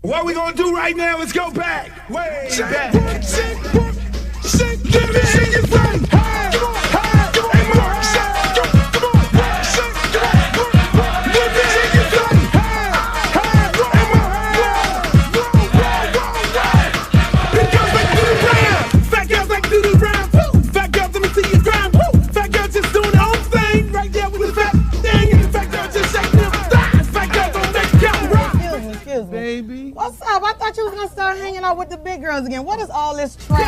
What we gonna do right now is go back, way back. Give me your friend. Baby. What's up? I thought you was gonna start hanging out with the big girls again. What is all this trash?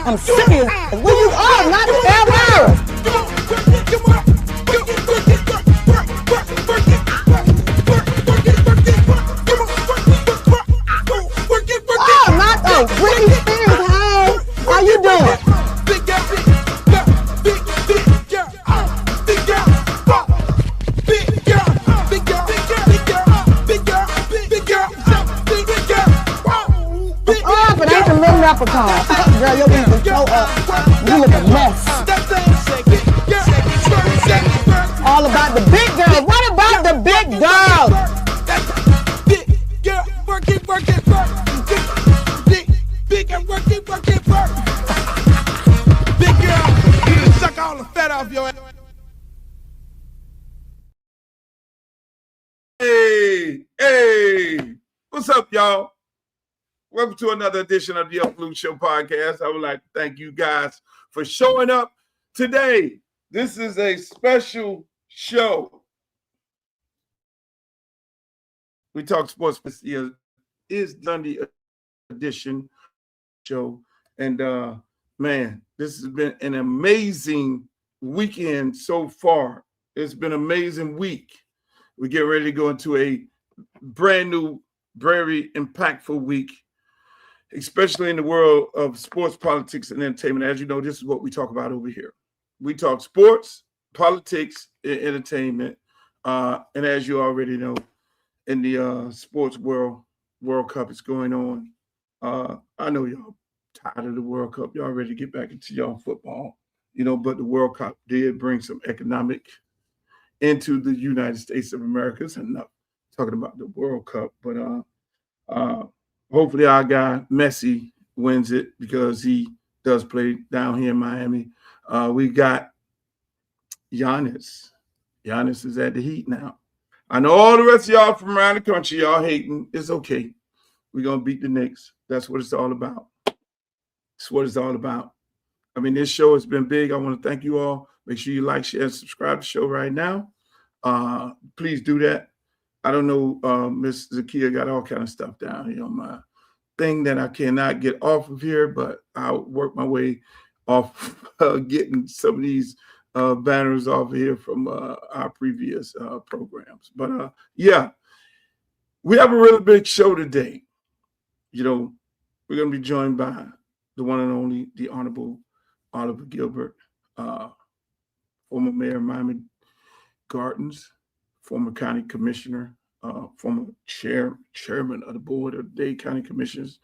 I'm serious. Where you are, not ever. Oh, not the Britney Spears. Hey, how you doing? Oh, but ain't the little leprechaun. Girl, your beat is so up. You look a mess. All about the big girls. What about the big girls? Big girl, work it, work it, work. Big and work it, work it, work. Big girl, you can suck all the fat off your ass. Hey, what's up, y'all? Welcome to another edition of the Up Blue Show podcast. I would like to thank you guys for showing up today. This is a special show. We talk sports. This is Sunday edition show. And man, this has been an amazing weekend so far. It's been an amazing week. We get ready to go into a brand new, very impactful week, especially in the world of sports, politics, and entertainment. As you know, this is what we talk about over here. We talk sports, politics, and entertainment. And as you already know, in the sports World Cup is going on. I know y'all tired of the World Cup. Y'all ready to get back into y'all football, but the World Cup did bring some economic into the United States of America. It's enough talking about the World Cup. But hopefully our guy Messi wins it because he does play down here in Miami. We got Giannis. Giannis is at the Heat now. I know all the rest of y'all from around the country, y'all hating. It's okay. We're going to beat the Knicks. That's what it's all about. That's what it's all about. I mean, this show has been big. I want to thank you all. Make sure you like, share, and subscribe to the show right now. Please do that. I don't know, Miss Zakia got all kind of stuff down here on my thing that I cannot get off of here, but I'll work my way off getting some of these banners off of here from our previous programs. But yeah, we have a really big show today. You know, we're going to be joined by the one and only, the Honorable Oliver Gilbert, former mayor of Miami Gardens, former county commissioner, former chairman of the board of Dade County Commissioners.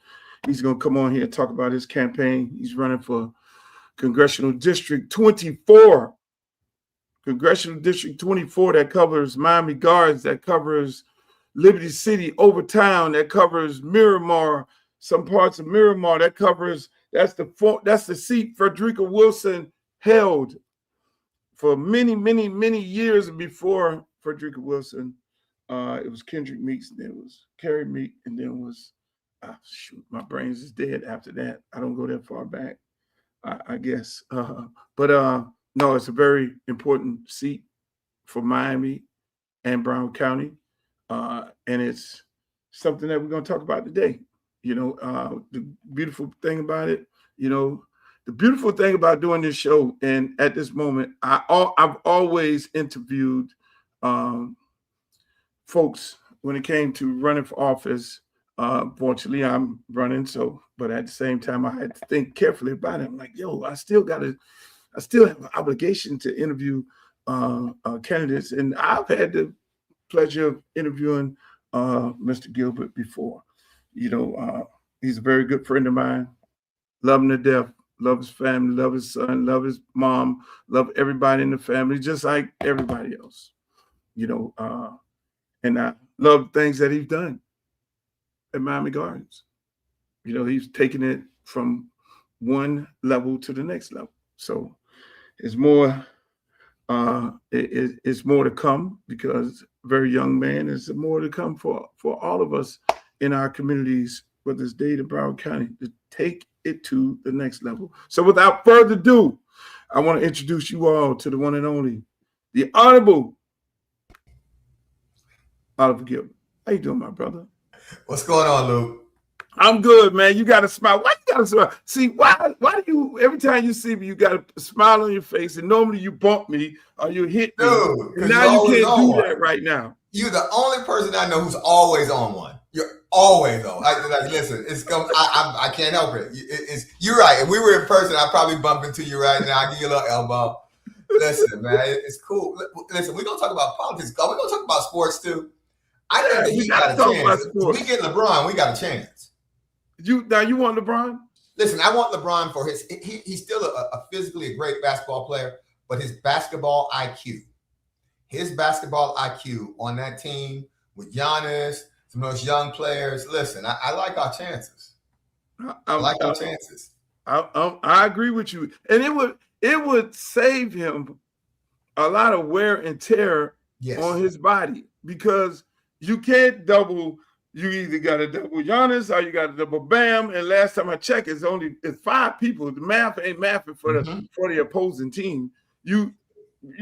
He's going to come on here and talk about his campaign. He's running for Congressional District 24. Congressional District 24 that covers Miami Gardens, that covers Liberty City, Overtown, that covers Miramar, some parts of Miramar, that covers, that's the seat Frederica Wilson held for many, many, many years before Frederica Wilson. It was Kendrick Meeks, and then it was Carrie Meek, and then it was, shoot, my brains is dead after that. I don't go that far back, I guess. But no, it's a very important seat for Miami and Brown County. And it's something that we're going to talk about today. You know, the beautiful thing about it, you know, the beautiful thing about doing this show, and at this moment, I've always interviewed folks when it came to running for office. Fortunately, I'm running, but at the same time, I had to think carefully about it. I'm like, yo, I still have an obligation to interview candidates, and I've had the pleasure of interviewing Mr. Gilbert before. You know, he's a very good friend of mine. Love him to death. Love his family. Love his son. Love his mom. Love everybody in the family, just like everybody else. You know, and I love things that he's done at Miami Gardens. You know, he's taken it from one level to the next level. So it's more. It's more to come, because very young man, is more to come for all of us in our communities, whether it's Dade or Broward County, to take it to the next level. So without further ado, I want to introduce you all to the one and only, the Honorable Oliver Gilbert. How you doing, my brother? What's going on, Luke? I'm good, man. You got to smile. Why you got to smile? See, why do you, every time you see me, you got a smile on your face, and normally you bump me or you hit me. Dude, and now you can't do that right now. You're the only person I know who's always on one. You're always on. Listen, I can't help it. You're right. If we were in person, I'd probably bump into you right now. I'll give you a little elbow. Listen, man, it's cool. Listen, we're going to talk about politics. We're going to talk about sports, too. I think that he got a chance. If we get LeBron, we got a chance. You want LeBron? Listen, I want LeBron for he's still a physically a great basketball player, but his basketball IQ on that team with Giannis, some of those young players. Listen, I like our chances. I like our chances. I agree with you, and it would save him a lot of wear and tear on his body, because you can't double. You either got to double Giannis or you got to double Bam. And last time I checked, it's 5 people. The math ain't mathing for the opposing team. You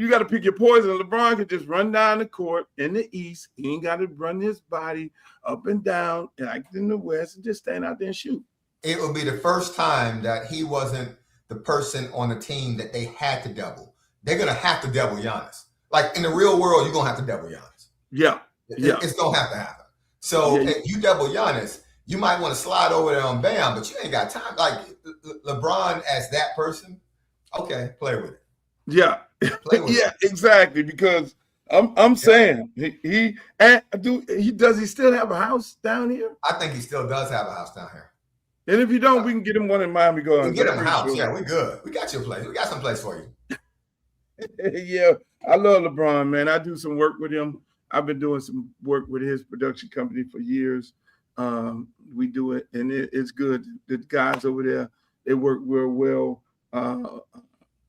got to pick your poison. LeBron could just run down the court in the East. He ain't got to run his body up and down like in the West, and just stand out there and shoot. It will be the first time that he wasn't the person on the team that they had to double. They're going to have to double Giannis. Like in the real world, you're going to have to double Giannis. Yeah. It's going to happen. So if you double Giannis, you might want to slide over there on Bam, but you ain't got time. Like LeBron as that person, okay, play with it. Yeah, exactly. Because I'm saying does he still have a house down here? I think he still does have a house down here. And if you don't, we can get him one in Miami Gardens. We can get him a house. Yeah, we good. We got your place. We got some place for you. Yeah, I love LeBron, man. I do some work with him. I've been doing some work with his production company for years. We do it, and it's good. The guys over there, they work real well.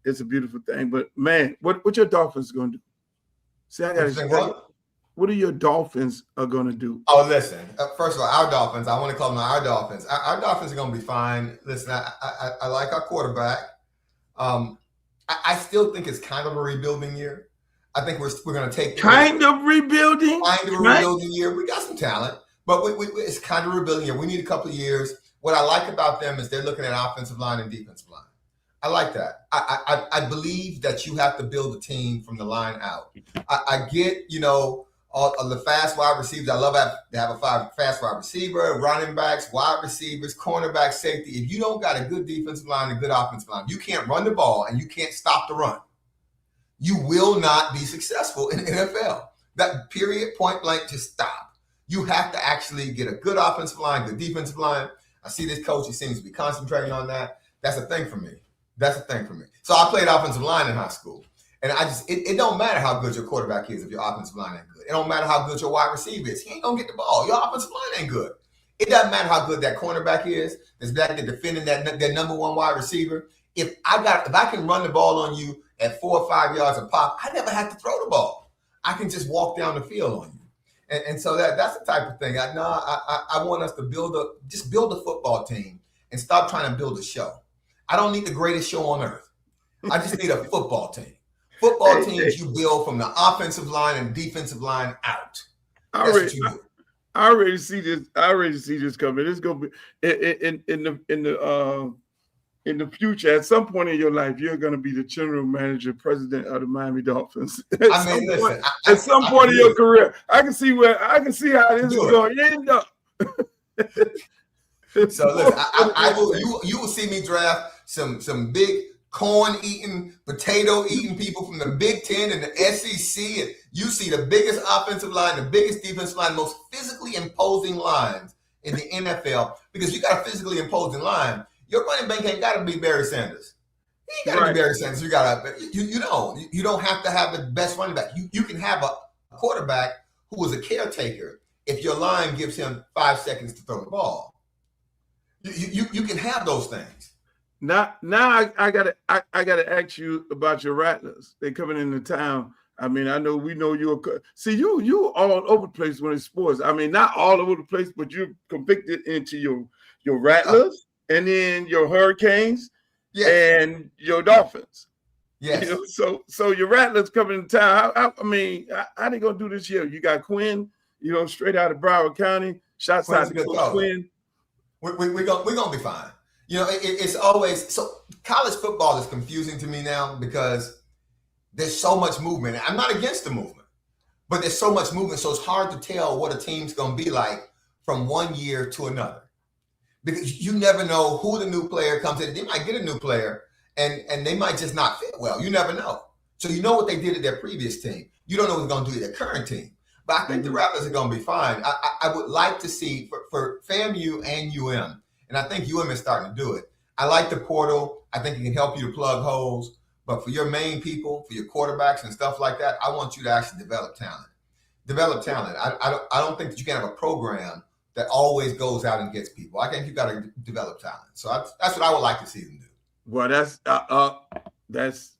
It's a beautiful thing. But man, what your Dolphins going to do? See, I got to. What are your Dolphins are going to do? Oh, listen. First of all, our Dolphins. I want to call them our Dolphins. Our Dolphins are going to be fine. Listen, I like our quarterback. I still think it's kind of a rebuilding year. I think we're going to take kind of rebuilding. Kind of a rebuilding year. We got some talent, but it's kind of a rebuilding year. We need a couple of years. What I like about them is they're looking at offensive line and defensive line. I like that. I believe that you have to build a team from the line out. I get, all of the fast wide receivers. I love to have a fast wide receiver, running backs, wide receivers, cornerback, safety. If you don't got a good defensive line and a good offensive line, you can't run the ball and you can't stop the run. You will not be successful in the NFL. That period, point blank, just stop. You have to actually get a good offensive line, good defensive line. I see this coach, he seems to be concentrating on that. That's a thing for me. So I played offensive line in high school. And it don't matter how good your quarterback is if your offensive line ain't good. It don't matter how good your wide receiver is. He ain't gonna get the ball. Your offensive line ain't good. It doesn't matter how good that cornerback is. That's back there defending that number one wide receiver. If I can run the ball on you at 4 or 5 yards a pop, I never have to throw the ball. I can just walk down the field on you. And so that's the type of thing. I want us to build a football team and stop trying to build a show. I don't need the greatest show on earth. I just need a football team. Football teams you build from the offensive line and defensive line out. I already see this. Coming. It's gonna be in the future. At some point in your life, you're gonna be the general manager, president of the Miami Dolphins. At some point in your career, I can see how this is going to end up. So listen, you will see me draft some big corn-eating, potato-eating people from the Big Ten and the SEC, and you see the biggest offensive line, the biggest defensive line, most physically imposing lines in the NFL. Because you got a physically imposing line, your running back ain't got to be Barry Sanders. He ain't got to be Barry Sanders. You don't have to have the best running back. You can have a quarterback who is a caretaker if your line gives him 5 seconds to throw the ball. You can have those things. Now I gotta ask you about your Rattlers. They coming into town. I mean, we know you're. See, you all over the place when it's sports. I mean, not all over the place, but you're convicted into your Rattlers and then your Hurricanes and your Dolphins. Yes. So your Rattlers coming into town. How they gonna do this year? You got Quinn, straight out of Broward County. Shots out to Quinn. We're gonna be fine. It's always so. College football is confusing to me now because there's so much movement. I'm not against the movement, but there's so much movement, so it's hard to tell what a team's going to be like from one year to another because you never know who the new player comes in. They might get a new player, and they might just not fit well. You never know. So you know what they did at their previous team. You don't know what they're going to do at their current team. But I think the Rattlers are going to be fine. I would like to see for FAMU and UM. And I think UM is starting to do it. I like the portal. I think it can help you to plug holes. But for your main people, for your quarterbacks and stuff like that, I want you to actually develop talent. I don't think that you can have a program that always goes out and gets people. I think you got to develop talent. So that's what I would like to see them do. Well, that's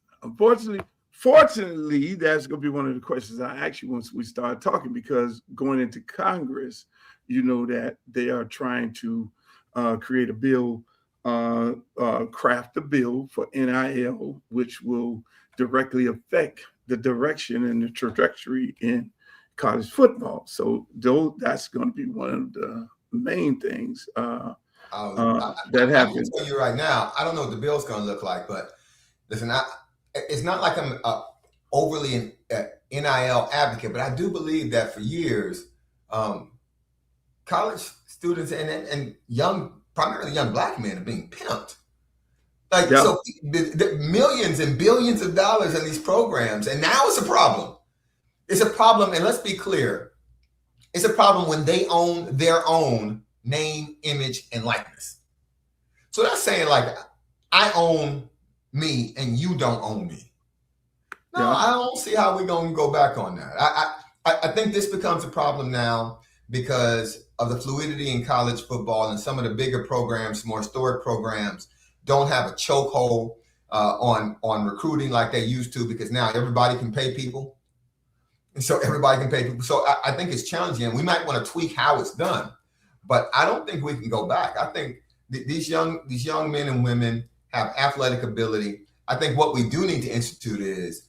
fortunately, that's going to be one of the questions I ask you once we start talking, because going into Congress, that they are trying to create a bill, craft a bill for NIL, which will directly affect the direction and the trajectory in college football. So that's going to be one of the main things that happens. I'll tell you right now, I don't know what the bill's going to look like, but listen, it's not like I'm overly an NIL advocate, but I do believe that for years, college students and primarily young black men are being pimped. So the millions and billions of dollars in these programs, and now it's a problem. It's a problem, and let's be clear, it's a problem when they own their own name, image, and likeness. So that's saying I own me and you don't own me. No, I don't see how we're going to go back on that. I think this becomes a problem now because of the fluidity in college football, and some of the bigger programs, more historic programs, don't have a chokehold on recruiting like they used to, because now everybody can pay people. And so everybody can pay people. So I think it's challenging, and we might want to tweak how it's done, but I don't think we can go back. I think these young men and women have athletic ability. I think what we do need to institute is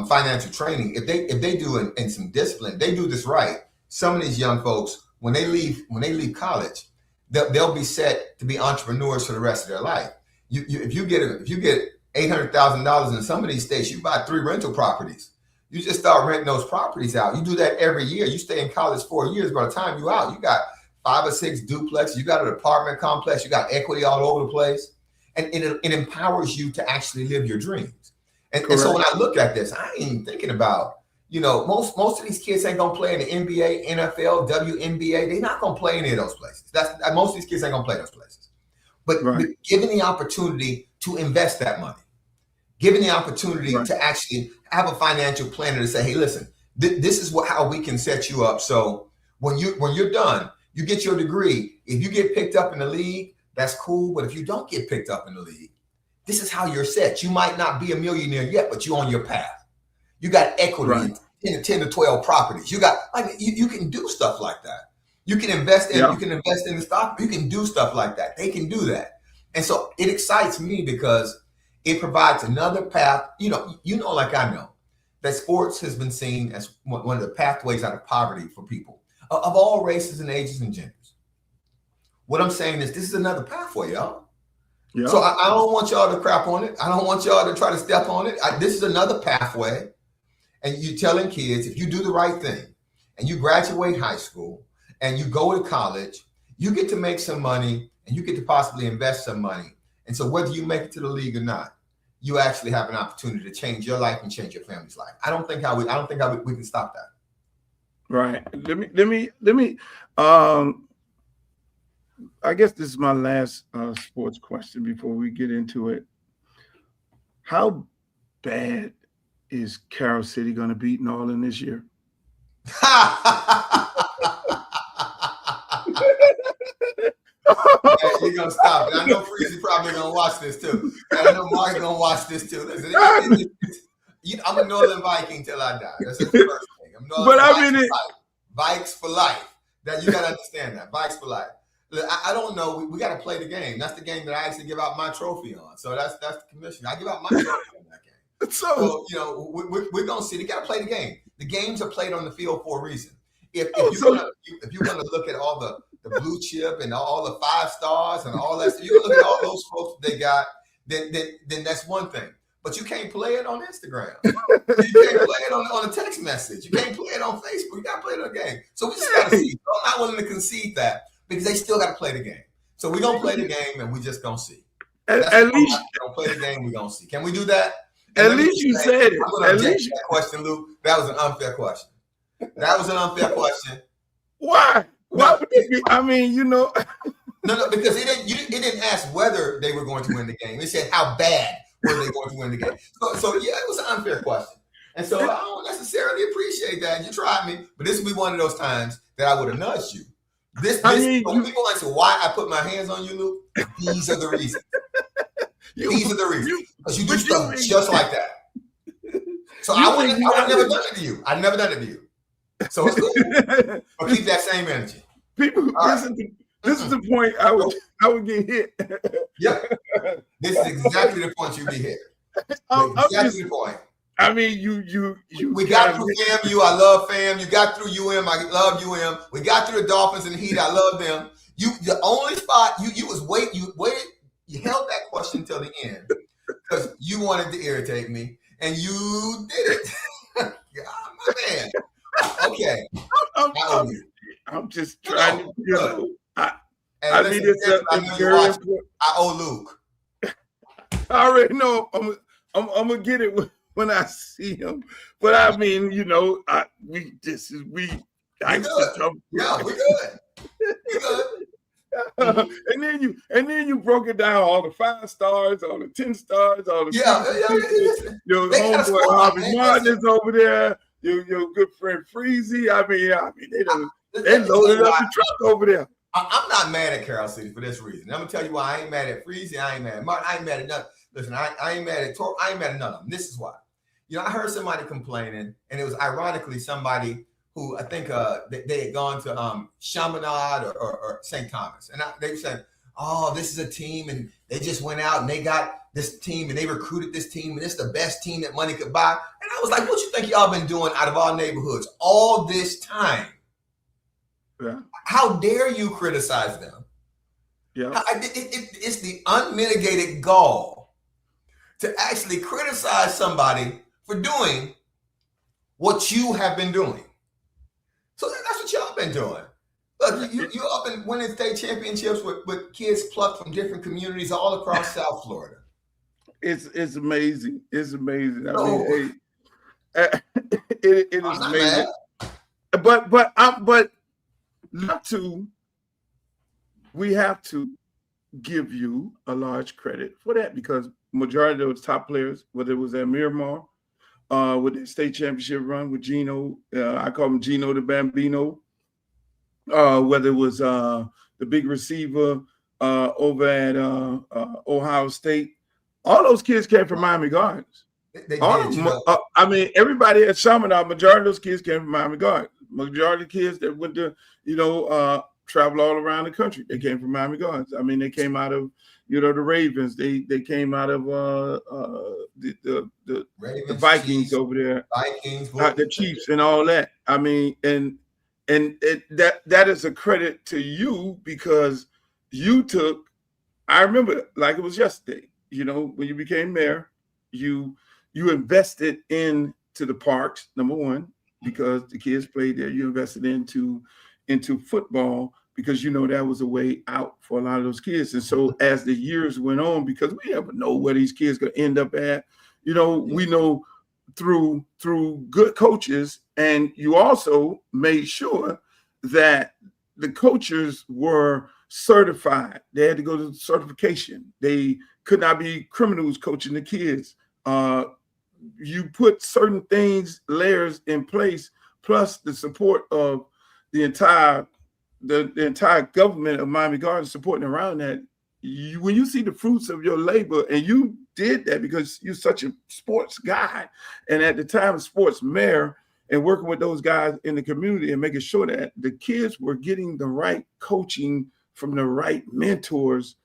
financial training. If they do in some discipline, they do this right. Some of these young folks, when they leave college, they'll be set to be entrepreneurs for the rest of their life. If you get $800,000 in some of these states, you buy 3 rental properties. You just start renting those properties out. You do that every year. You stay in college 4 years. By the time you out, you got 5 or 6 duplexes. You got an apartment complex. You got equity all over the place, and it empowers you to actually live your dreams. And so when I look at this, I ain't even thinking about, most of these kids ain't gonna play in the NBA, NFL, WNBA. They're not gonna play any of those places. Most of these kids ain't gonna play those places. But given the opportunity to invest that money, given the opportunity to actually have a financial planner to say, hey, listen, this is how we can set you up. So when you're done, you get your degree. If you get picked up in the league, that's cool. But if you don't get picked up in the league, this is how you're set. You might not be a millionaire yet, but you're on your path. You got equity in 10 to 12 properties. You can do stuff like that. You can invest in the stock. You can do stuff like that. They can do that. And so it excites me because it provides another path. Like I know that sports has been seen as one of the pathways out of poverty for people of all races and ages and genders. What I'm saying is this is another pathway, y'all. Yeah. So I don't want y'all to crap on it. I don't want y'all to try to step on it. This is another pathway. And you're telling kids, if you do the right thing and you graduate high school and you go to college, you get to make some money and you get to possibly invest some money. And so whether you make it to the league or not, you actually have an opportunity to change your life and change your family's life. I don't think we can stop that. Right. Let me I guess this is my last sports question before we get into it. How bad is Carroll City going to beat New Orleans this year? You're going to stop it. I know Freezy probably going to watch this too. I know Mark's going to watch this too. Listen, I'm a Northern Viking till I die. That's the first thing. Vikes for life. That you got to understand that. Vikes for life. I don't know. We got to play the game. That's the game that I actually give out my trophy on. So that's the commission. I give out my trophy on that game. So we're gonna see. They got to play the game. The games are played on the field for a reason. If you're gonna look at all the blue chip and all the 5 stars and all that, you look at all those folks they got. Then that's one thing. But you can't play it on Instagram. You can't play it on a text message. You can't play it on Facebook. You got to play it on the game. So we just got to see. So I'm not willing to concede that, because they still got to play the game. So we're going to play the game, and we just going to see. At least we're going to play the game, we're going to see. Can we do that? At least you said it. I'm going to object to that question, Luke. That was an unfair question. That was an unfair question. Why? Why would it be? I mean, No, because it didn't ask whether they were going to win the game. It said how bad were they going to win the game. So yeah, it was an unfair question. And so I don't necessarily appreciate that. You tried me, but this would be one of those times that I would have nudged you. When people ask why I put my hands on you, Luke, these are the reasons. These are the reasons. Because you do stuff just like that. So I would never done it to you. I've never done it to you. So it's cool. But keep that same energy. People, this is the point I would get hit. Yep. This is exactly the point you'd be hit. Exactly the point. I mean, you. We got through FAMU. I love FAM. You got through UM. I love UM. We got through the Dolphins and the Heat. I love them. The only spot you waited. You held that question until the end because you wanted to irritate me, and you did it. God, my man. Okay. I'm just trying to. I mean, it's very important. I owe Luke. I already know. I'm gonna get it when I see him. But I mean, we good. Yeah, we good. We good. And then you broke it down, all the 5 stars, all the 10 stars, all the homeboy Harvey Martin is over there. your good friend Freezy. I mean, they loaded up the truck over there. I'm not mad at Carol City for this reason. I'm gonna tell you why. I ain't mad at Freezy. I ain't mad at Martin. I ain't mad at nothing. Listen, I ain't mad at Tor. I ain't mad at none of them. This is why. I heard somebody complaining, and it was ironically somebody who I think they had gone to Chaminade or St. Thomas, and they said, "Oh, this is a team, and they just went out and they got this team, and they recruited this team, and it's the best team that money could buy." And I was like, "What you think y'all been doing out of our neighborhoods all this time? Yeah. How dare you criticize them?" Yeah, it's the unmitigated gall to actually criticize somebody for doing what you have been doing. So that's what y'all been doing. Look, you up and winning state championships with kids plucked from different communities all across South Florida. It's amazing. It's amazing. I No. mean, it is I'm amazing. mad. But we have to give you a large credit for that, because majority of those top players, whether it was at Miramar, with the state championship run with Gino, I call him Gino the Bambino, whether it was the big receiver over at Ohio State, all those kids came from Miami Gardens. They All did, of them, I mean, everybody at Chaminade, majority of those kids came from Miami Gardens. Majority of kids that went to, travel all around the country, they came from Miami Gardens. I mean, they came out of, the Ravens. They came out of the Ravens, the Vikings Chiefs, over there, Vikings, the Chiefs, and all that. I mean, and that is a credit to you, because you took. I remember like it was yesterday. When you became mayor, you invested into the parks, number one, because the kids played there. You invested into football, because that was a way out for a lot of those kids. And so as the years went on, because we never know where these kids going to end up at, we know through good coaches, and you also made sure that the coaches were certified. They had to go to certification. They could not be criminals coaching the kids. You put certain layers in place, plus the support of the entire government of Miami Gardens supporting around that. When you see the fruits of your labor, and you did that because you're such a sports guy, and at the time sports mayor, and working with those guys in the community and making sure that the kids were getting the right coaching from the right mentors.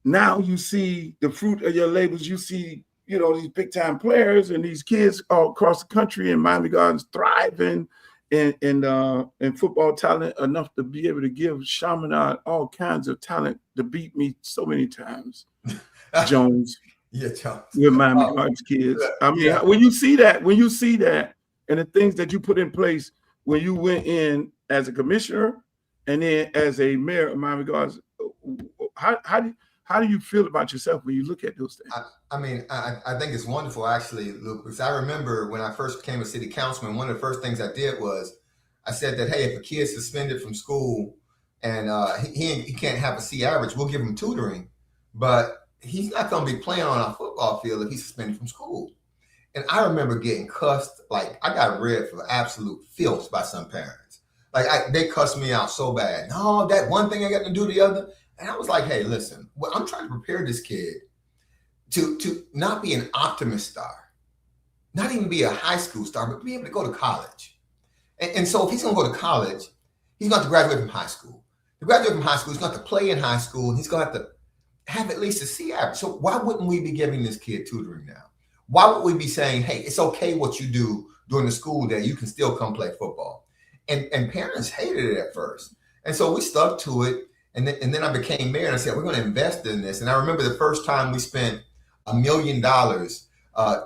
Now you see the fruit of your labors. You see, these big time players and these kids all across the country in Miami Gardens thriving in football talent enough to be able to give Chaminade all kinds of talent to beat me so many times. Jones. Yeah, Jones. With Miami Gardens kids. I mean, when you see that, and the things that you put in place when you went in as a commissioner and then as a mayor of Miami Gardens, how do you feel about yourself when you look at those things? I think it's wonderful, actually, Luke, because I remember when I first became a city councilman, one of the first things I did was I said that, hey, if a kid's suspended from school and he can't have a C average, we'll give him tutoring, but he's not going to be playing on our football field if he's suspended from school. And I remember getting cussed, like I got read for absolute filth by some parents. Like they cussed me out so bad. No, that one thing I got to do the other. And I was like, hey, listen, I'm trying to prepare this kid to not be an optimist star, not even be a high school star, but be able to go to college. And so if he's going to go to college, he's going to have to graduate from high school. To graduate from high school, he's going to have to play in high school, and he's going to have at least a C average. So why wouldn't we be giving this kid tutoring now? Why would we be saying, hey, it's okay what you do during the school day, you can still come play football? And parents hated it at first. And so we stuck to it. And then I became mayor, and I said, we're going to invest in this. And I remember the first time we spent $1 million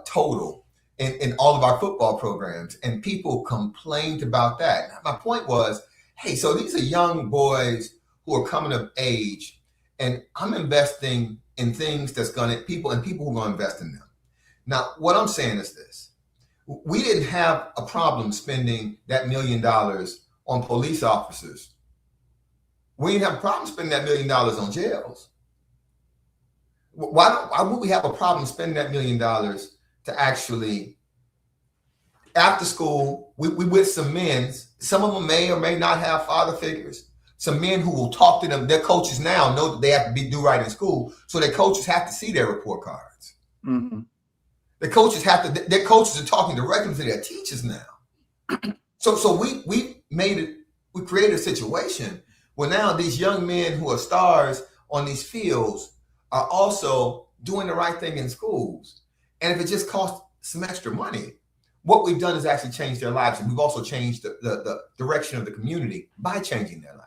total in all of our football programs, and people complained about that. My point was, hey, so these are young boys who are coming of age, and I'm investing in things that's going to people who are going to invest in them. Now, what I'm saying is this. We didn't have a problem spending that $1 million on police officers. We didn't have a problem spending that $1 million on jails. Why would we have a problem spending that $1 million to actually after school, we with some men. Some of them may or may not have father figures. Some men who will talk to them. Their coaches now know that they have to do right in school, so their coaches have to see their report cards. Mm-hmm. The coaches have to. Their coaches are talking directly to their teachers now. So we made it. We created a situation where now these young men who are stars on these fields are also doing the right thing in schools. And if it just costs some extra money, what we've done is actually changed their lives. And we've also changed the direction of the community by changing their life.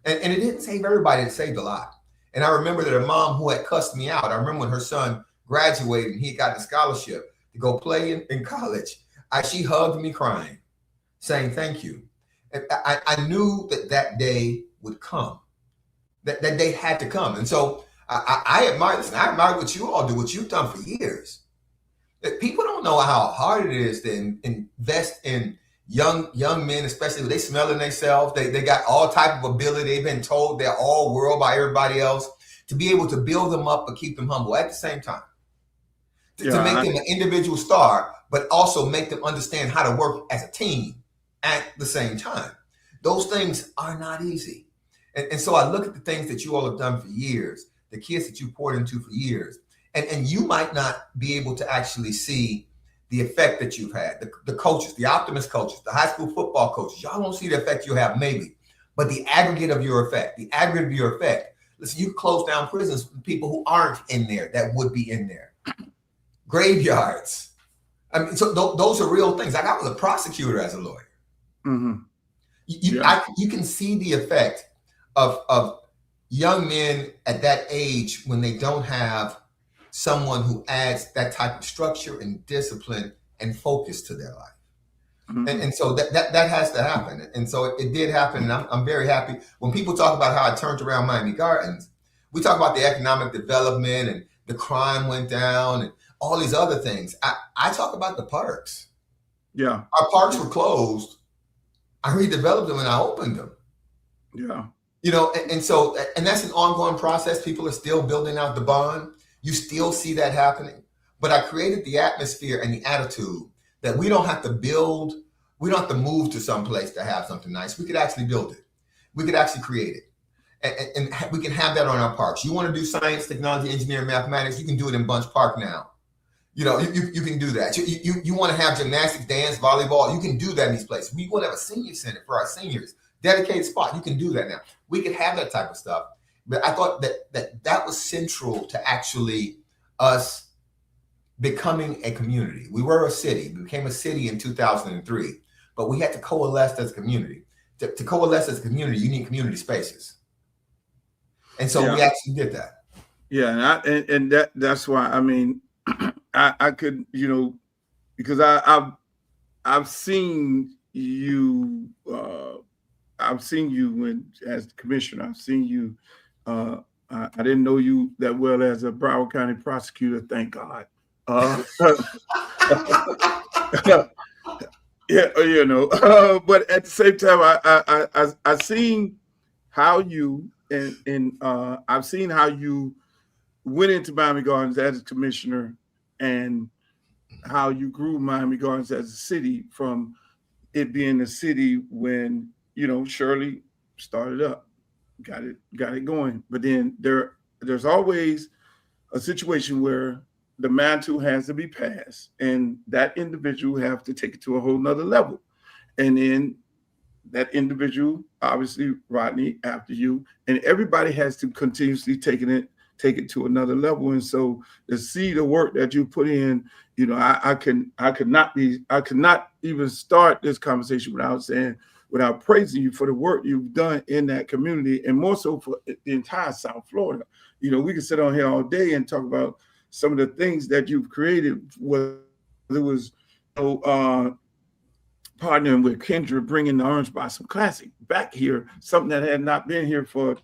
And it didn't save everybody, it saved a lot. And I remember that a mom who had cussed me out, I remember when her son graduated and he got a scholarship to go play in college, she hugged me crying, saying thank you. And I knew that day would come, that day had to come. And so I admire this. I admire what you all do, what you've done for years. That people don't know how hard it is to invest in young men, especially when they smelling themselves. They got all type of ability. They've been told they're all world by everybody else. To be able to build them up but keep them humble at the same time. To make them an individual star, but also make them understand how to work as a team at the same time. Those things are not easy. And so I look at the things that you all have done for years, the kids that you poured into for years, and you might not be able to actually see the effect that you've had. The coaches, the optimist coaches, the high school football coaches, y'all don't see the effect you have maybe, but the aggregate of your effect, listen, you close down prisons for people who aren't in there that would be in there. Graveyards. I mean, so those are real things. Like I was a prosecutor as a lawyer. Mm-hmm. You can see the effect of young men at that age when they don't have someone who adds that type of structure and discipline and focus to their life. Mm-hmm. And so that has to happen. And so it did happen. And I'm very happy. When people talk about how I turned around Miami Gardens, we talk about the economic development and the crime went down and all these other things. I talk about the parks. Yeah. Our parks were closed. I redeveloped them and I opened them. Yeah. You know, and so that's an ongoing process. People are still building out the bond. You still see that happening. But I created the atmosphere and the attitude that we don't have to build, we don't have to move to some place to have something nice. We could actually build it. We could actually create it. And we can have that on our parks. You want to do science, technology, engineering, mathematics, you can do it in Bunch Park now. You know, you can do that. You want to have gymnastics, dance, volleyball, you can do that in these places. We want to have a senior center for our seniors, dedicated spot. You can do that now. We could have that type of stuff. But I thought that was central to actually us becoming a community. We were a city. We became a city in 2003, but we had to coalesce as a community. To coalesce as a community, you need community spaces. And so we actually did that. Yeah, and that's why, I mean, I could, you know, because I've seen you when as the commissioner. I've seen you. I didn't know you that well as a Broward County prosecutor. Thank God. Yeah, you know. But at the same time, I seen how you and I've seen how you went into Miami Gardens as a commissioner and how you grew Miami Gardens as a city from it being a city when, you know, Shirley started up, got it going. But then there's always a situation where the mantle has to be passed and that individual have to take it to a whole nother level. And then that individual, obviously Rodney after you, and everybody has to continuously take it to another level. And so to see the work that you put in, you know, I could not even start this conversation without praising you for the work you've done in that community, and more so for the entire South Florida. You know, we can sit on here all day and talk about some of the things that you've created, whether it was, you know, partnering with Kendra, bringing the Orange Blossom Classic back here, something that had not been here for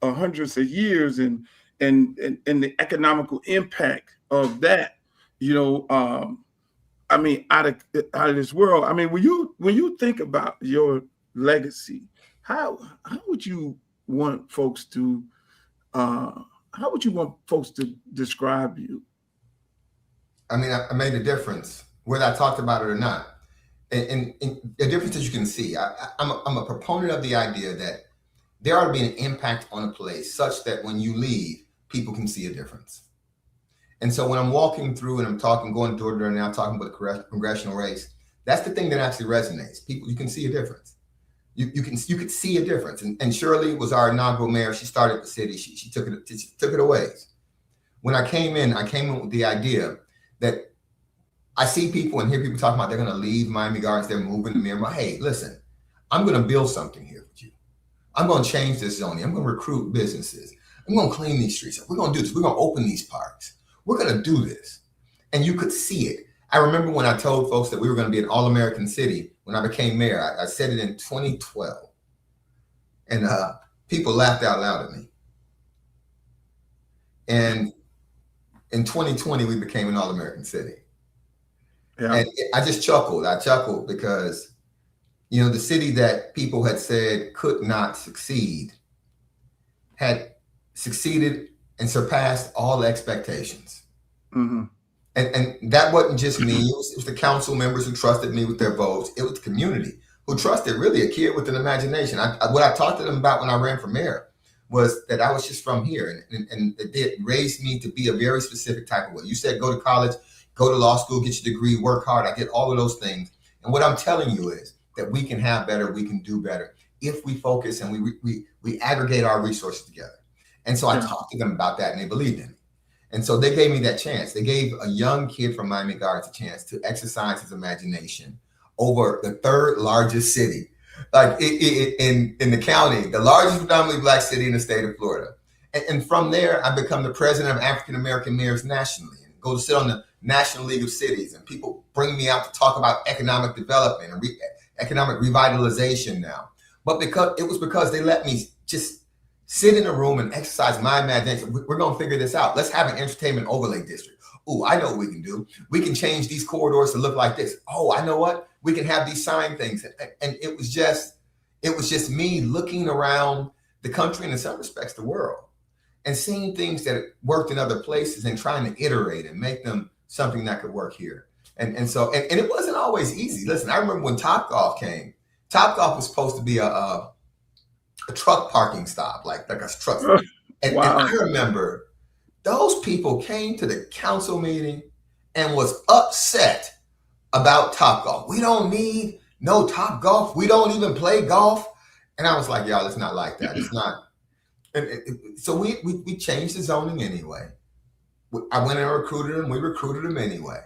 hundreds of years, and the economical impact of that, you know, I mean, out of this world. I mean, when you think about your legacy, how would you want folks to describe you? I mean, I made a difference, whether I talked about it or not. and the differences you can see. I'm a proponent of the idea that there ought to be an impact on a place such that when you leave, people can see a difference. And so when I'm walking through and I'm going door to door now, talking about the congressional race, that's the thing that actually resonates. People, you can see a difference. You could see a difference. And Shirley was our inaugural mayor. She started the city. She took it away. When I came in with the idea that I see people and hear people talking about they're going to leave Miami Gardens, they're moving to Miramar. Hey, listen, I'm going to build something here with you. I'm going to change this zoning. I'm going to recruit businesses. I'm going to clean these streets. We're going to do this. We're going to open these parks. We're going to do this. And you could see it. I remember when I told folks that we were going to be an all-American city when I became mayor. I said it in 2012. And people laughed out loud at me. And in 2020, we became an all-American city. Yeah. And I just chuckled. I chuckled because, you know, the city that people had said could not succeed had succeeded and surpassed all expectations. Mm-hmm. And that wasn't just me. It was the council members who trusted me with their votes. It was the community who trusted really a kid with an imagination. What I talked to them about when I ran for mayor was that I was just from here. And it raised me to be a very specific type of way. You said go to college, go to law school, get your degree, work hard. I get all of those things. And what I'm telling you is that we can have better, we can do better if we focus and we aggregate our resources together. And so I talked to them about that and they believed in me. And so they gave me that chance. They gave a young kid from Miami Gardens a chance to exercise his imagination over the third largest city, like in the county, the largest predominantly Black city in the state of Florida. And from there, I become the president of African-American mayors nationally and go to sit on the National League of Cities. And people bring me out to talk about economic development and economic revitalization now. But because they let me just sit in a room and exercise my imagination. We're going to figure this out. Let's have an entertainment overlay district. Oh, I know what we can do. We can change these corridors to look like this. Oh, I know what? We can have these sign things. And it was just me looking around the country and in some respects the world and seeing things that worked in other places and trying to iterate and make them something that could work here. And so it wasn't always easy. Listen, I remember when Topgolf came. Topgolf was supposed to be a truck parking stop, like a truck. And I remember those people came to the council meeting and was upset about Topgolf. We don't need no Topgolf. We don't even play golf. And I was like, y'all, it's not like that. It's not. So we changed the zoning anyway. I went and recruited them. We recruited them anyway.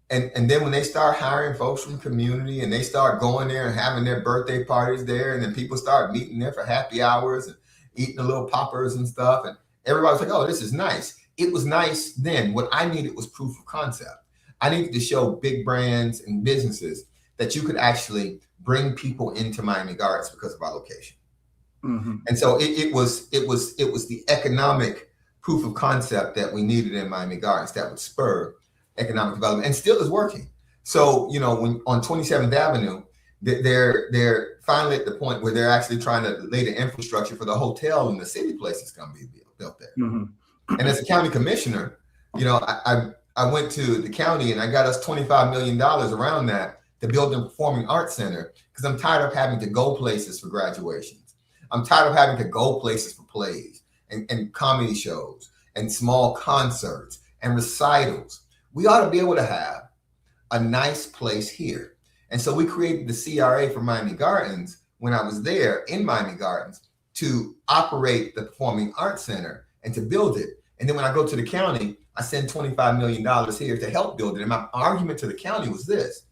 And then when they start hiring folks from the community and they start going there and having their birthday parties there, and then people start meeting there for happy hours and eating the little poppers and stuff, and everybody's like, oh, this is nice. It was nice then. What I needed was proof of concept. I needed to show big brands and businesses that you could actually bring people into Miami Gardens because of our location. Mm-hmm. And so it was the economic proof of concept that we needed in Miami Gardens that would spur economic development, and still is working. So, you know, when on 27th Avenue, they're finally at the point where they're actually trying to lay the infrastructure for the hotel and the city place that's going to be built there. Mm-hmm. And as a county commissioner, you know, I went to the county and I got us $25 million around that to build a performing arts center because I'm tired of having to go places for graduations. I'm tired of having to go places for plays and comedy shows and small concerts and recitals. We ought to be able to have a nice place here. And so we created the CRA for Miami Gardens when I was there in Miami Gardens to operate the Performing Arts Center and to build it. And then when I go to the county, I send $25 million here to help build it. And my argument to the county was this.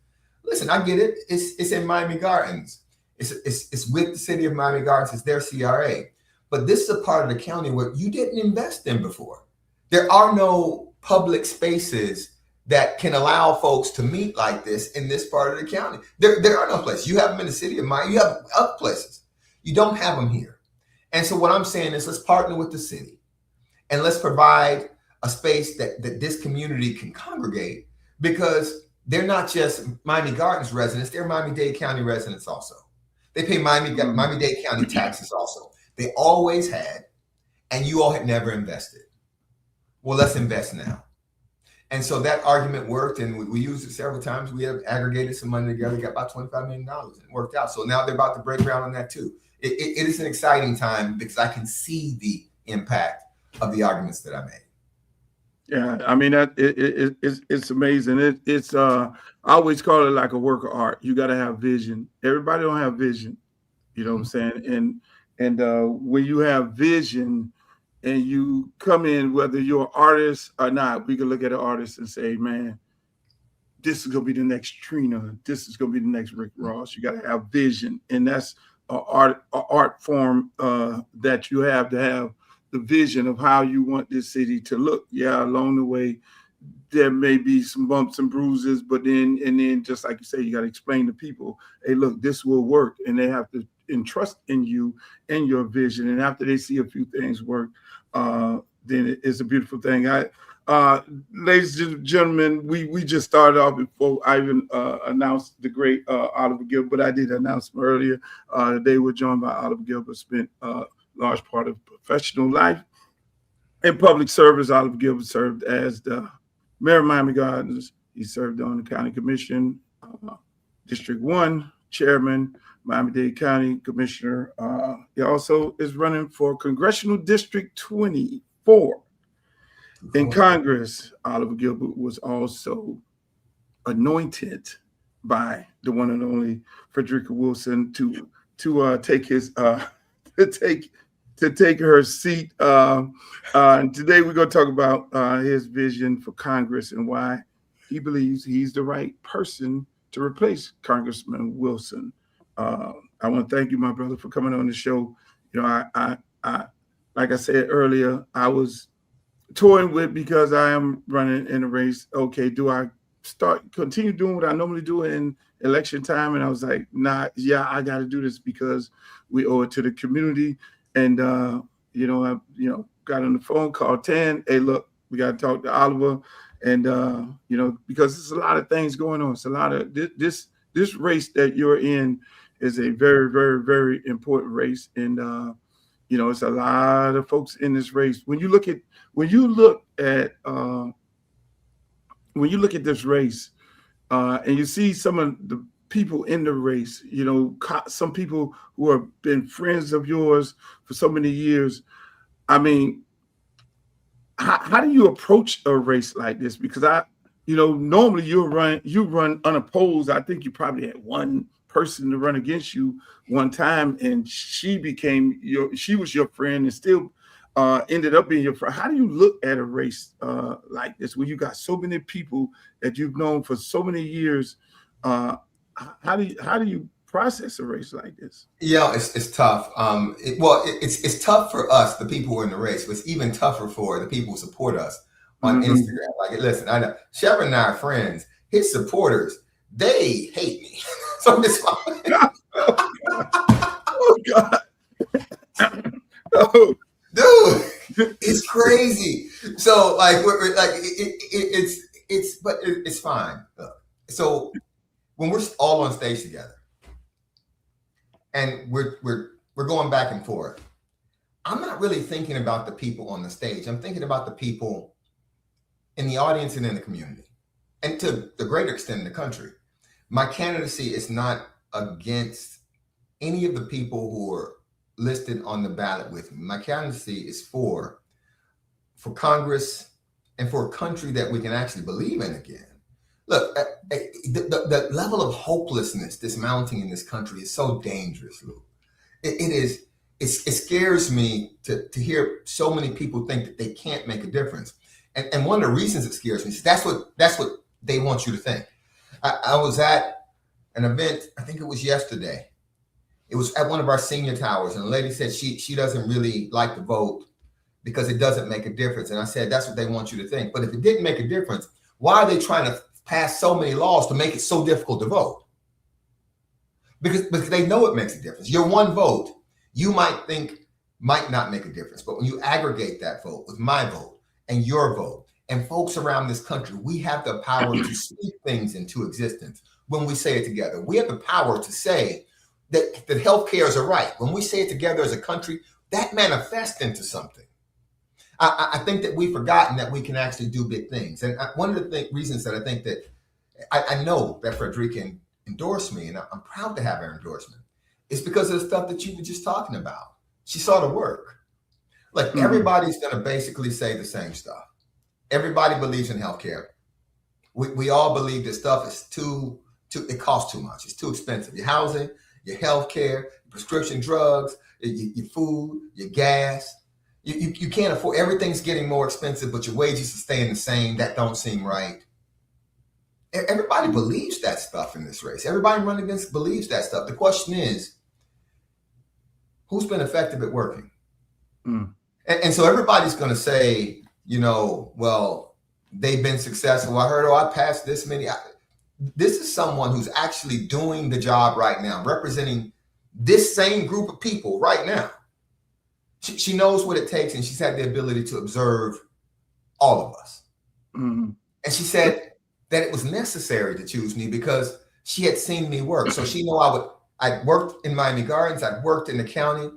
Listen, I get it. It's in Miami Gardens. It's with the city of Miami Gardens. It's their CRA. But this is a part of the county where you didn't invest in before. There are no public spaces that can allow folks to meet like this in this part of the county. There are no places. You have them in the city of Miami. You have other places. You don't have them here. And so what I'm saying is let's partner with the city and let's provide a space that this community can congregate, because they're not just Miami Gardens residents, they're Miami-Dade County residents also. They pay Miami-Dade County taxes also. They always had, and you all had never invested. Well, let's invest now. And so that argument worked, and we used it several times. We have aggregated some money together, got about $25 million, and it worked out. So now they're about to break ground on that too. It is an exciting time because I can see the impact of the arguments that I made. Yeah, I mean it's amazing. I always call it like a work of art. You got to have vision. Everybody don't have vision, you know what I'm saying? And when you have vision and you come in, whether you're an artist or not, we can look at an artist and say, man, this is gonna be the next Trina. This is gonna be the next Rick Ross. You got to have vision, and that's an art form that you have to have the vision of how you want this city to look. Yeah, along the way, there may be some bumps and bruises, but then just like you say, you got to explain to people, hey, look, this will work. And they have to entrust in you and your vision. And after they see a few things work, then it's a beautiful thing. Ladies and gentlemen, we just started off before I even announced the great Oliver Gilbert, but I did announce him earlier. They were joined by Oliver Gilbert, spent large part of professional life in public service. Oliver Gilbert served as the mayor of Miami Gardens. He served on the county commission, District 1 chairman, Miami-Dade County Commissioner. He also is running for Congressional District 24 in Congress. Oliver Gilbert was also anointed by the one and only Frederica Wilson to take his to take her seat. And today we're going to talk about his vision for Congress and why he believes he's the right person to replace Congressman Wilson. I want to thank you, my brother, for coming on the show. You know, I like I said earlier, I was toying with because I am running in a race. Okay, do I continue doing what I normally do in election time? And I was like, nah, yeah, I got to do this because we owe it to the community. And, I got on the phone, called 10. Hey, look, we got to talk to Oliver. And, because there's a lot of things going on. It's a lot of this race that you're in is a very, very, very important race. And, it's a lot of folks in this race. When you look at this race and you see some of the people in the race, some people who have been friends of yours for so many years. I mean, how do you approach a race like this? Because normally you run unopposed. I think you probably had one person to run against you one time, and she was your friend and still ended up being your friend. How do you look at a race like this when you got so many people that you've known for so many years? How do you process a race like this? Yeah, it's tough. It's tough for us, the people who are in the race, but it's even tougher for the people who support us on Instagram. Like, listen, I know Shepard and I are friends. His supporters, they hate me. So it's fine. Oh God. Oh. Dude, it's crazy. So like, we're like, it's fine. So when we're all on stage together and we're going back and forth, I'm not really thinking about the people on the stage. I'm thinking about the people in the audience and in the community, and to the greater extent in the country. My candidacy is not against any of the people who are listed on the ballot with me. My candidacy is for Congress and for a country that we can actually believe in again. Look, the level of hopelessness that's mounting in this country is so dangerous, Lou. It scares me to hear so many people think that they can't make a difference. And one of the reasons it scares me is that's what they want you to think. I was at an event, I think it was yesterday. It was at one of our senior towers, and the lady said she doesn't really like to vote because it doesn't make a difference. And I said, that's what they want you to think. But if it didn't make a difference, why are they trying to pass so many laws to make it so difficult to vote? Because they know it makes a difference. Your one vote, you might think might not make a difference. But when you aggregate that vote with my vote and your vote and folks around this country, we have the power to speak things into existence when we say it together. We have the power to say that healthcare is a right. When we say it together as a country, that manifests into something. I think that we've forgotten that we can actually do big things. And one of the reasons that I think that I know that Frederica endorsed me, and I'm proud to have her endorsement, is because of the stuff that you were just talking about. She saw the work. Like everybody's going to basically say the same stuff. Everybody believes in healthcare. We all believe that stuff is it costs too much. It's too expensive. Your housing, your healthcare, prescription drugs, your food, your gas. You can't afford, everything's getting more expensive, but your wages are staying the same. That don't seem right. Everybody believes that stuff in this race. Everybody running against believes that stuff. The question is, who's been effective at working? And so everybody's going to say, well, they've been successful. I heard, I passed this many. This is someone who's actually doing the job right now, representing this same group of people right now. She knows what it takes, and she's had the ability to observe all of us. And she said that it was necessary to choose me because she had seen me work. So she knew I'd worked in Miami Gardens. I'd worked in the county.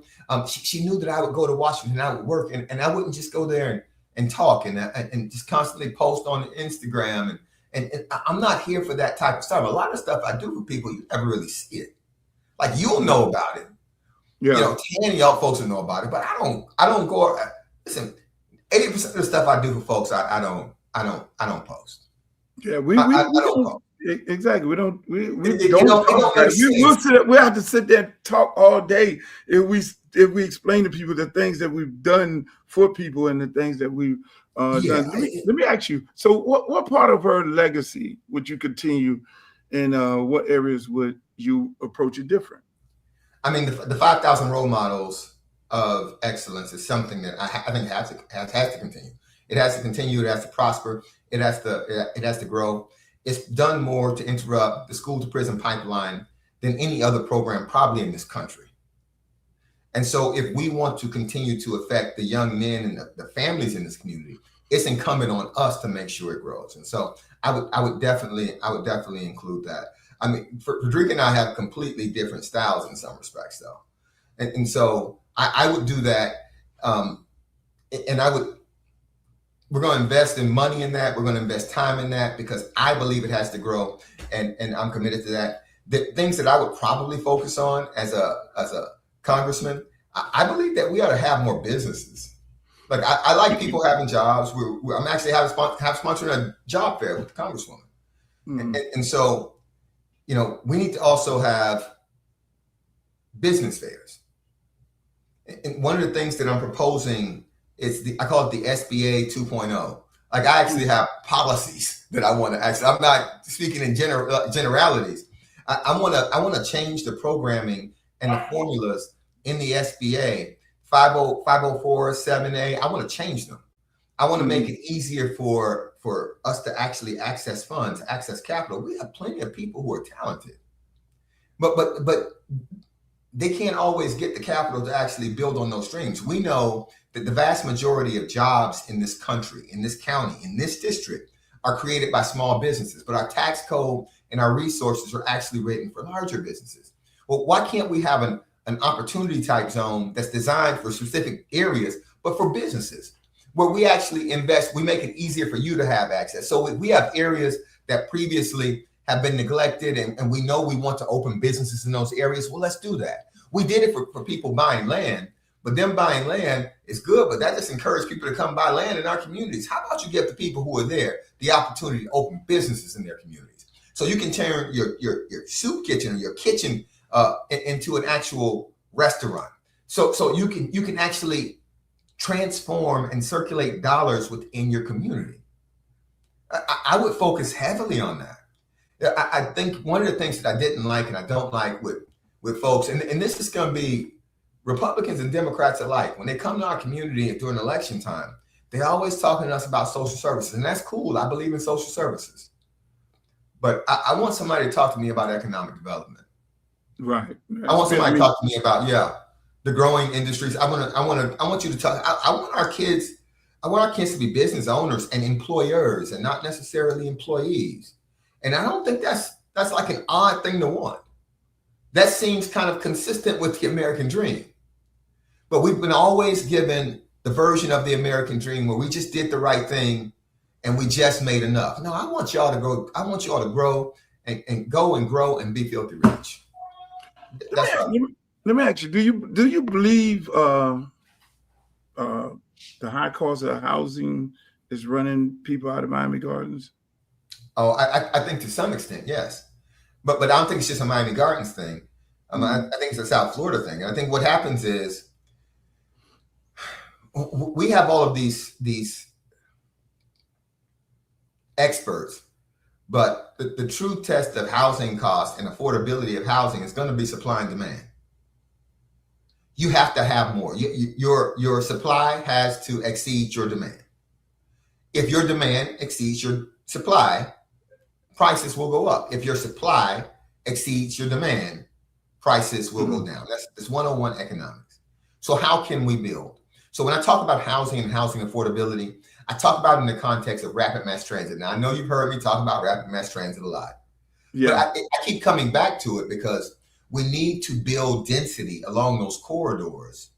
She knew that I would go to Washington and I would work, and I wouldn't just go there and talk and just constantly post on Instagram. And I'm not here for that type of stuff. A lot of stuff I do for people, you never really see it. Like, you'll know about it. Yeah. 10 of y'all folks will know about it, but I don't go. Listen, 80% of the stuff I do for folks, I don't post. Yeah, we don't post. Exactly. We don't. We have to sit there and talk all day if we explain to people the things that we've done for people and the things that we've done. Let me ask you. So, what part of her legacy would you continue, and what areas would you approach it different? I mean, the 5,000 role models of excellence is something that I think has to continue. It has to continue. It has to prosper. It has to grow. It's done more to interrupt the school to prison pipeline than any other program probably in this country. And so if we want to continue to affect the young men and the families in this community, it's incumbent on us to make sure it grows. And so I would definitely include that. I mean, Frederica and I have completely different styles in some respects, though. And so I would do that. We're going to invest in money in that. We're going to invest time in that because I believe it has to grow. And I'm committed to that. The things that I would probably focus on as a congressman, I believe that we ought to have more businesses. Like, I like people having jobs. I'm actually sponsoring a job fair with the congresswoman. And so, we need to also have business fairs. And one of the things that I'm proposing is I call it the SBA 2.0. Like, I actually have policies that I want to actually, I'm not speaking in generalities. I want to change the programming and the formulas in the SBA 504, 7A. I want to change them. I want to make it easier for us to actually access funds, access capital. We have plenty of people who are talented, but they can't always get the capital to actually build on those streams. We know that the vast majority of jobs in this country, in this county, in this district are created by small businesses, but our tax code and our resources are actually written for larger businesses. Well, why can't we have an opportunity type zone that's designed for specific areas, but for businesses, where we actually invest, we make it easier for you to have access. So we have areas that previously have been neglected and we know we want to open businesses in those areas. Well, let's do that. We did it for people buying land, but them buying land is good, but that just encouraged people to come buy land in our communities. How about you give the people who are there the opportunity to open businesses in their communities? So you can turn your soup kitchen or your kitchen into an actual restaurant. So you can actually transform and circulate dollars within your community. I would focus heavily on that. I think one of the things that I didn't like and I don't like with folks, and this is going to be Republicans and Democrats alike, when they come to our community during election time, they're always talking to us about social services, and that's cool. I believe in social services. But I want somebody to talk to me about economic development. Right. I want somebody to talk to me about, the growing industries. I want you to talk. I want our kids to be business owners and employers and not necessarily employees. And I don't think that's like an odd thing to want. That seems kind of consistent with the American dream. But we've been always given the version of the American dream where we just did the right thing and we just made enough. No, I want y'all to grow. I want y'all to grow and go and grow and be filthy rich. That's right. Let me ask you: Do you believe the high cost of housing is running people out of Miami Gardens? Oh, I think to some extent, yes, but I don't think it's just a Miami Gardens thing. I think it's a South Florida thing. And I think what happens is we have all of these experts, but the true test of housing costs and affordability of housing is going to be supply and demand. You have to have more. Your supply has to exceed your demand. If your demand exceeds your supply, prices will go up. If your supply exceeds your demand, prices will go down. That's 101 economics. So how can we build? So when I talk about housing and housing affordability, I talk about it in the context of rapid mass transit. Now, I know you've heard me talk about rapid mass transit a lot. Yeah. But I keep coming back to it because we need to build density along those corridors,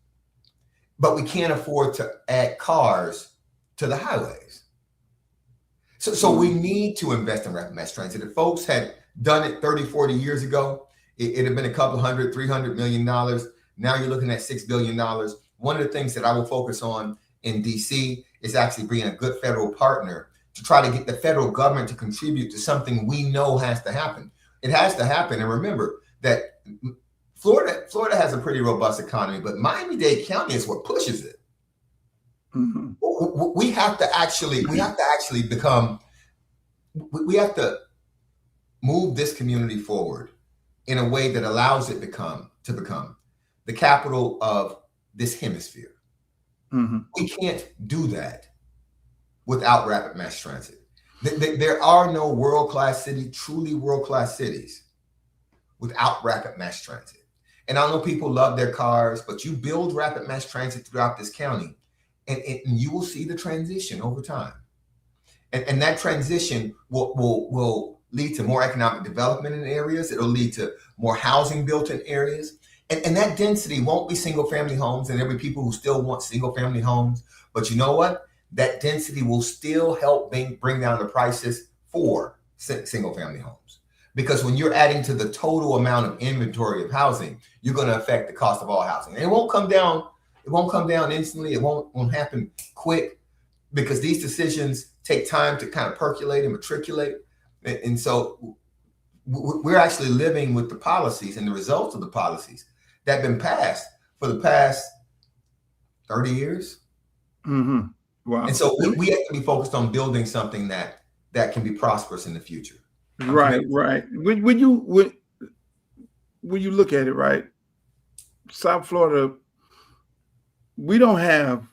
but we can't afford to add cars to the highways. So we need to invest in rapid mass transit. If folks had done it 30, 40 years ago, it'd have been a couple $300 million. Now you're looking at $6 billion. One of the things that I will focus on in DC is actually being a good federal partner to try to get the federal government to contribute to something we know has to happen. It has to happen. And remember that Florida has a pretty robust economy, but Miami-Dade County is what pushes it. Mm-hmm. We have to actually move this community forward in a way that allows it to become the capital of this hemisphere. Mm-hmm. We can't do that without rapid mass transit. There are no world-class truly world-class cities without rapid mass transit. And I know people love their cars, but you build rapid mass transit throughout this county, and you will see the transition over time. And that transition will lead to more economic development in areas. It'll lead to more housing built in areas. And that density won't be single family homes, and there'll be people who still want single family homes. But you know what? That density will still help bring down the prices for single family homes. Because when you're adding to the total amount of inventory of housing, you're going to affect the cost of all housing. And it won't come down. It won't come down instantly. It won't happen quick because these decisions take time to kind of percolate and matriculate. And so we're actually living with the policies and the results of the policies that have been passed for the past 30 years. Mm-hmm. Wow. And so we have to be focused on building something that can be prosperous in the future. Right. When you look at it, right, South Florida, we don't have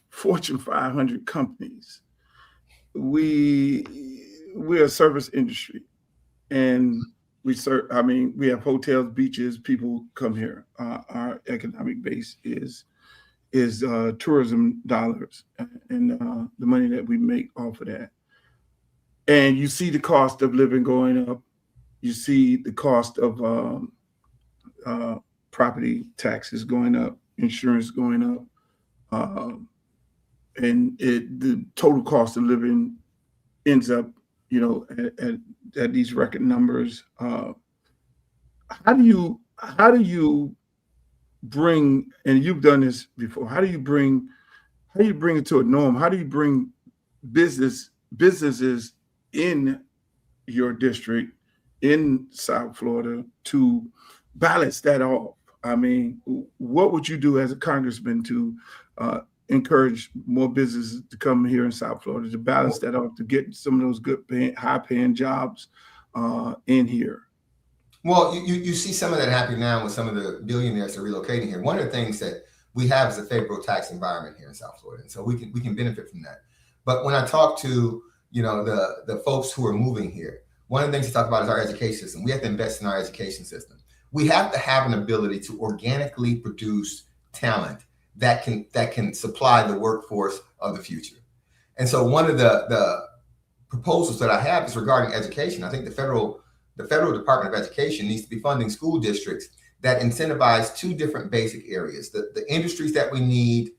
Fortune 500 companies. We're a service industry, and we have hotels, beaches. People come here. Our economic base is tourism dollars and the money that we make off of that. And you see the cost of living going up. You see the cost of property taxes going up, insurance going up, and the total cost of living ends up, at these record numbers. How do you bring, and you've done this before, how do you bring it to a norm? How do you bring businesses in your district in South Florida to balance that off? I mean, what would you do as a congressman to encourage more businesses to come here in South Florida to balance that off, to get some of those good high-paying jobs in here? Well, you see some of that happening now with some of the billionaires that are relocating here. One of the things that we have is a favorable tax environment here in South Florida, and so we can benefit from that. But when I talk to the folks who are moving here, one of the things to talk about is our education system. We have to invest in our education system. We have to have an ability to organically produce talent that can supply the workforce of the future. And so one of the proposals that I have is regarding education. I think the federal Department of Education needs to be funding school districts that incentivize two different basic areas: the industries that we need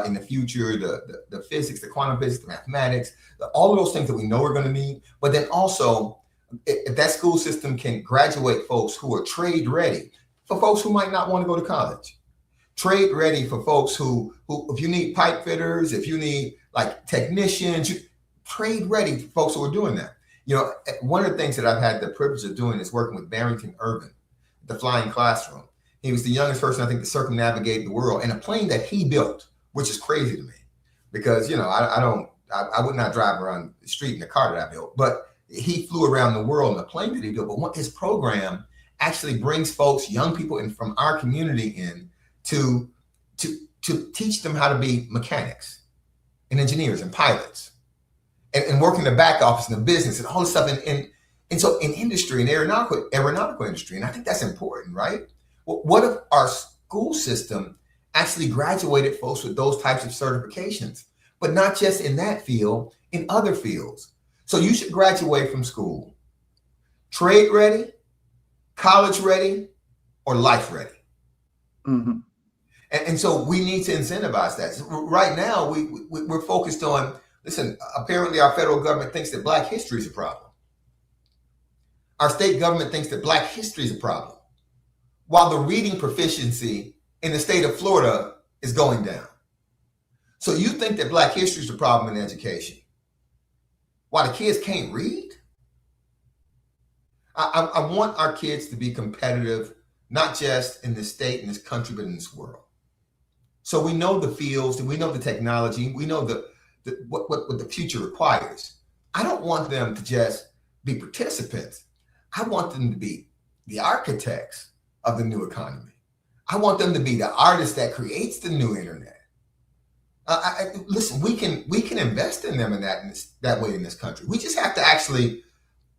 in the future, the physics, the quantum physics, the mathematics, all of those things that we know we're going to need. But then also, if that school system can graduate folks who are trade ready, for folks who might not want to go to college, trade ready for folks who if you need pipe fitters, if you need like technicians, trade ready for folks who are doing that. One of the things that I've had the privilege of doing is working with Barrington Irvin, the flying classroom. He was the youngest person, I think, to circumnavigate the world in a plane that he built, which is crazy to me because, I would not drive around the street in the car that I built, but he flew around the world in the plane that he built. But his program actually brings folks, young people from our community in to teach them how to be mechanics and engineers and pilots and work in the back office and the business and all this stuff. And so in industry and aeronautical industry, and I think that's important, right? Well, what if our school system actually graduated folks with those types of certifications, but not just in that field, in other fields? So you should graduate from school trade ready, college ready, or life ready. Mm-hmm. And so we need to incentivize that. So right now, we're focused on, listen, apparently our federal government thinks that Black history is a problem. Our state government thinks that Black history is a problem, while the reading proficiency in the state of Florida is going down. So you think that Black history is a problem in education, while the kids can't read? I want our kids to be competitive, not just in this state, in this country, but in this world. So we know the fields, and we know the technology, we know what the future requires. I don't want them to just be participants. I want them to be the architects of the new economy. I want them to be the artist that creates the new internet. Listen, we can invest in them in that way in this country. We just have to actually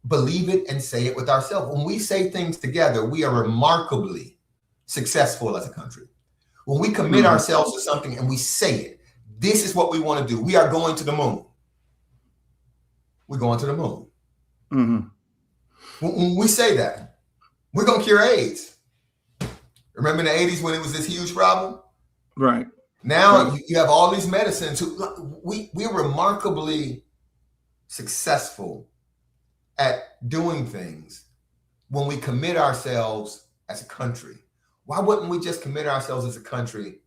believe it and say it with ourselves. When we say things together, we are remarkably successful as a country. When we commit ourselves to something and we say it, this is what we want to do. We are going to the moon. We're going to the moon. Mm-hmm. When we say that, we're going to cure AIDS. Remember in the 80s when it was this huge problem? Right. Now you have all these medicines. We're remarkably successful at doing things when we commit ourselves as a country. Why wouldn't we just commit ourselves as a country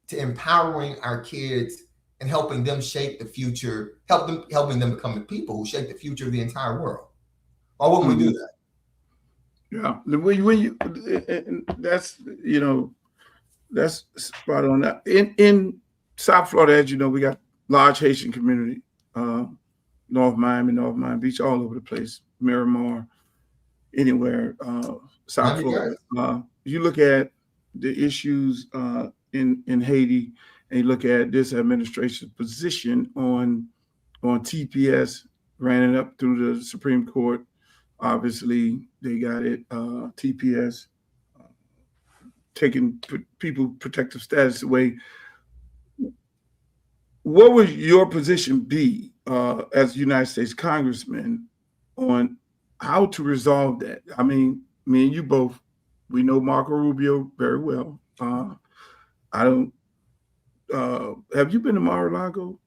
to empowering our kids and helping them shape the future, helping them become the people who shape the future of the entire world? Why wouldn't we do that? Yeah, that's spot on. That in South Florida, as you know, we got large Haitian community, North Miami Beach, all over the place, Miramar, anywhere, South Florida. You look at the issues in Haiti, and you look at this administration's position on TPS, ran it up through the Supreme Court. Obviously, they got it, TPS, taking people protective status away. What would your position be as United States Congressman on how to resolve that? I mean, me and you both, we know Marco Rubio very well. I don't, have you been to Mar-a-Lago?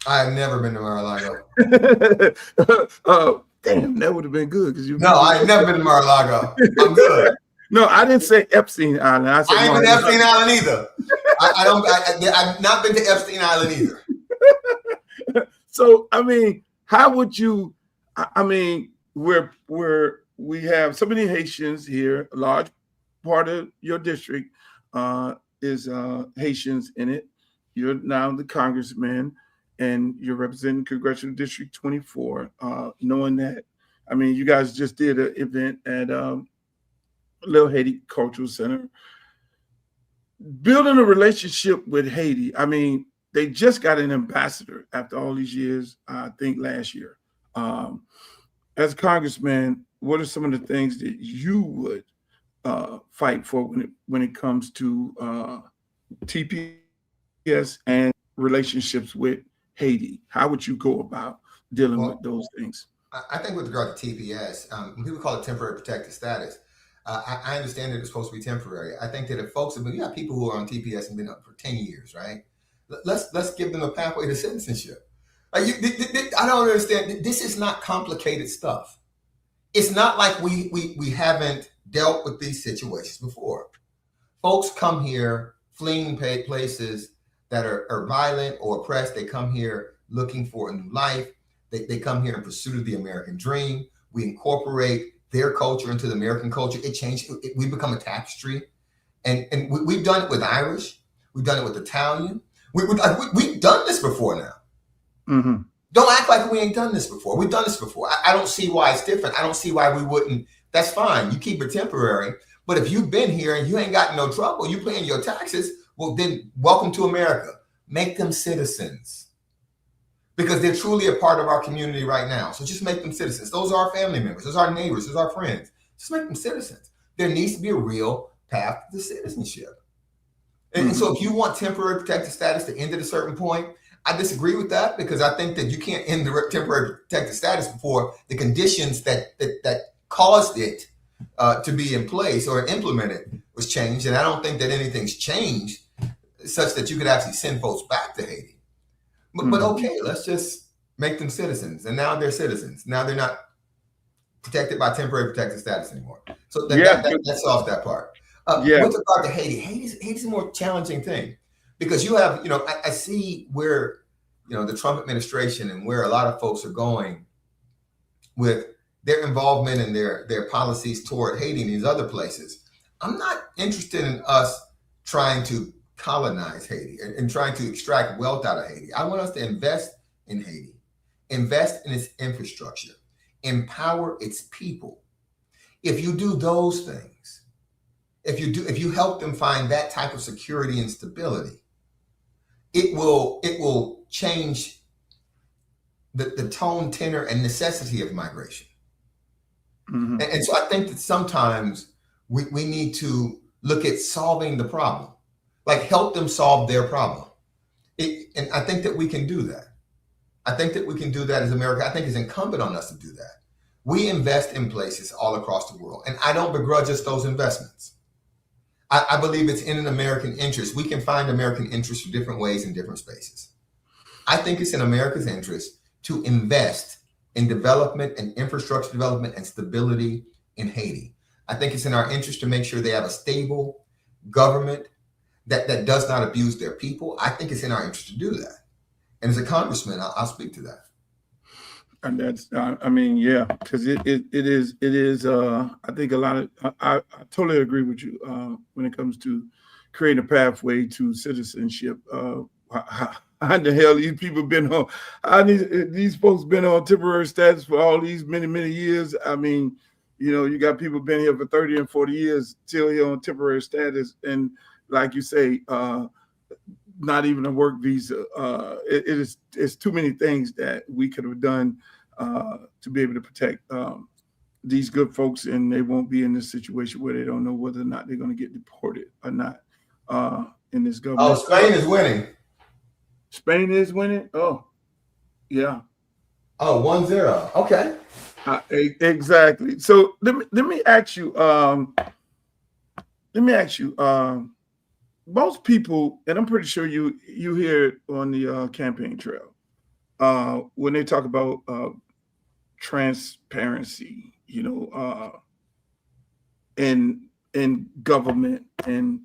I've never been to Mar-a-Lago. Damn, that would have been good because you. No, I've never been to Mar-a-Lago. I'm good. No, I didn't say Epstein Island. I ain't been to Epstein Island either. I've not been to Epstein Island either. So, I mean, how would you? I mean, we have so many Haitians here. A large part of your district is Haitians in it. You're now the congressman, and you're representing Congressional District 24. Knowing that, I mean, you guys just did an event at Little Haiti Cultural Center. Building a relationship with Haiti. I mean, they just got an ambassador after all these years, I think last year. As a congressman, what are some of the things that you would fight for when it comes to TPS and relationships with Haiti? How would you go about dealing with those things? I think with regard to TPS, people call it temporary protected status. I understand that it's supposed to be temporary. I think that if folks have been, you have people who are on TPS and been up for 10 years, right? Let's give them a pathway to citizenship. I don't understand. This is not complicated stuff. It's not like we haven't dealt with these situations before. Folks come here fleeing places that are violent or oppressed. They come here looking for a new life. They come here in pursuit of the American dream. We incorporate their culture into the American culture. It changed. We become a tapestry. And we've done it with Irish. We've done it with Italian. We've done this before now. Mm-hmm. Don't act like we ain't done this before. We've done this before. I don't see why it's different. I don't see why we wouldn't. That's fine. You keep it temporary. But if you've been here and you ain't got no trouble, you paying your taxes, well, then welcome to America. Make them citizens. Because they're truly a part of our community right now. So just make them citizens. Those are our family members. Those are our neighbors. Those are our friends. Just make them citizens. There needs to be a real path to citizenship. And so if you want temporary protected status to end at a certain point, I disagree with that, because I think that you can't end the temporary protected status before the conditions that caused it to be in place or implemented was changed. And I don't think that anything's changed such that you could actually send folks back to Haiti. But okay, let's just make them citizens. And now they're citizens. Now they're not protected by temporary protected status anymore. So that solves that part. With regard to Haiti, Haiti's a more challenging thing, because you have, I see where, the Trump administration and where a lot of folks are going with their involvement and their policies toward Haiti and these other places. I'm not interested in us trying to colonize Haiti and trying to extract wealth out of Haiti. I want us to invest in Haiti, invest in its infrastructure, empower its people. If you do those things, if you help them find that type of security and stability, it will change the tone, tenor, and necessity of migration. Mm-hmm. And so I think that sometimes we need to look at solving the problem, like help them solve their problem. And I think that we can do that. I think that we can do that as America. I think it's incumbent on us to do that. We invest in places all across the world, and I don't begrudge us those investments. I believe it's in an American interest. We can find American interests in different ways in different spaces. I think it's in America's interest to invest in development and infrastructure development and stability in Haiti. I think it's in our interest to make sure they have a stable government that does not abuse their people. I think it's in our interest to do that. And as a congressman, I'll speak to that. And that's, because it is, I think a lot of, I totally agree with you when it comes to creating a pathway to citizenship. How the hell these people been on? These folks been on temporary status for all these many years. I mean, you got people been here for 30 and 40 years still here on temporary status, and like you say, not even a work visa. It's too many things that we could have done to be able to protect these good folks, and they won't be in this situation where they don't know whether or not they're going to get deported or not in this government. Oh, Spain is winning. Spain is winning? Oh, yeah. Oh, 1-0. Okay. Exactly. So let me ask you, most people, and I'm pretty sure you hear it on the campaign trail, when they talk about transparency, in government and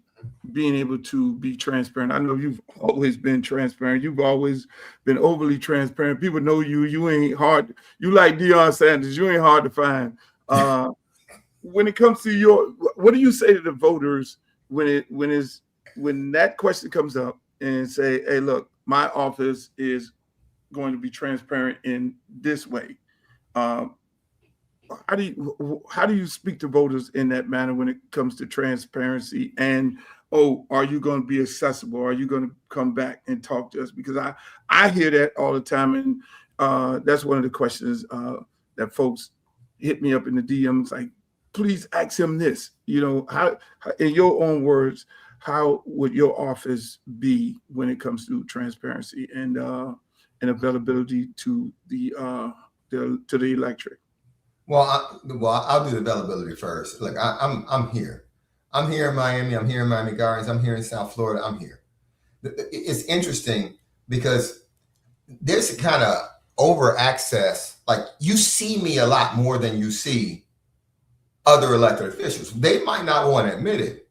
being able to be transparent. I know you've always been transparent. You've always been overly transparent. People know you. You ain't hard. You like Deion Sanders. You ain't hard to find. When it comes to what do you say to the voters when that question comes up and say, hey, look, my office is going to be transparent in this way? How do you speak to voters in that manner when it comes to transparency? And are you going to be accessible? Are you going to come back and talk to us? Because I hear that all the time, and that's one of the questions that folks hit me up in the DMs, like, please ask him this. How, in your own words, how would your office be when it comes to transparency and availability to the electorate? I'll do the availability first. Like I'm here. I'm here in Miami. I'm here in Miami Gardens. I'm here in South Florida. I'm here. It's interesting because there's a kind of over access. Like you see me a lot more than you see other elected officials. They might not want to admit it,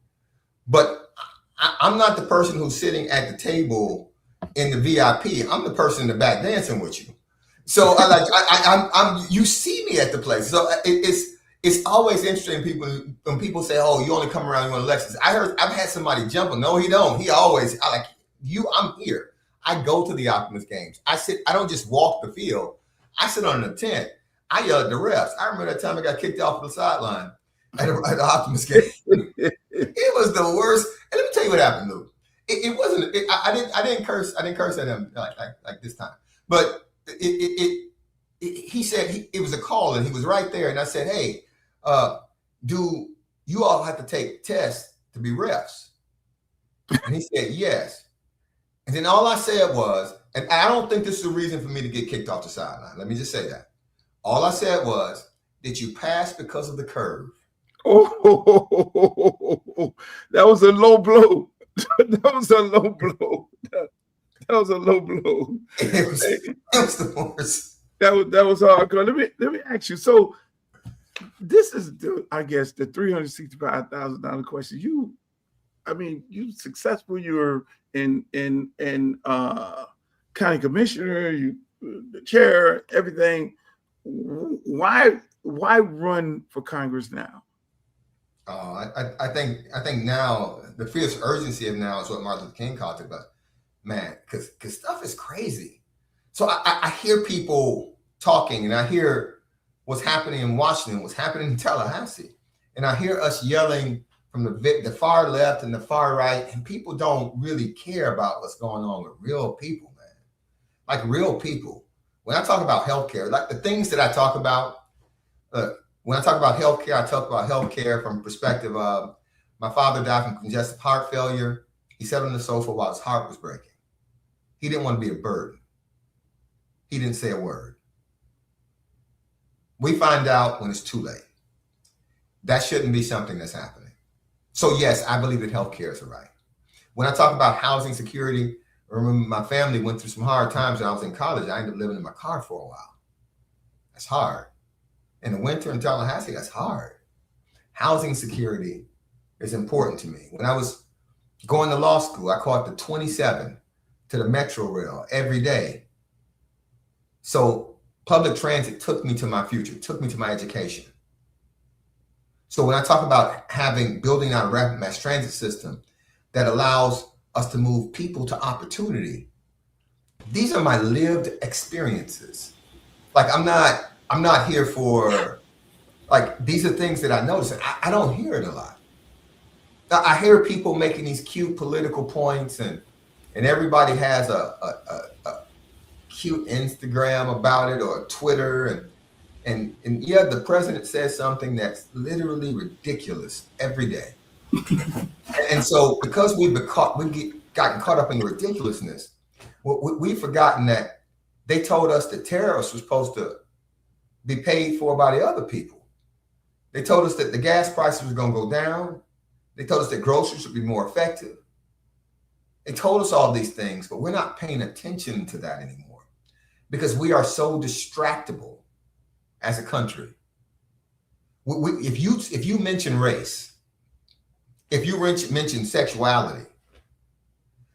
but I'm not the person who's sitting at the table in the VIP. I'm the person in the back dancing with you. So I'm you see me at the place. So it's always interesting when people say, "Oh, you only come around when elections." I've had somebody jump. No, he don't. He always I'm here. I go to the Optimus games. I don't just walk the field. I sit on the tent. I yell at the refs. I remember that time I got kicked off the sideline at the Optimus game. It was the worst. And let me tell you what happened, Lou. It wasn't. I didn't curse. I didn't curse at him like this time. But he said it was a call, and he was right there. And I said, "Hey, do you all have to take tests to be refs?" And he said, "Yes." And then all I said was, and I don't think this is a reason for me to get kicked off the sideline. Let me just say that. All I said was, "Did you pass because of the curve?" Oh, that was a low blow. That was a low blow. That was a low blow. It was the worst. That was hardcore. Let me ask you. So this is I guess the $365,000 question. You successful. You're in county commissioner. You the chair. Everything. Why run for Congress now? I think now the fierce urgency of now is what Martin Luther King called it, but man, because stuff is crazy. So I hear people talking, and I hear what's happening in Washington, what's happening in Tallahassee, and I hear us yelling from the far left and the far right, and people don't really care about what's going on with real people, man. Like real people. When I talk about healthcare, like the things that I talk about, when I talk about healthcare, I talk about healthcare from the perspective of my father died from congestive heart failure. He sat on the sofa while his heart was breaking. He didn't want to be a burden. He didn't say a word. We find out when it's too late. That shouldn't be something that's happening. So yes, I believe that healthcare is a right. When I talk about housing security, I remember my family went through some hard times when I was in college. I ended up living in my car for a while. That's hard. In the winter in Tallahassee, that's hard. Housing security is important to me. When I was going to law school, I caught the 27 to the Metro Rail every day. So public transit took me to my future, took me to my education. So when I talk about building out a rapid mass transit system that allows us to move people to opportunity, these are my lived experiences. Like I'm not here for, like, these are things that I notice. I don't hear it a lot. I hear people making these cute political points, and everybody has a cute Instagram about it or Twitter, and yeah, the president says something that's literally ridiculous every day. And so because we've gotten caught up in the ridiculousness, we've forgotten that they told us that terrorists were supposed to be paid for by the other people. They told us that the gas prices were going to go down. They told us that groceries would be more effective. They told us all these things, but we're not paying attention to that anymore because we are so distractible as a country. If you mention race, if you mention sexuality,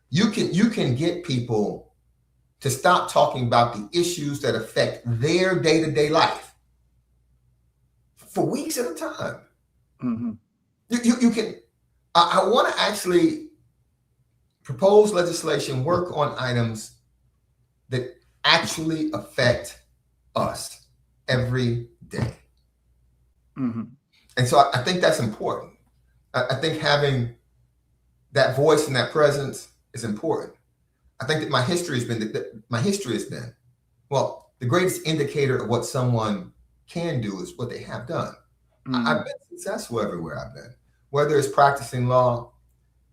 you can get people to stop talking about the issues that affect their day-to-day life for weeks at a time. Mm-hmm. You can. I want to actually propose legislation, work on items that actually affect us every day. Mm-hmm. And so I think that's important. I think having that voice and that presence is important. I think that my history has been, well, the greatest indicator of what someone can do is what they have done. Mm-hmm. I've been successful everywhere I've been, whether it's practicing law,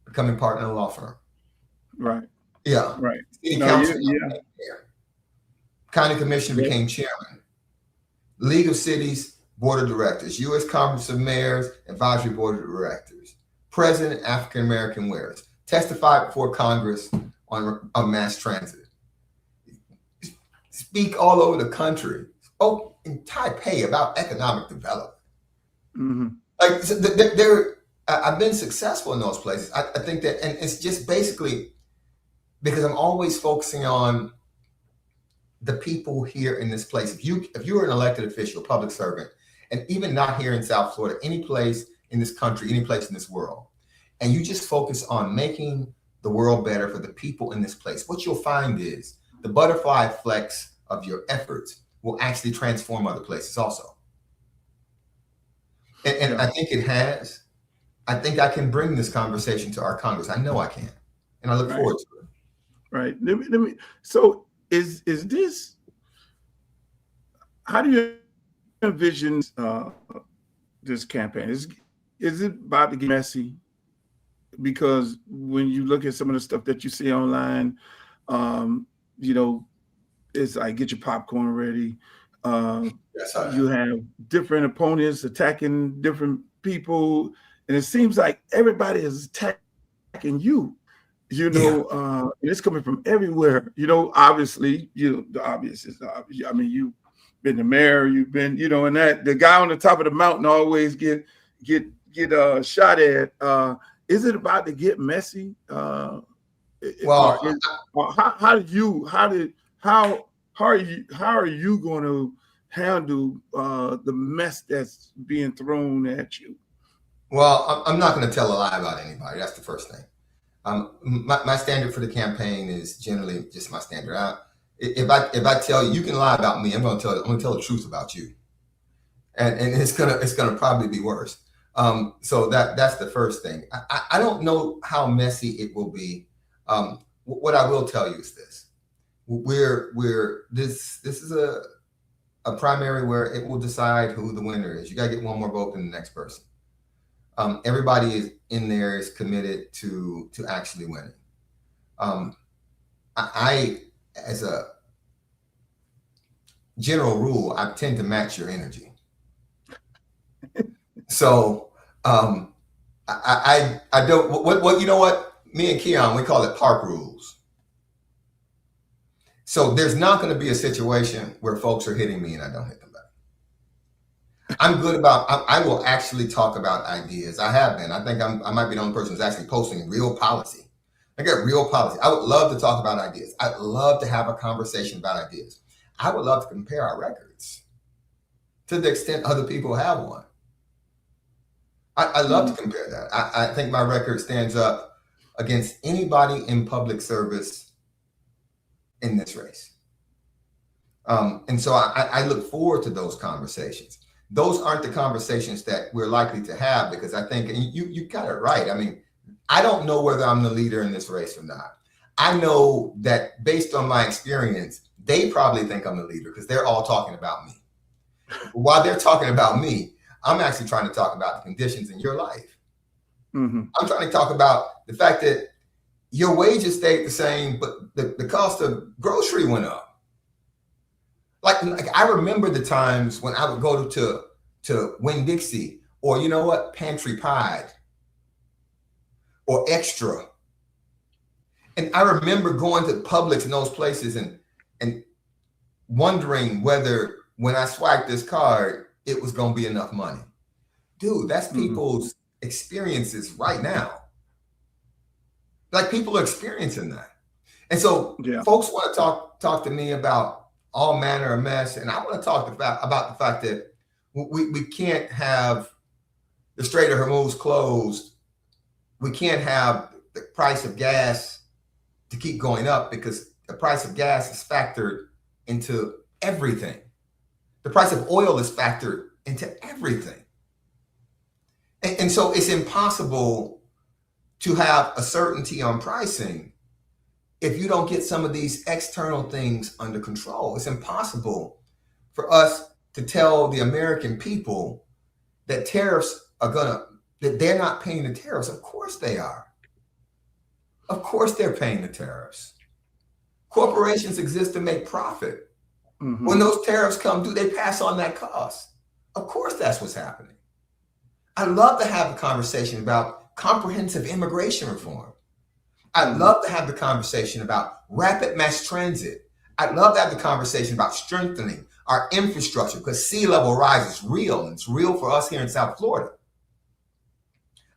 becoming partner in a law firm. Right. Yeah. Right. City council, county commissioner, became chairman. League of Cities, Board of Directors, U.S. Conference of Mayors, Advisory Board of Directors, President, African American wearers, testified before Congress on mass transit, speak all over the country, spoke in Taipei about economic development. Mm-hmm. Like I've been successful in those places. I think that, and it's just basically because I'm always focusing on the people here in this place. If you're an elected official, public servant, and even not here in South Florida, any place in this country, any place in this world, and you just focus on making the world better for the people in this place, what you'll find is the butterfly effects of your efforts will actually transform other places also. And I think it has. I think I can bring this conversation to our Congress. I know I can, and I look forward to it. Right. Let me. So is this? How do you envision this campaign? Is it about to get messy? Because when you look at some of the stuff that you see online, it's like get your popcorn ready. You have different opponents attacking different people, and it seems like everybody is attacking you. And it's coming from everywhere. Obviously, the obvious is the obvious. I mean, you've been the mayor, you've been, and that the guy on the top of the mountain always get shot at. Is it about to get messy? How are you going to handle the mess that's being thrown at you? Well, I'm not going to tell a lie about anybody. That's the first thing. My standard for the campaign is generally just my standard. If I tell you, you can lie about me, I'm going to tell the truth about you, and it's gonna probably be worse. So that's the first thing. I don't know how messy it will be. What I will tell you is this: this is a primary where it will decide who the winner is. You got to get one more vote than the next person. Everybody is in there is committed to actually winning. I, as a general rule, I tend to match your energy. So I don't. What you know what? Me and Keon, we call it park rules. So there's not going to be a situation where folks are hitting me and I don't hit them back. I'm good about, I will actually talk about ideas. I have been. I think I might be the only person who's actually posting real policy. I got real policy. I would love to talk about ideas. I'd love to have a conversation about ideas. I would love to compare our records to the extent other people have one. I love to compare that. I think my record stands up against anybody in public service in this race. And so I look forward to those conversations. Those aren't the conversations that we're likely to have, because I think, and you got it right. I mean, I don't know whether I'm the leader in this race or not. I know that based on my experience, they probably think I'm the leader because they're all talking about me. While they're talking about me, I'm actually trying to talk about the conditions in your life. Mm-hmm. I'm trying to talk about the fact that your wages stayed the same, but the cost of grocery went up. Like I remember the times when I would go to Winn-Dixie, or you know what, Pantry Pride, or Extra. And I remember going to Publix in those places and wondering whether when I swiped this card, it was going to be enough money. Dude, that's people's experiences right now. Like people are experiencing that. And so folks want to talk to me about all manner of mess. And I want to talk about the fact that we can't have the Strait of Hormuz closed. We can't have the price of gas to keep going up, because the price of gas is factored into everything. The price of oil is factored into everything. And so it's impossible to have a certainty on pricing if you don't get some of these external things under control. It's impossible for us to tell the American people that tariffs that they're not paying the tariffs. Of course they are. Of course they're paying the tariffs. Corporations exist to make profit. Mm-hmm. When those tariffs come due, they pass on that cost. Of course, that's what's happening. I'd love to have a conversation about comprehensive immigration reform. I'd love to have the conversation about rapid mass transit. I'd love to have the conversation about strengthening our infrastructure, because sea level rise is real, and it's real for us here in South Florida.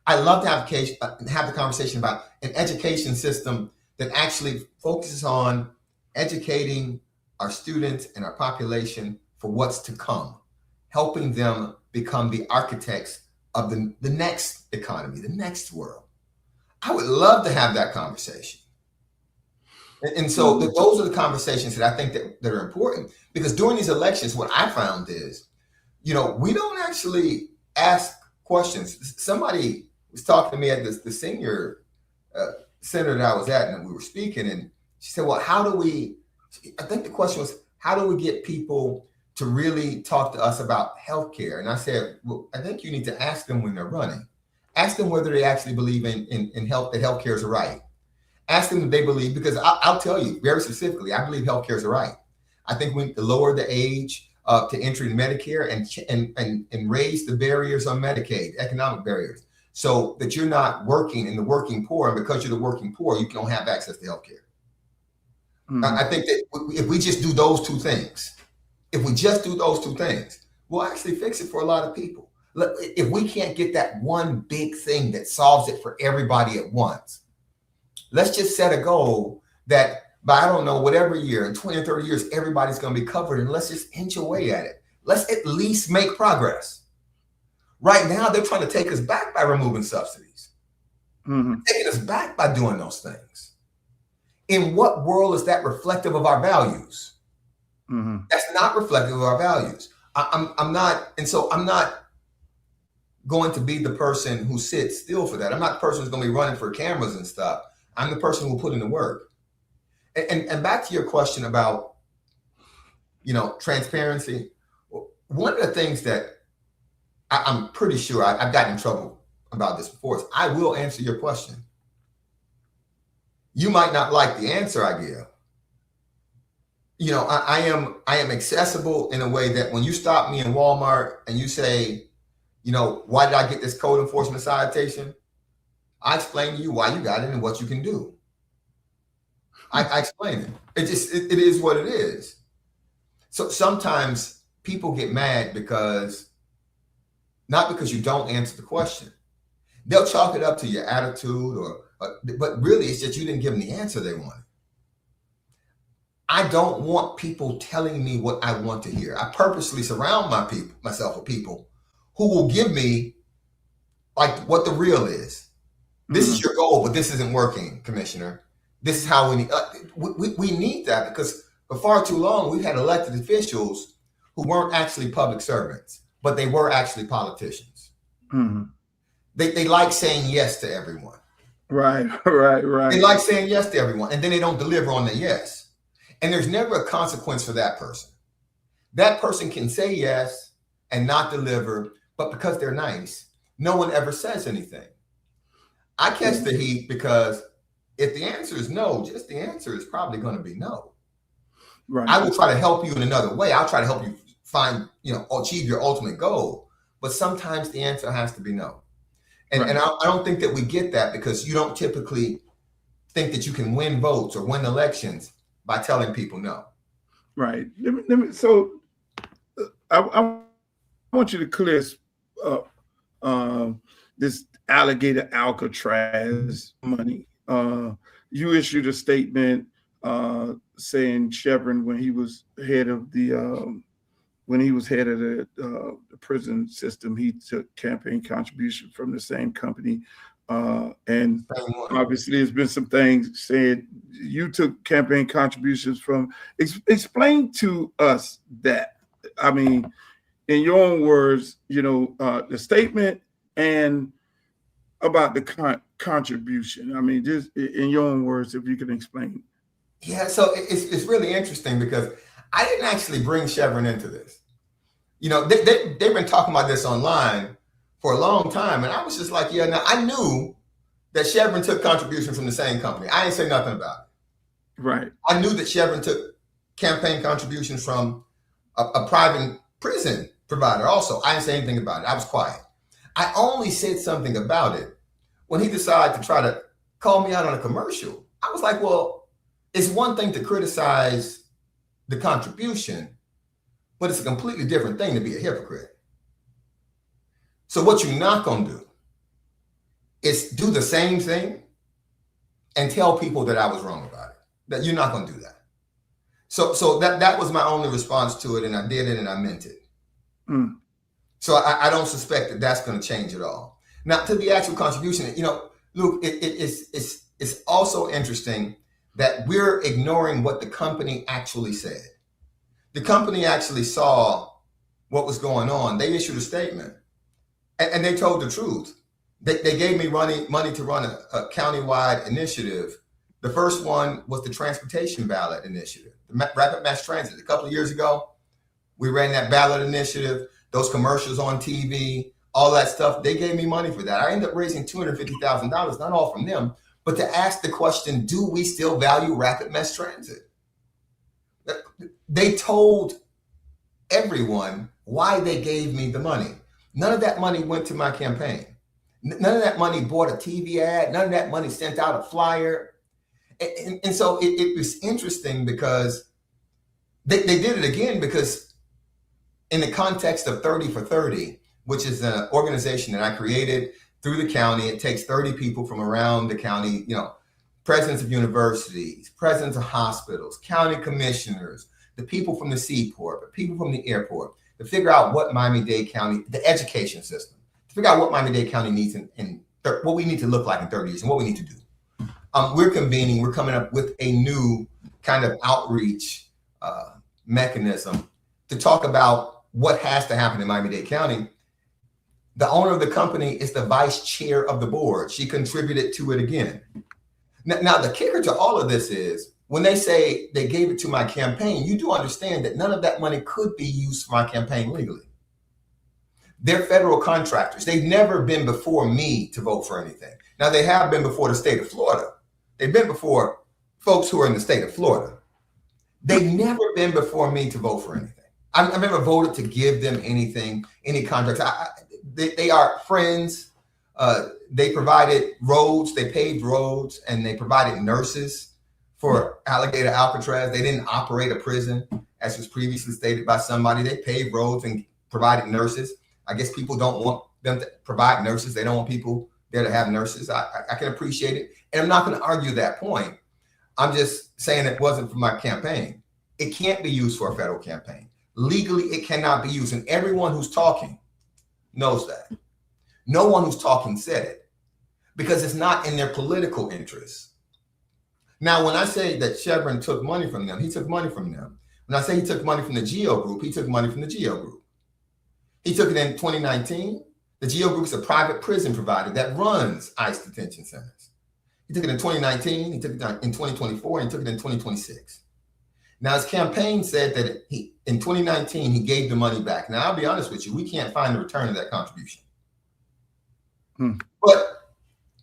I'd love to have the conversation about an education system that actually focuses on educating our students and our population for what's to come, helping them become the architects of the next economy, the next world. I would love to have that conversation. And so those are the conversations that I think that are important, because during these elections, what I found is, we don't actually ask questions. Somebody was talking to me at the senior center that I was at, and we were speaking, and she said, well, I think the question was, how do we get people to really talk to us about healthcare? And I said, well, I think you need to ask them when they're running. Ask them whether they actually believe in health, that healthcare is a right. Ask them if they believe, because I'll tell you very specifically, I believe healthcare is a right. I think we need to lower the age to entry to Medicare and raise the barriers on Medicaid, economic barriers, so that you're not working in the working poor, and because you're the working poor, you don't have access to healthcare. I think that if we just do those two things, we'll actually fix it for a lot of people. Look, if we can't get that one big thing that solves it for everybody at once, let's just set a goal that by, I don't know, whatever year, in 20 or 30 years, everybody's going to be covered, and let's just inch away at it. Let's at least make progress. Right now, they're trying to take us back by removing subsidies, taking us back by doing those things. In what world is that reflective of our values? That's not reflective of our values. I'm not going to be the person who sits still for that. I'm not the person who's going to be running for cameras and stuff. I'm the person who will put in the work. And back to your question about, transparency. One of the things that I'm pretty sure I've gotten in trouble about this before is I will answer your question. You might not like the answer I give. I am accessible in a way that when you stop me in Walmart and you say, why did I get this code enforcement citation? I explain to you why you got it and what you can do. I explain it. It is what it is. So sometimes people get mad not because you don't answer the question. They'll chalk it up to your attitude, but really it's that you didn't give them the answer they wanted. I don't want people telling me what I want to hear. I purposely surround myself with people who will give me like what the real is. This is your goal, but this isn't working, Commissioner. This is how we need. We need that, because for far too long we've had elected officials who weren't actually public servants, but they were actually politicians. They like saying yes to everyone. Right. They like saying yes to everyone, and then they don't deliver on the yes. And there's never a consequence for that person. That person can say yes and not deliver, but because they're nice, no one ever says anything. I catch the heat because if the answer is no, just the answer is probably going to be no. Right. I will try to help you in another way. I'll try to help you achieve your ultimate goal. But sometimes the answer has to be no. And I don't think that we get that, because you don't typically think that you can win votes or win elections by telling people no. Right. So I want you to clear up this alligator Alcatraz money. You issued a statement saying Chevron, when he was head of the prison system, he took campaign contribution from the same company. And obviously there's been some things said you took campaign contributions from. Explain to us that. I mean, in your own words, the statement and about the contribution. I mean, just in your own words, if you can explain. Yeah, so it's really interesting, because I didn't actually bring Chevron into this. They've been talking about this online for a long time, and I was just like, yeah. Now I knew that Chevron took contributions from the same company. I didn't say nothing about it. Right. I knew that Chevron took campaign contributions from a private prison provider also. I didn't say anything about it. I was quiet. I only said something about it when he decided to try to call me out on a commercial. I was like, well, it's one thing to criticize the contribution, but it's a completely different thing to be a hypocrite. So what you're not going to do is do the same thing and tell people that I was wrong about it, that you're not going to do that. So that was my only response to it, and I did it and I meant it. Mm. So I don't suspect that that's going to change at all. Now, to the actual contribution, Luke, it's also interesting that we're ignoring what the company actually said. The company actually saw what was going on. They issued a statement, and they told the truth. They gave me money to run a countywide initiative. The first one was the transportation ballot initiative, the rapid mass transit. A couple of years ago, we ran that ballot initiative, those commercials on TV, all that stuff. They gave me money for that. I ended up raising $250,000, not all from them, but to ask the question, do we still value rapid mass transit? They told everyone why they gave me the money. None of that money went to my campaign. None of that money bought a TV ad. None of that money sent out a flyer. And so it was interesting because they did it again, because in the context of 30 for 30, which is an organization that I created through the county, it takes 30 people from around the county, presidents of universities, presidents of hospitals, county commissioners, the people from the seaport, the people from the airport, to figure out what Miami-Dade County, the education system, to figure out what Miami-Dade County needs and what we need to look like in 30 years and what we need to do. We're coming up with a new kind of outreach mechanism to talk about what has to happen in Miami-Dade County. The owner of the company is the vice chair of the board. She contributed to it again. Now, the kicker to all of this is when they say they gave it to my campaign, you do understand that none of that money could be used for my campaign legally. They're federal contractors. They've never been before me to vote for anything. Now, they have been before the state of Florida. They've been before folks who are in the state of Florida. They've never been before me to vote for anything. I've never voted to give them anything, any contracts. They are friends. They provided roads, they paved roads, and they provided nurses for Alligator Alcatraz. They didn't operate a prison, as was previously stated by somebody. They paved roads and provided nurses. I guess people don't want them to provide nurses. They don't want people there to have nurses. I can appreciate it. And I'm not going to argue that point. I'm just saying it wasn't for my campaign. It can't be used for a federal campaign. Legally, it cannot be used. And everyone who's talking knows that. No one who's talking said it because it's not in their political interests. Now, when I say that Chevron took money from them, he took money from them. When I say he took money from the GEO Group, he took money from the GEO Group. He took it in 2019. The GEO Group is a private prison provider that runs ICE detention centers. He took it in 2019, he took it in 2024, and he took it in 2026. Now, his campaign said that in 2019, he gave the money back. Now, I'll be honest with you, we can't find the return of that contribution. But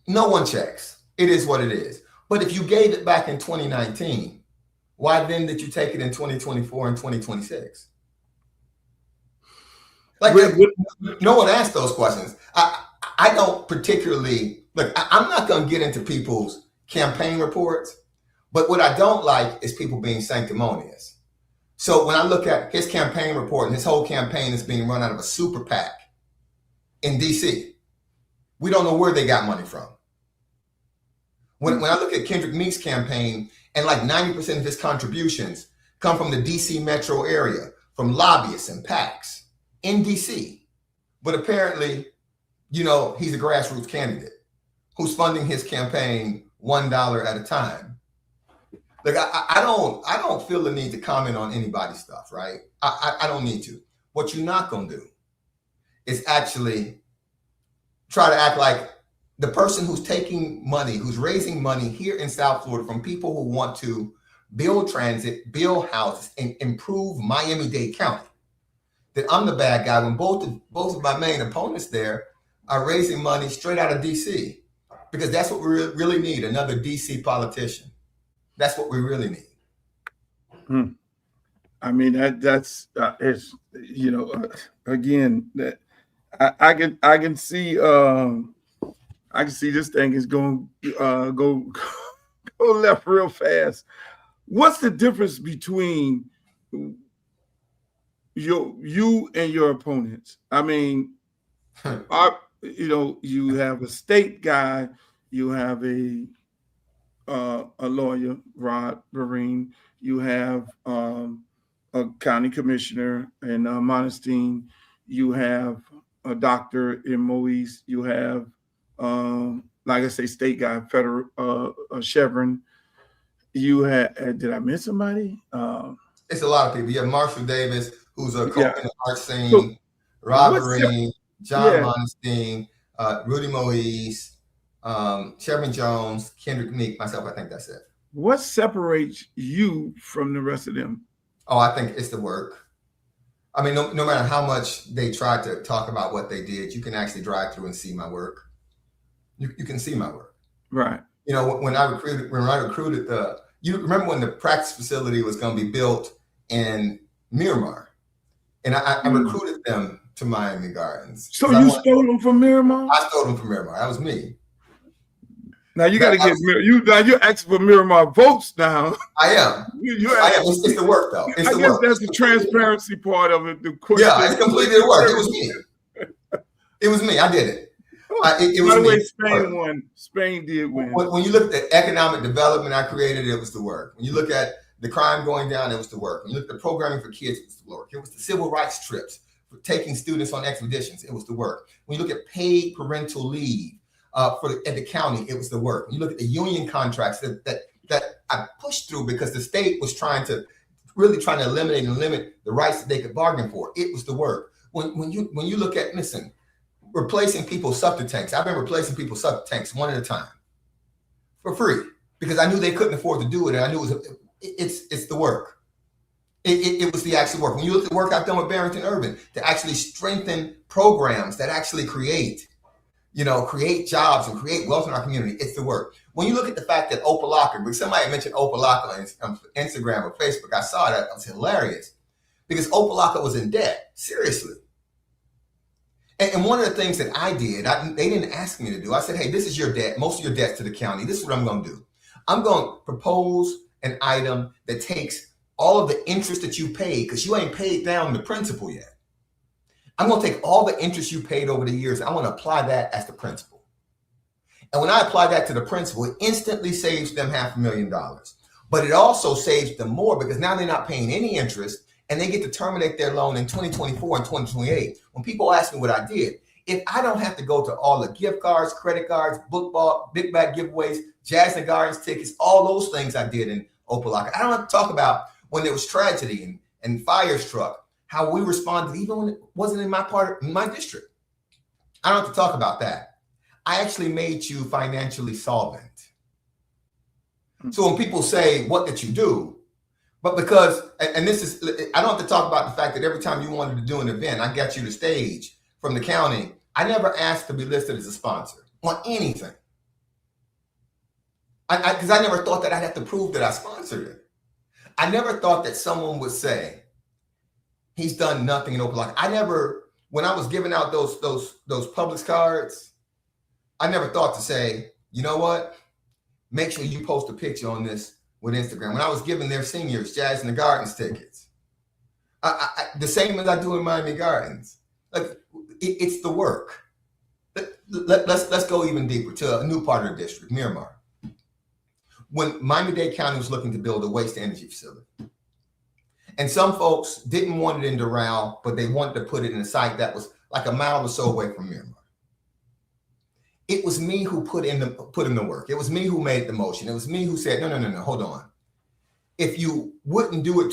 no one checks. It is what it is. But if you gave it back in 2019, why then did you take it in 2024 and 2026? Like, no one asked those questions. I don't particularly, look, I'm not going to get into people's campaign reports, but what I don't like is people being sanctimonious. So when I look at his campaign report, and his whole campaign is being run out of a super PAC in DC, we don't know where they got money from. When I look at Kendrick Meek's campaign, and like 90% of his contributions come from the DC metro area, from lobbyists and PACs in DC. But apparently, he's a grassroots candidate who's funding his campaign $1 at a time. Like, I don't feel the need to comment on anybody's stuff, right? I don't need to. What you're not going to do is actually try to act like the person who's taking money, who's raising money here in South Florida from people who want to build transit, build houses, and improve Miami-Dade County, that I'm the bad guy when both of my main opponents there are raising money straight out of DC, because that's what we really need, another DC politician. That's what we really need. I mean that's it's again that I can see I can see this thing is going go go left real fast. What's the difference between you and your opponents? I mean, you have a state guy, you have a lawyer, Rod Vereen, you have a county commissioner in Montesine, you have a doctor in Moise, you have like I say, state guy, federal Chevron. You had did I miss somebody? It's a lot of people. You have Marshall Davis, who's a coach in the art scene, So, Rob what's Vereen, John Monstein, Rudy Moise, Chevron Jones, Kendrick Meek, myself. I think that's it. What separates you from the rest of them? Oh, I think it's the work. I mean, no matter how much they try to talk about what they did, you can actually drive through and see my work. You can see my work. Right. You know, when I recruited you remember when the practice facility was going to be built in Miramar, and I recruited them to Miami Gardens. So you stole them from Miramar? I stole them from Miramar. That was me. Now you got to get you're asking for Miramar votes now. I am. I am. It's the work, though. It's I the guess work. that's the transparency part of it. The question. Yeah, it's completely the work. It was me. It was me. I did it. It was By the way, me. Spain won. Spain did win. When you look at the economic development I created, it was the work. When you look at the crime going down, it was the work. When you look at the programming for kids, it was the work. It was the civil rights trips for taking students on expeditions. It was the work. When you look at paid parental leave at the county, it was the work. When you look at the union contracts that I pushed through because the state was trying to eliminate and limit the rights that they could bargain for, it was the work. When you look at, listen, replacing people's septic tanks. I've been replacing people's septic tanks one at a time for free because I knew they couldn't afford to do it, and I knew it's the work. It was the actual work. When you look at the work I've done with Barrington Urban to actually strengthen programs that actually create jobs and create wealth in our community, it's the work. When you look at the fact that Opalaka, because somebody mentioned Opalaka on Instagram or Facebook, I saw that. It was hilarious because Opalaka was in debt, seriously. And one of the things that I did, they didn't ask me to do. I said, hey, this is your debt, most of your debts to the county. This is what I'm going to do. I'm going to propose an item that takes all of the interest that you paid, because you ain't paid down the principal yet. I'm going to take all the interest you paid over the years. I want to apply that as the principal. And when I apply that to the principal, it instantly saves them $500,000. But it also saves them more because now they're not paying any interest, and they get to terminate their loan in 2024 and 2028. When people ask me what I did, if I don't have to go to all the gift cards, credit cards, book ball, big bag giveaways, Jazz and Gardens tickets, all those things I did in Opalaka. I don't have to talk about when there was tragedy and fire struck, how we responded even when it wasn't in my district. I don't have to talk about that. I actually made you financially solvent. So when people say, what did you do? But because, and this is, I don't have to talk about the fact that every time you wanted to do an event, I got you the stage from the county. I never asked to be listed as a sponsor on anything. Because I never thought that I'd have to prove that I sponsored it. I never thought that someone would say, he's done nothing in Opalaka. When I was giving out those Publix cards, I never thought to say, you know what? Make sure you post a picture on this with Instagram. When I was giving their seniors Jazz in the Gardens tickets, the same as I do in Miami Gardens. Like it's the work. Let's go even deeper to a new part of the district, Miramar. When Miami-Dade County was looking to build a waste energy facility, and some folks didn't want it in Doral, but they wanted to put it in a site that was like a mile or so away from Miramar. It was me who put in the work. It was me who made the motion. It was me who said, no, hold on. If we wouldn't do it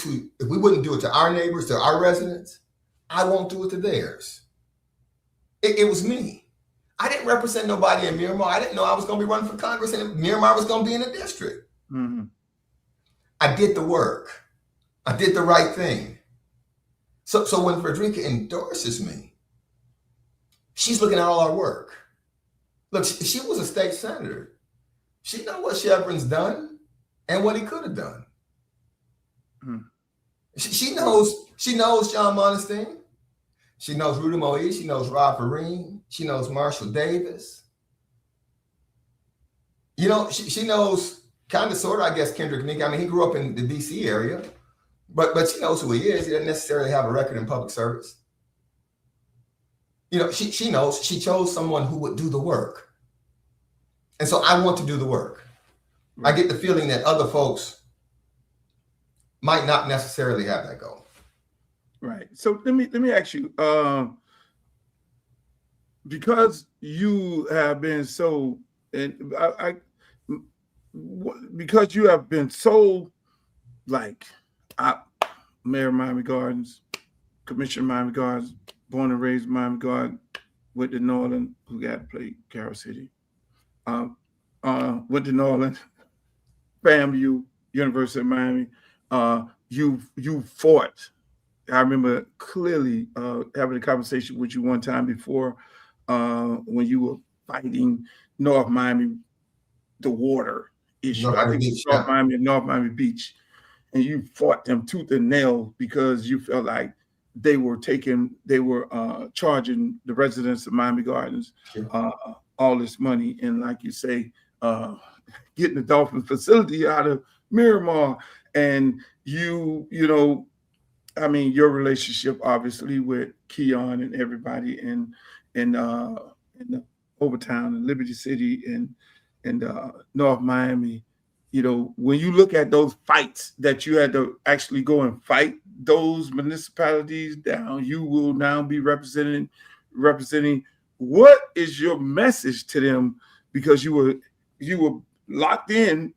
to our neighbors, to our residents, I won't do it to theirs. It was me. I didn't represent nobody in Miramar. I didn't know I was going to be running for Congress and Miramar was going to be in the district. Mm-hmm. I did the work. I did the right thing. So when Frederica endorses me, she's looking at all our work. Look, she was a state senator. She knows what Chevron's done and what he could have done. She knows John Monestein. She knows Rudy Moe. She knows Rob Vereen. She knows Marshall Davis. You know, she knows kind of sort of, I guess, Kendrick Nixon. I mean, he grew up in the DC area, but she knows who he is. He doesn't necessarily have a record in public service. You know, she knows she chose someone who would do the work. And so I want to do the work. I get the feeling that other folks might not necessarily have that goal. Right. So let me ask you, because you have been so, and because you have been so, like, Mayor of Miami Gardens, Commissioner of Miami Gardens, born and raised in Miami Gardens, went to New Orleans, who got to play Carol City. Went to New Orleans, FAMU, University of Miami. You fought. I remember clearly having a conversation with you one time before when you were fighting North Miami, the water issue. I think it's North Miami and North Miami Beach. And you fought them tooth and nail because you felt like they were charging the residents of Miami Gardens all this money. And like you say, getting the Dolphin facility out of Miramar. And you know, I mean, your relationship obviously with Keon and everybody in the Overtown and Liberty City and North Miami, you know, when you look at those fights that you had to actually go and fight those municipalities down, you will now be representing. What is your message to them? Because you were locked in.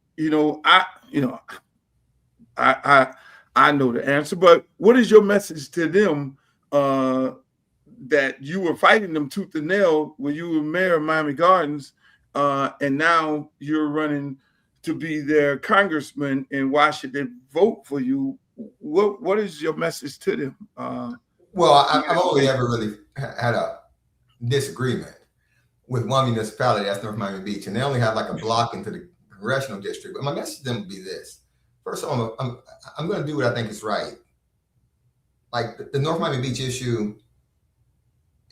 I know the answer, but what is your message to them that you were fighting them tooth and nail when you were mayor of Miami Gardens, and now you're running to be their congressman, and why should they vote for you? What is your message to them? Well, I've only ever really had a disagreement with one municipality, that's North Miami Beach, and they only have like a block into the Congressional district. But my message to them would be this. First of all, I'm going to do what I think is right. Like the North Miami Beach issue,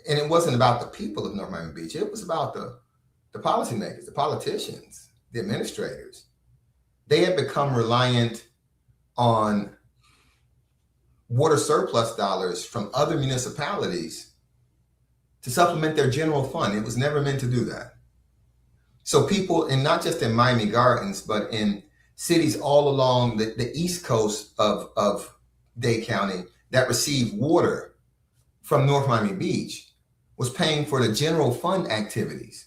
and it wasn't about the people of North Miami Beach. It was about the policymakers, the politicians, the administrators. They had become reliant on water surplus dollars from other municipalities to supplement their general fund. It was never meant to do that. So people, and not just in Miami Gardens, but in cities all along the east coast of Dade County that receive water from North Miami Beach, was paying for the general fund activities,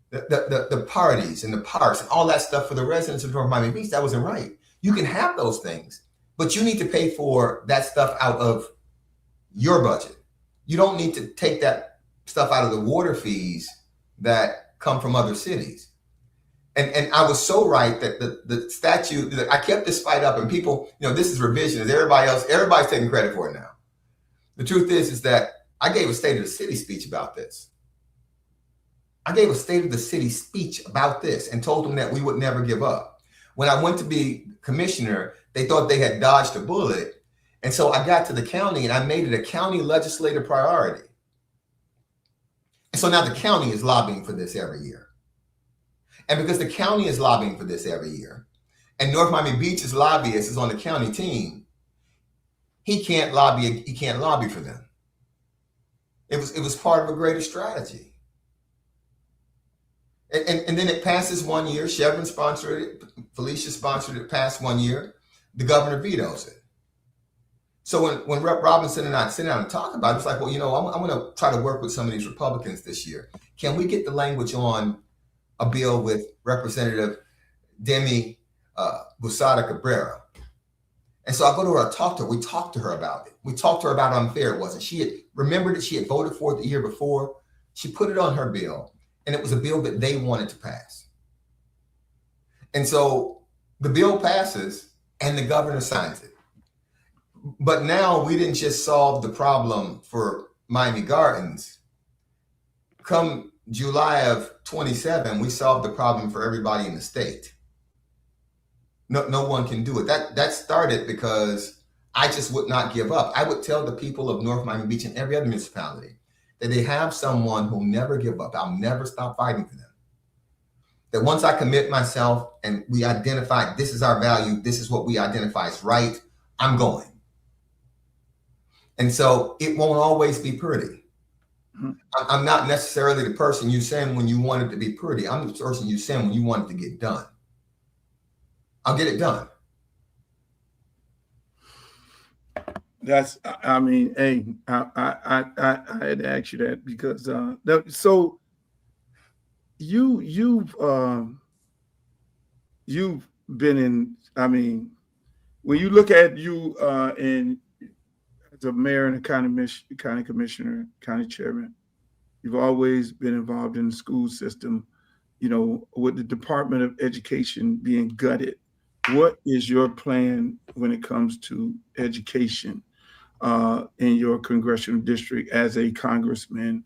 the parties and the parks and all that stuff for the residents of North Miami Beach. That wasn't right. You can have those things, but you need to pay for that stuff out of your budget. You don't need to take that stuff out of the water fees that come from other cities. And I was so right that the statute, that I kept this fight up, and people, this is revision. Everybody's taking credit for it now. The truth is that I gave a State of the City speech about this. I gave a State of the City speech about this and told them that we would never give up. When I went to be commissioner, they thought they had dodged a bullet. And so I got to the county and I made it a county legislative priority. And so now the county is lobbying for this every year. And because the county is lobbying for this every year, and North Miami Beach's lobbyist is on the county team, he can't lobby for them. It was part of a greater strategy. And then it passes 1 year. Chevron sponsored it. Felicia sponsored it. Passed 1 year. The governor vetoes it. So when Rep. Robinson and I sit down and talk about it, it's like, well, I'm going to try to work with some of these Republicans this year. Can we get the language on a bill with Representative Demi Busada Cabrera? And so I go to her, I talk to her. We talked to her about it. We talked to her about how unfair it was. And she had remembered that she had voted for it the year before. She put it on her bill. And it was a bill that they wanted to pass. And so the bill passes and the governor signs it. But now we didn't just solve the problem for Miami Gardens. Come July of 27, we solved the problem for everybody in the state. No one can do it. That started because I just would not give up. I would tell the people of North Miami Beach and every other municipality that they have someone who'll never give up. I'll never stop fighting for them. That once I commit myself and we identify this is our value, this is what we identify as right, I'm going. And so it won't always be pretty. I'm not necessarily the person you send when you want it to be pretty. I'm the person you send when you want it to get done. I'll get it done. That's, I mean, hey, I had to ask you that because so you've been in. I mean, when you look at you and as a mayor and a county commissioner, county chairman, you've always been involved in the school system. You know, with the Department of Education being gutted, what is your plan when it comes to education in your congressional district as a congressman?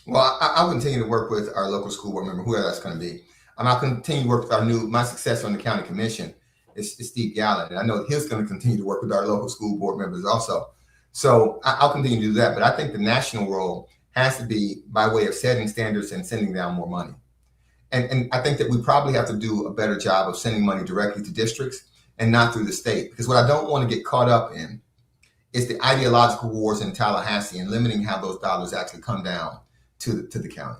Well, I'll continue to work with our local school board member, whoever that's going to be. And I'll continue to work with my successor on the county commission is Steve Gallen. And I know he's going to continue to work with our local school board members also. So I'll continue to do that. But I think the national role has to be by way of setting standards and sending down more money. And I think that we probably have to do a better job of sending money directly to districts and not through the state. Because what I don't want to get caught up in is the ideological wars in Tallahassee and limiting how those dollars actually come down to the county.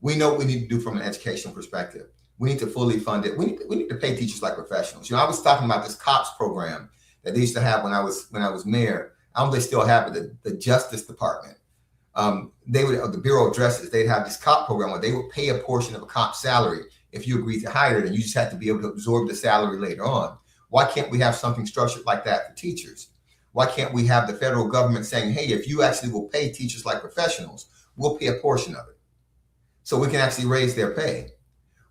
We know what we need to do from an educational perspective. We need to fully fund it. We need to pay teachers like professionals. You know, I was talking about this COPS program that they used to have when I was mayor. I don't know if they still have it, the Justice Department. The Bureau of Justice, they'd have this COP program where they would pay a portion of a COP salary if you agreed to hire it, and you just had to be able to absorb the salary later on. Why can't we have something structured like that for teachers? Why can't we have the federal government saying, hey, if you actually will pay teachers like professionals, we'll pay a portion of it so we can actually raise their pay?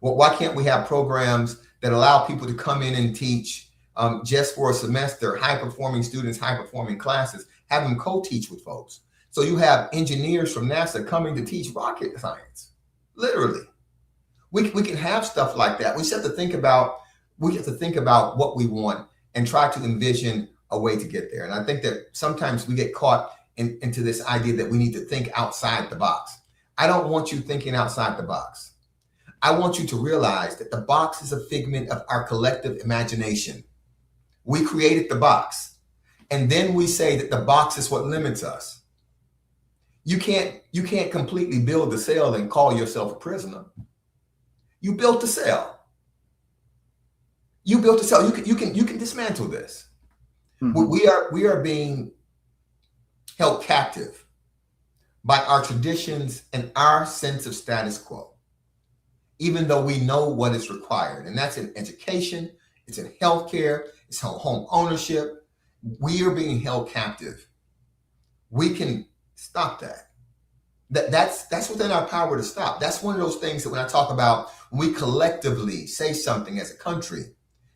Well, why can't we have programs that allow people to come in and teach just for a semester, high-performing students, high-performing classes, have them co-teach with folks? So you have engineers from NASA coming to teach rocket science, literally. We can have stuff like that. We just have to think about what we want and try to envision a way to get there. And I think that sometimes we get caught into this idea that we need to think outside the box. I don't want you thinking outside the box. I want you to realize that the box is a figment of our collective imagination. We created the box, and then we say that the box is what limits us. You can't completely build the cell and call yourself a prisoner. You built the cell. You built a cell. You can dismantle this. Mm-hmm. We are being held captive by our traditions and our sense of status quo, even though we know what is required. And that's in education, it's in healthcare, it's home ownership. We are being held captive. We can stop that. That's within our power to stop. That's one of those things that when I talk about when we collectively say something as a country,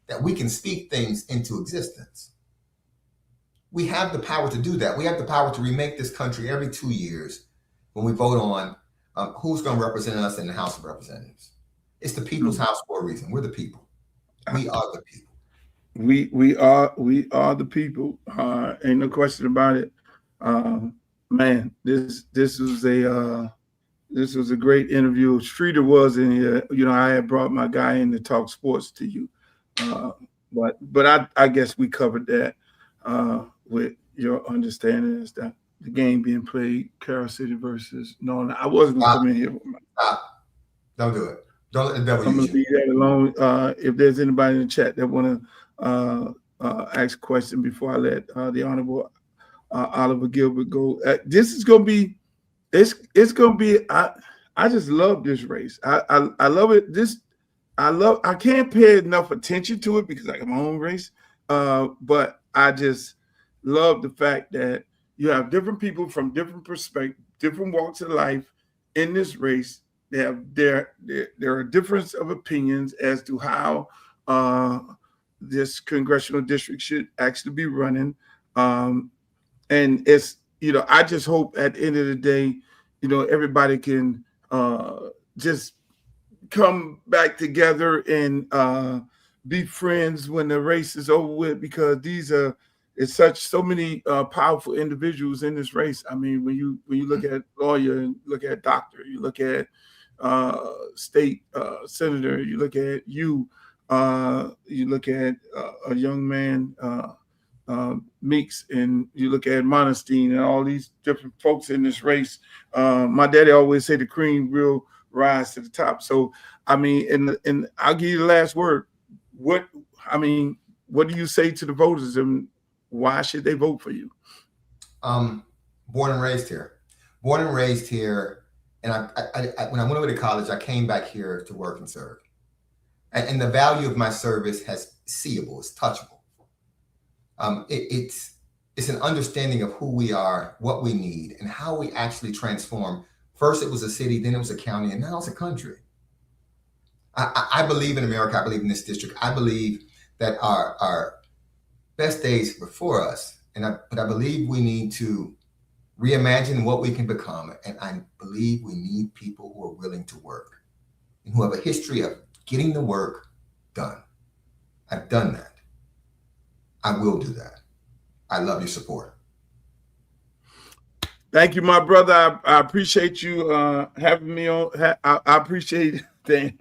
that we can speak things into existence. We have the power to do that. We have the power to remake this country every 2 years when we vote on who's going to represent us in the House of Representatives. It's the people's house for a reason. We're the people. We are the people. We are the people. Ain't no question about it. Man, this was a great interview. Streeter was in here. You know, I had brought my guy in to talk sports to you, but I guess we covered that with your understanding is that the game being played, Carol City versus no. I wasn't gonna come in here. Stop. Don't do it. Don't let the devil I'm use gonna leave that alone. If there's anybody in the chat that want to ask a question before I let the Honorable Oliver Gilbert go, this is gonna be. It's gonna be. I just love this race. I love it. I can't pay enough attention to it because I got my own race. But I just love the fact that you have different people from different perspectives, different walks of life in this race. There are difference of opinions as to how this congressional district should actually be running. And it's, I just hope at the end of the day, everybody can just come back together and be friends when the race is over with, because these are it's so many powerful individuals in this race. I mean, when you look at lawyer and look at doctor, you look at state senator, you look at you look at a young man, Meeks, and you look at Monestein and all these different folks in this race. My daddy always said the cream will rise to the top. So, I mean, and I'll give you the last word. What do you say to the voters, and why should they vote for you? Born and raised here. And I when I went away to college, I came back here to work and serve. And the value of my service has seeable, it's touchable. It's an understanding of who we are, what we need, and how we actually transform. First, it was a city, then it was a county, and now it's a country. I believe in America. I believe in this district. I believe that our best days before us, but I believe we need to reimagine what we can become. And I believe we need people who are willing to work and who have a history of getting the work done. I've done that. I will do that. I love your support. Thank you, my brother. I appreciate you having me on. I appreciate. Damn,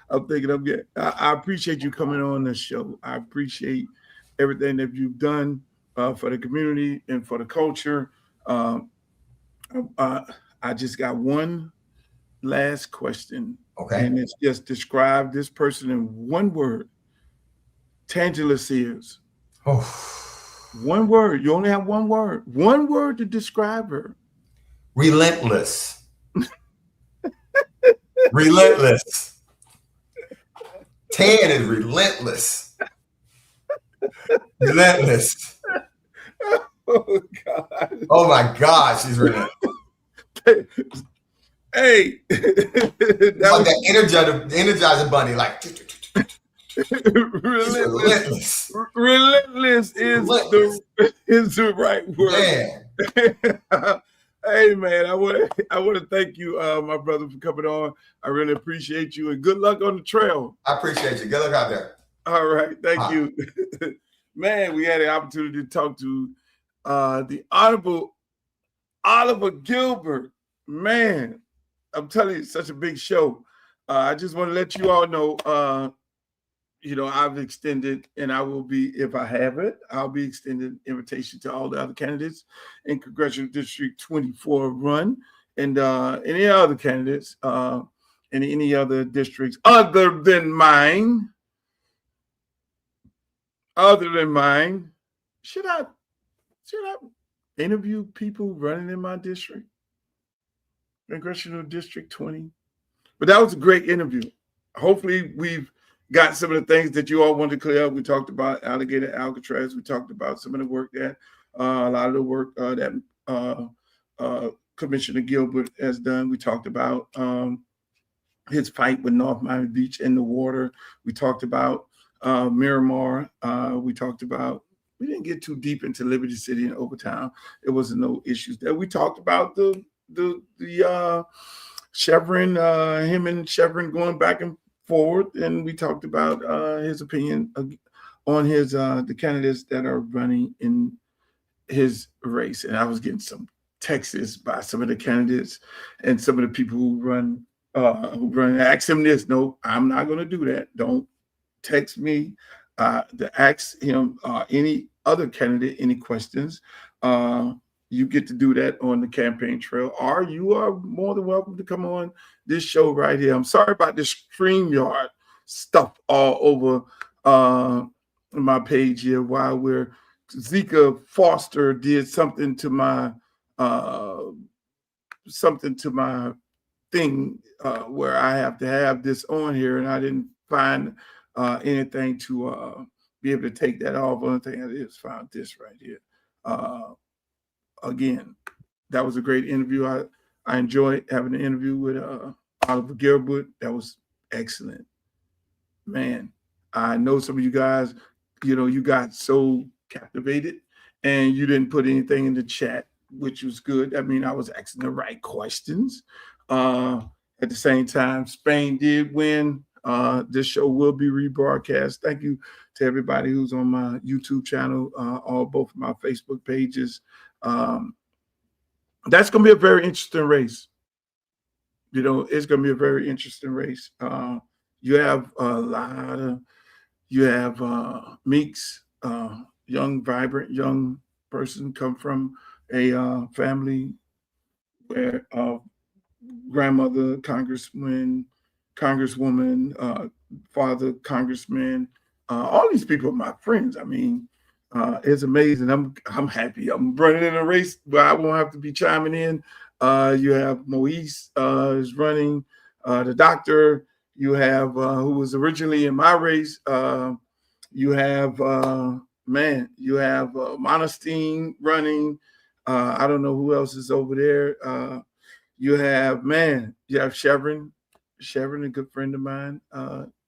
I'm thinking I'm getting. I appreciate you coming on this show. I appreciate everything that you've done for the community and for the culture. I just got one last question. Okay. And it's just describe this person in one word. Tangela Sears. Oh. One word. You only have one word. One word to describe her. Relentless. Relentless. Tan is relentless. Relentless. Oh God. Oh my God, she's relentless. Hey, that energizer bunny, like relentless. Relentless is the right word. Man. Hey man, I want to thank you, my brother, for coming on. I really appreciate you, and good luck on the trail. I appreciate you. Good luck out there. All right, thank you. Man, we had the opportunity to talk to the Honorable Oliver Gilbert. Man, I'm telling you, it's such a big show. I just want to let you all know, I've extended, and I will be, if I have it, I'll be extending invitation to all the other candidates in Congressional District 24 run, and any other candidates in any other districts other than mine. Should I interview people running in my district? Congressional District 20. But that was a great interview. Hopefully we've got some of the things that you all wanted to clear up. We talked about Alligator Alcatraz. We talked about some of the work that a lot of the work that Commissioner Gilbert has done. We talked about his fight with North Miami Beach in the water. We talked about Miramar. We didn't get too deep into Liberty City and Overtown. There wasn't no issues there. We talked about the Chevron, him and Chevron going back and forward, and we talked about his opinion on his the candidates that are running in his race. And I was getting some texts by some of the candidates and some of the people who run. Ask him this. No, I'm not going to do that. Don't text me. To ask him any other candidate any questions. You get to do that on the campaign trail, or you are more than welcome to come on this show right here. I'm sorry about this StreamYard stuff all over my page here while Zika Foster did something to my thing where I have to have this on here, and I didn't find anything to be able to take that off. Only thing I did is found this right here. Again, that was a great interview. I enjoyed having an interview with Oliver Gilbert. That was excellent. Man, I know some of you guys, you got so captivated and you didn't put anything in the chat, which was good. I mean, I was asking the right questions. At the same time, Spain did win. This show will be rebroadcast. Thank you to everybody who's on my YouTube channel, both of my Facebook pages. That's going to be a very interesting race. You know, it's going to be a very interesting race. You have Meeks, young, vibrant, young person, come from a family where grandmother, congresswoman, father, congressman, all these people are my friends. I mean, it's amazing. I'm happy. I'm running in a race where I won't have to be chiming in. You have Moise is running, the doctor. You have who was originally in my race. You have Monestein running. I don't know who else is over there. You have Chevron, a good friend of mine,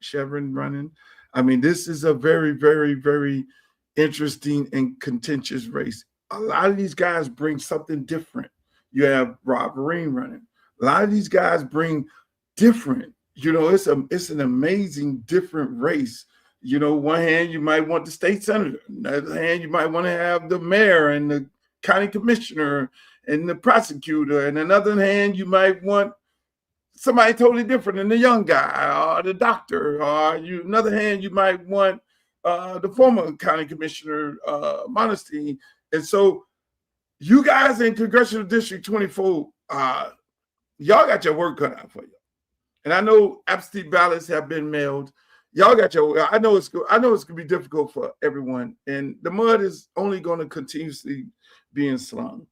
Chevron running. I mean, this is a very, very, very interesting and contentious race. A lot of these guys bring something different. You have Rob Vereen running. A lot of these guys bring different. You know, it's an amazing, different race. You know, one hand you might want the state senator, on the other hand you might want to have the mayor and the county commissioner and the prosecutor, and another hand you might want somebody totally different than the young guy or the doctor, or another hand you might want the former county commissioner, Monestein. And so you guys in Congressional District 24, y'all got your work cut out for you. And I know absentee ballots have been mailed. Y'all got your. I know it's gonna be difficult for everyone, and the mud is only going to continuously being slung.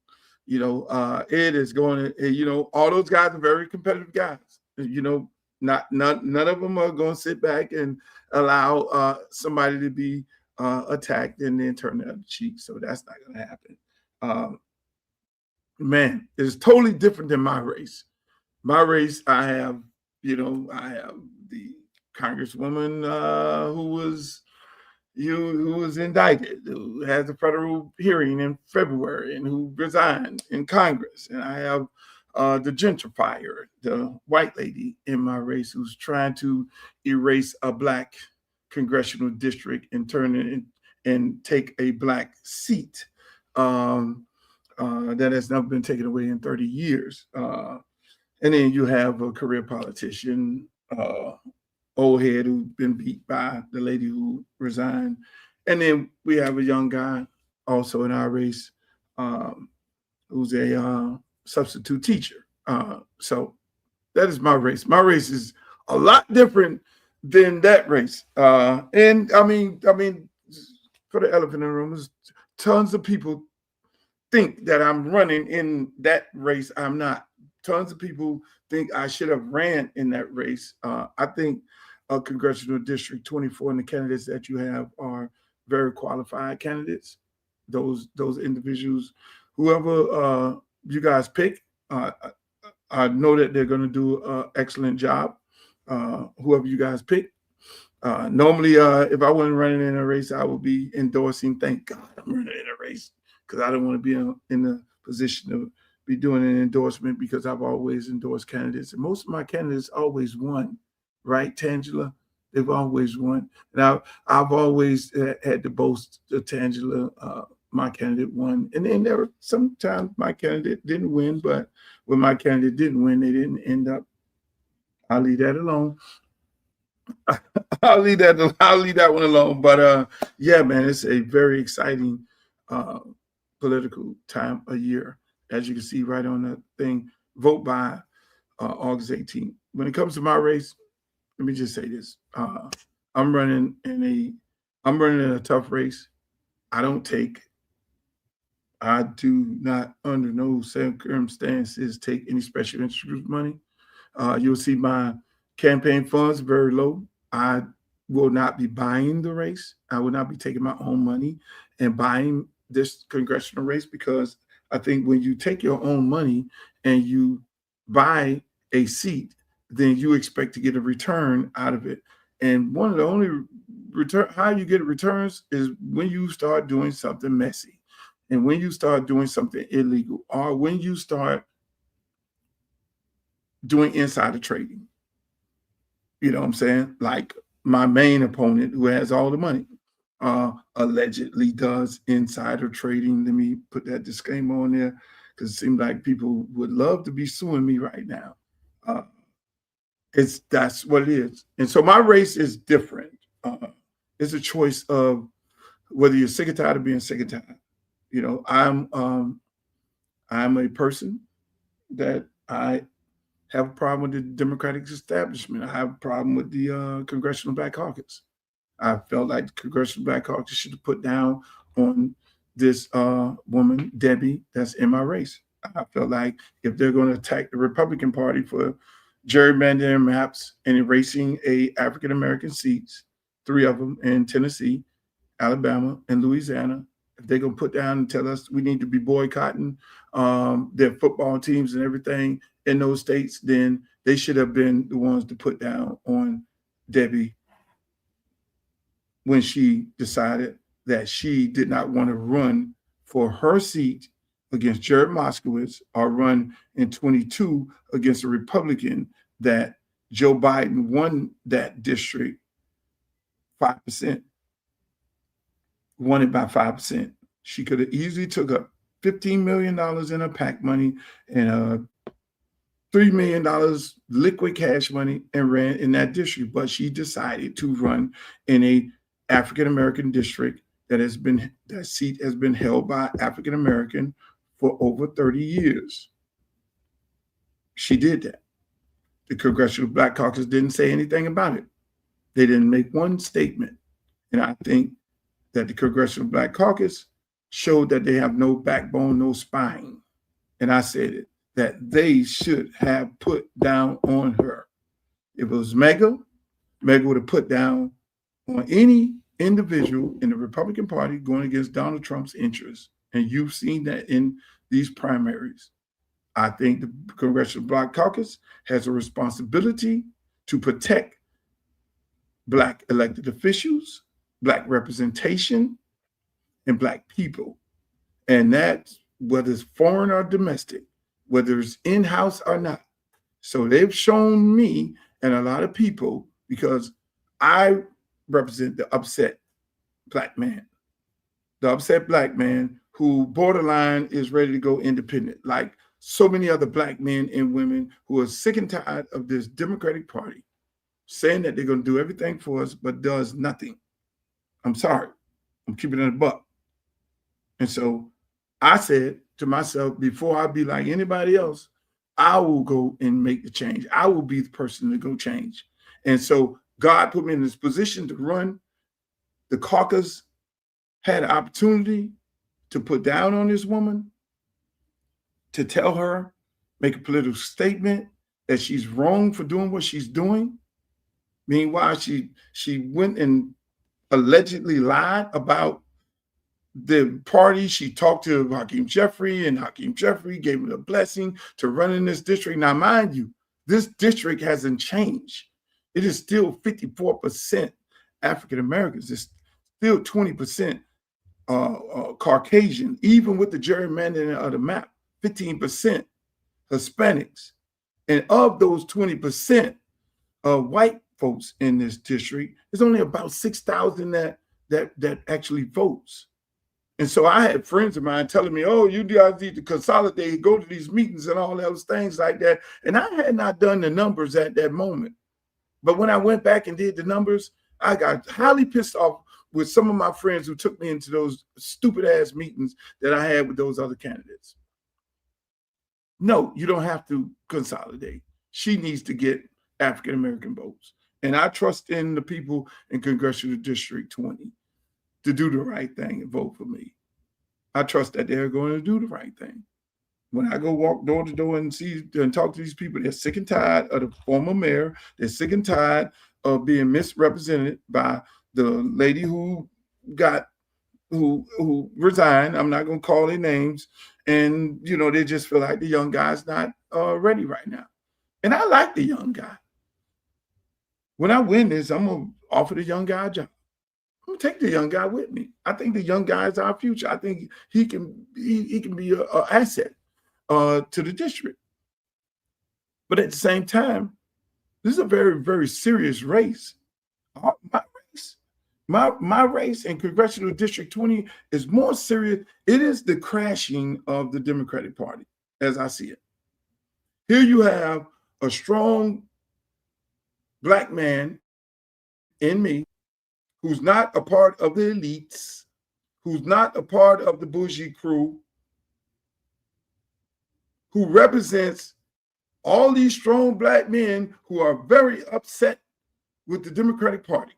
You know, it is going to. You know, all those guys are very competitive guys. You know, none of them are going to sit back and allow somebody to be attacked and then turn the other cheek. So that's not going to happen. Man, it's totally different than my race. My race, I have the Congresswoman who was indicted, who has a federal hearing in February and who resigned in Congress. And I have the gentrifier, the white lady in my race who's trying to erase a black congressional district and turn it and take a black seat that has never been taken away in 30 years. And then you have a career politician, old head who's been beat by the lady who resigned. And then we have a young guy also in our race who's a substitute teacher. So that is my race. My race is a lot different than that race. And I mean, for the elephant in the room, is tons of people think that I'm running in that race. I'm not. Tons of people think I should have ran in that race. I think Congressional District 24 and the candidates that you have are very qualified candidates. Those individuals, whoever you guys pick, I know that they're going to do an excellent job. Whoever you guys pick. Normally, if I wasn't running in a race, I would be endorsing. Thank God I'm running in a race because I don't want to be in the position of be doing an endorsement because I've always endorsed candidates. And most of my candidates always won, right, Tangela? They've always won. And I've always had to boast of Tangela, my candidate won. And then sometimes my candidate didn't win, but when my candidate didn't win, they didn't end up. I'll leave that alone. I'll leave that one alone. But yeah, man, it's a very exciting political time of year. As you can see right on the thing, vote by August 18th. When it comes to my race, let me just say this. I'm running in a tough race. I do not under no circumstances take any special interest group money. You'll see my campaign funds very low. I will not be buying the race. I will not be taking my own money and buying this congressional race because I think when you take your own money and you buy a seat, then you expect to get a return out of it. And one of the only how you get returns is when you start doing something messy and when you start doing something illegal or when you start doing insider trading. You know what I'm saying? Like my main opponent who has all the money allegedly does insider trading. Let me put that disclaimer on there because it seems like people would love to be suing me right now. That's what it is. And so my race is different. It's a choice of whether you're sick or tired of being sick or tired. You know, I'm a person that I have a problem with the Democratic establishment. I have a problem with the Congressional Black Caucus. I felt like the Congressional Black Caucus should have put down on this woman, Debbie, that's in my race. I felt like if they're going to attack the Republican Party for gerrymandering maps and erasing African-American seats, 3 of them in Tennessee, Alabama, and Louisiana, if they're going to put down and tell us we need to be boycotting their football teams and everything in those states, then they should have been the ones to put down on Debbie when she decided that she did not want to run for her seat against Jared Moskowitz or run in 22 against a Republican that Joe Biden won that district 5%, won it by 5%. She could have easily took up $15 million in her PAC money and $3 million liquid cash money and ran in that district, but she decided to run in a African-American district that seat has been held by African-American for over 30 years. She did that. The Congressional Black Caucus didn't say anything about it. They didn't make one statement. And I think that the Congressional Black Caucus showed that they have no backbone, no spine. And I said it, that they should have put down on her. If it was Mega would have put down on any individual in the Republican Party going against Donald Trump's interests. And you've seen that in these primaries. I think the Congressional Black Caucus has a responsibility to protect Black elected officials, Black representation, and Black people. And that's whether it's foreign or domestic, whether it's in-house or not. So they've shown me and a lot of people, because I represent the upset Black man, who borderline is ready to go independent, like so many other Black men and women who are sick and tired of this Democratic Party saying that they're going to do everything for us, but does nothing. I'm sorry. I'm keeping it a buck. And so I said to myself, before I be like anybody else, I will go and make the change. I will be the person to go change. And so God put me in this position to run. The caucus had an opportunity to put down on this woman, to tell her, make a political statement that she's wrong for doing what she's doing. Meanwhile, she went and allegedly lied about the party. She talked to Hakeem Jeffrey, and Hakeem Jeffrey gave him a blessing to run in this district. Now, mind you, this district hasn't changed. It is still 54% African Americans. It's still 20% Caucasian, even with the gerrymandering of the map, 15% Hispanics. And of those 20% of white folks in this district, there's only about 6,000 that actually votes. And so I had friends of mine telling me, oh, you guys need to consolidate, go to these meetings and all those things like that. And I had not done the numbers at that moment. But when I went back and did the numbers, I got highly pissed off with some of my friends who took me into those stupid ass meetings that I had with those other candidates. No, you don't have to consolidate. She needs to get African-American votes. And I trust in the people in Congressional District 20 to do the right thing and vote for me. I trust that they're going to do the right thing. When I go walk door to door and see and talk to these people, they're sick and tired of the former mayor. They're sick and tired of being misrepresented by the lady who resigned. I'm not going to call their names. And, you know, they just feel like the young guy's not ready right now. And I like the young guy. When I win this, I'm going to offer the young guy a job. I'm going to take the young guy with me. I think the young guy is our future. I think he can be an asset to the district. But at the same time, This is a very, very serious race. My race in Congressional District 20 is more serious. It is the crashing of the Democratic Party, as I see it. Here you have a strong Black man in me who's not a part of the elites, who's not a part of the bougie crew, who represents all these strong Black men who are very upset with the Democratic Party,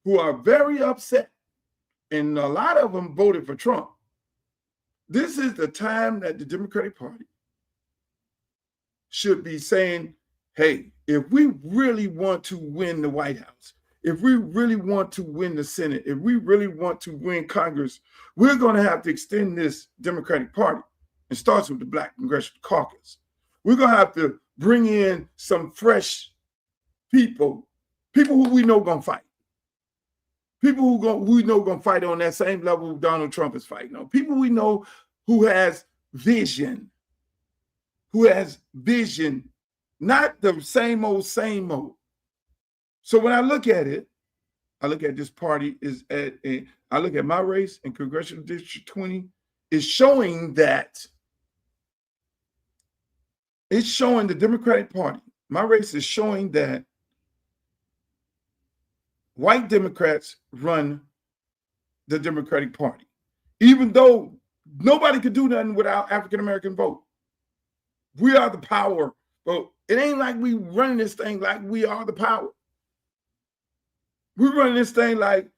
who are very upset, and a lot of them voted for Trump. This is the time that the Democratic Party should be saying, hey, if we really want to win the White House, if we really want to win the Senate, if we really want to win Congress, we're going to have to extend this Democratic Party. It starts with the Black Congressional Caucus. We're going to have to bring in some fresh people who we know going to fight. People we know going to fight on that same level Donald Trump is fighting on. People we know who has vision, not the same old. So when I look at it, I look at this party I look at my race in Congressional District 20, it's showing that, it's showing the Democratic Party. My race is showing that white Democrats run the Democratic Party, even though nobody could do nothing without African-American vote. We are the power, but it ain't like we running this thing like we are the power. We're running this thing like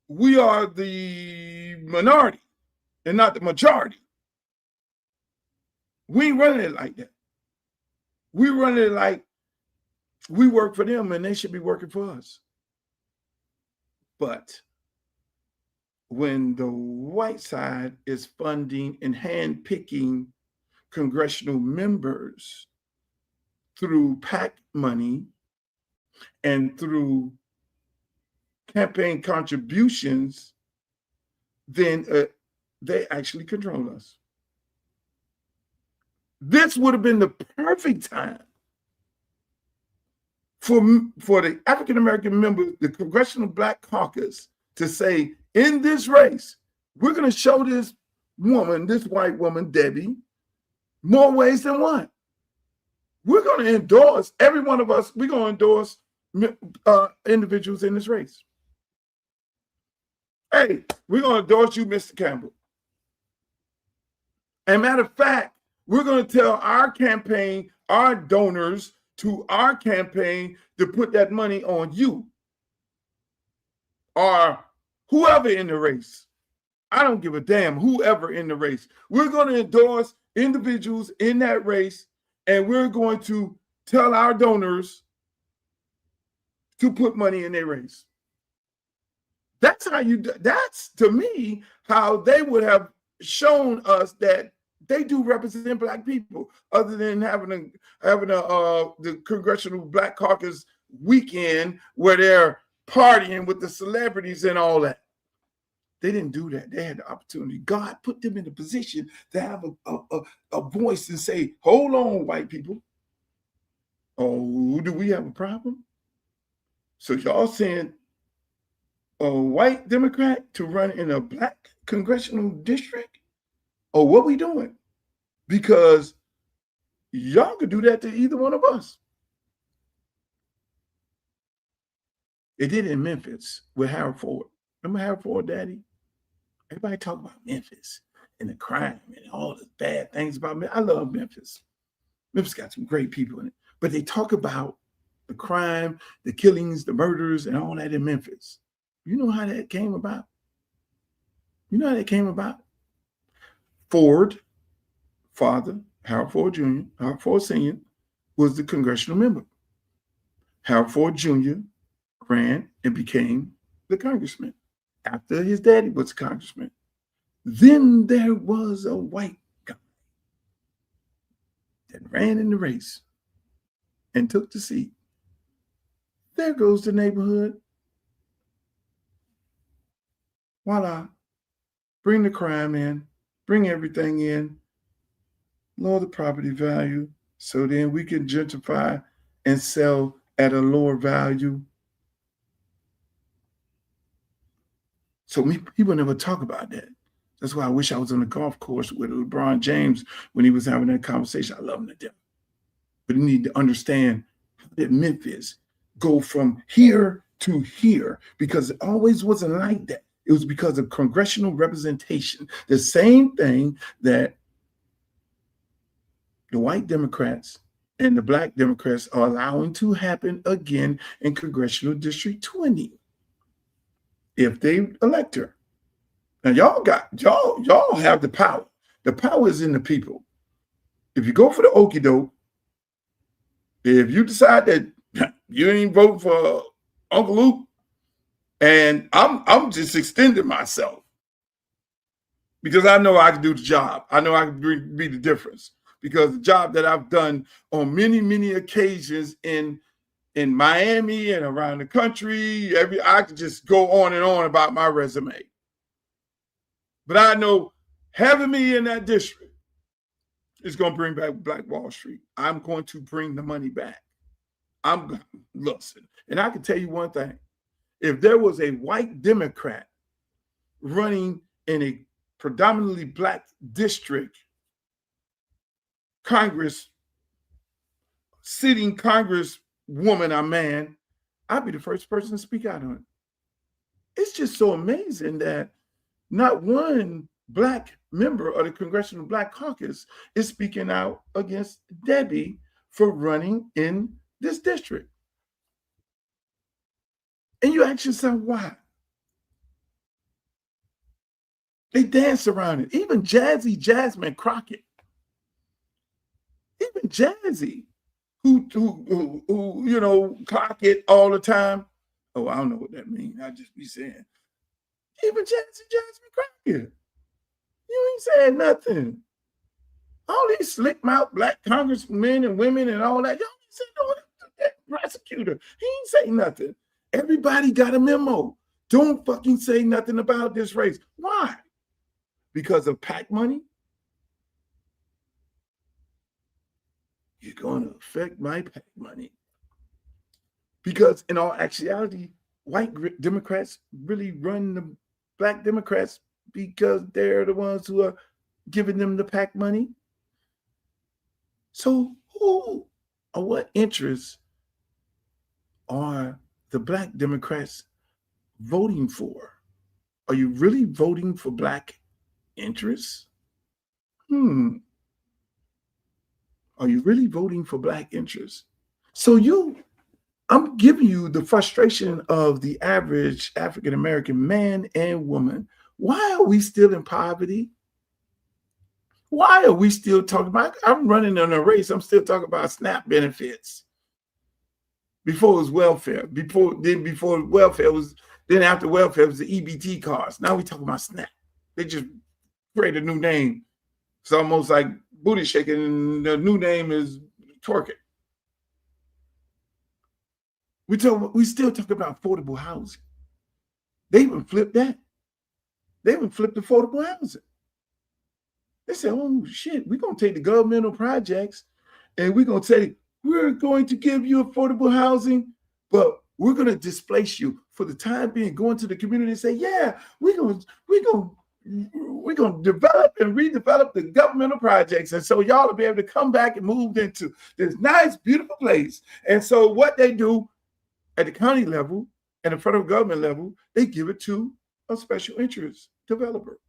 we are the minority and not the majority. We ain't running it like that. We running it like we work for them and they should be working for us. But when the white side is funding and handpicking congressional members through PAC money and through campaign contributions, then they actually control us. This would have been the perfect time for the African-American members, the Congressional Black Caucus, to say, in this race, we're going to show this woman, this white woman, Debbie, more ways than one. We're going to endorse, every one of us, we're going to endorse individuals in this race. Hey, we're going to endorse you, Mr. Campbell. And matter of fact, we're going to tell our campaign, our donors to our campaign to put that money on you or whoever in the race. I don't give a damn, whoever in the race. We're going to endorse individuals in that race, and we're going to tell our donors to put money in their race. That's how that's, to me, how they would have shown us that they do represent Black people, other than having the Congressional Black Caucus weekend where they're partying with the celebrities and all that. They didn't do that. They had the opportunity. God put them in a position to have a voice and say, hold on, white people. Oh, do we have a problem? So y'all saying a white Democrat to run in a Black congressional district? Or what we doing? Because y'all could do that to either one of us. It did in Memphis with Harold Ford. Remember Harold Ford, Daddy? Everybody talk about Memphis and the crime and all the bad things about Memphis. I love Memphis. Memphis got some great people in it. But they talk about the crime, the killings, the murders, and all that in Memphis. You know how that came about? You know how that came about? Ford, father, Harold Ford Jr., Harold Ford Sr., was the congressional member. Harold Ford Jr. ran and became the congressman after his daddy was a congressman. Then there was a white guy that ran in the race and took the seat. There goes the neighborhood. Voila. Bring the crime in. Bring everything in. Lower the property value so then we can gentrify and sell at a lower value. So people never talk about that. That's why I wish I was on the golf course with LeBron James when he was having that conversation. I love him to death. But you need to understand that Memphis go from here to here because it always wasn't like that. It was because of congressional representation. The same thing that the white Democrats and the black Democrats are allowing to happen again in Congressional District 20 if they elect her. Now y'all have the power. The power is in the people. If you go for the okie doke, if you decide that you ain't vote for Uncle Luke, and I'm just extending myself because I know I can do the job. I know I can be the difference because the job that I've done on many, many occasions in Miami and around the country, I could just go on and on about my resume. But I know having me in that district is going to bring back Black Wall Street. I'm going to bring the money back. Listen, and I can tell you one thing. If there was a white Democrat running in a predominantly black district, sitting Congresswoman or man, I'd be the first person to speak out on it. It's just so amazing that not one black member of the Congressional Black Caucus is speaking out against Debbie for running in this district. And you ask yourself, why? They dance around it. Even Jazzy Jasmine Crockett, even Jazzy, who clock it all the time. Oh, I don't know what that means. I just be saying. Even Jazzy Jasmine Crockett, you ain't saying nothing. All these slick mouth black congressmen and women and all that, y'all ain't saying no. That prosecutor, he ain't saying nothing. Everybody got a memo. Don't fucking say nothing about this race. Why? Because of PAC money? You're going to affect my PAC money. Because in all actuality, white Democrats really run the black Democrats because they're the ones who are giving them the PAC money. So who or what interests are the black Democrats voting for? Are you really voting for black interests? Are you really voting for black interests? So I'm giving you the frustration of the average African-American man and woman. Why are we still in poverty? Why are we still talking about, I'm running on a race, I'm still talking about SNAP benefits. Before it was welfare, then after welfare was the EBT cards. Now we talking about SNAP. They just create a new name. It's almost like booty shaking, and the new name is twerking. We still talk about affordable housing. They even flipped that. They even flipped affordable housing. They said, oh shit, we're gonna take the governmental projects and we're gonna say, we're going to give you affordable housing, but we're gonna displace you for the time being. Go into the community and say, yeah, we're gonna develop and redevelop the governmental projects. And so y'all will be able to come back and move into this nice, beautiful place. And so what they do at the county level and the federal government level, they give it to a special interest developer.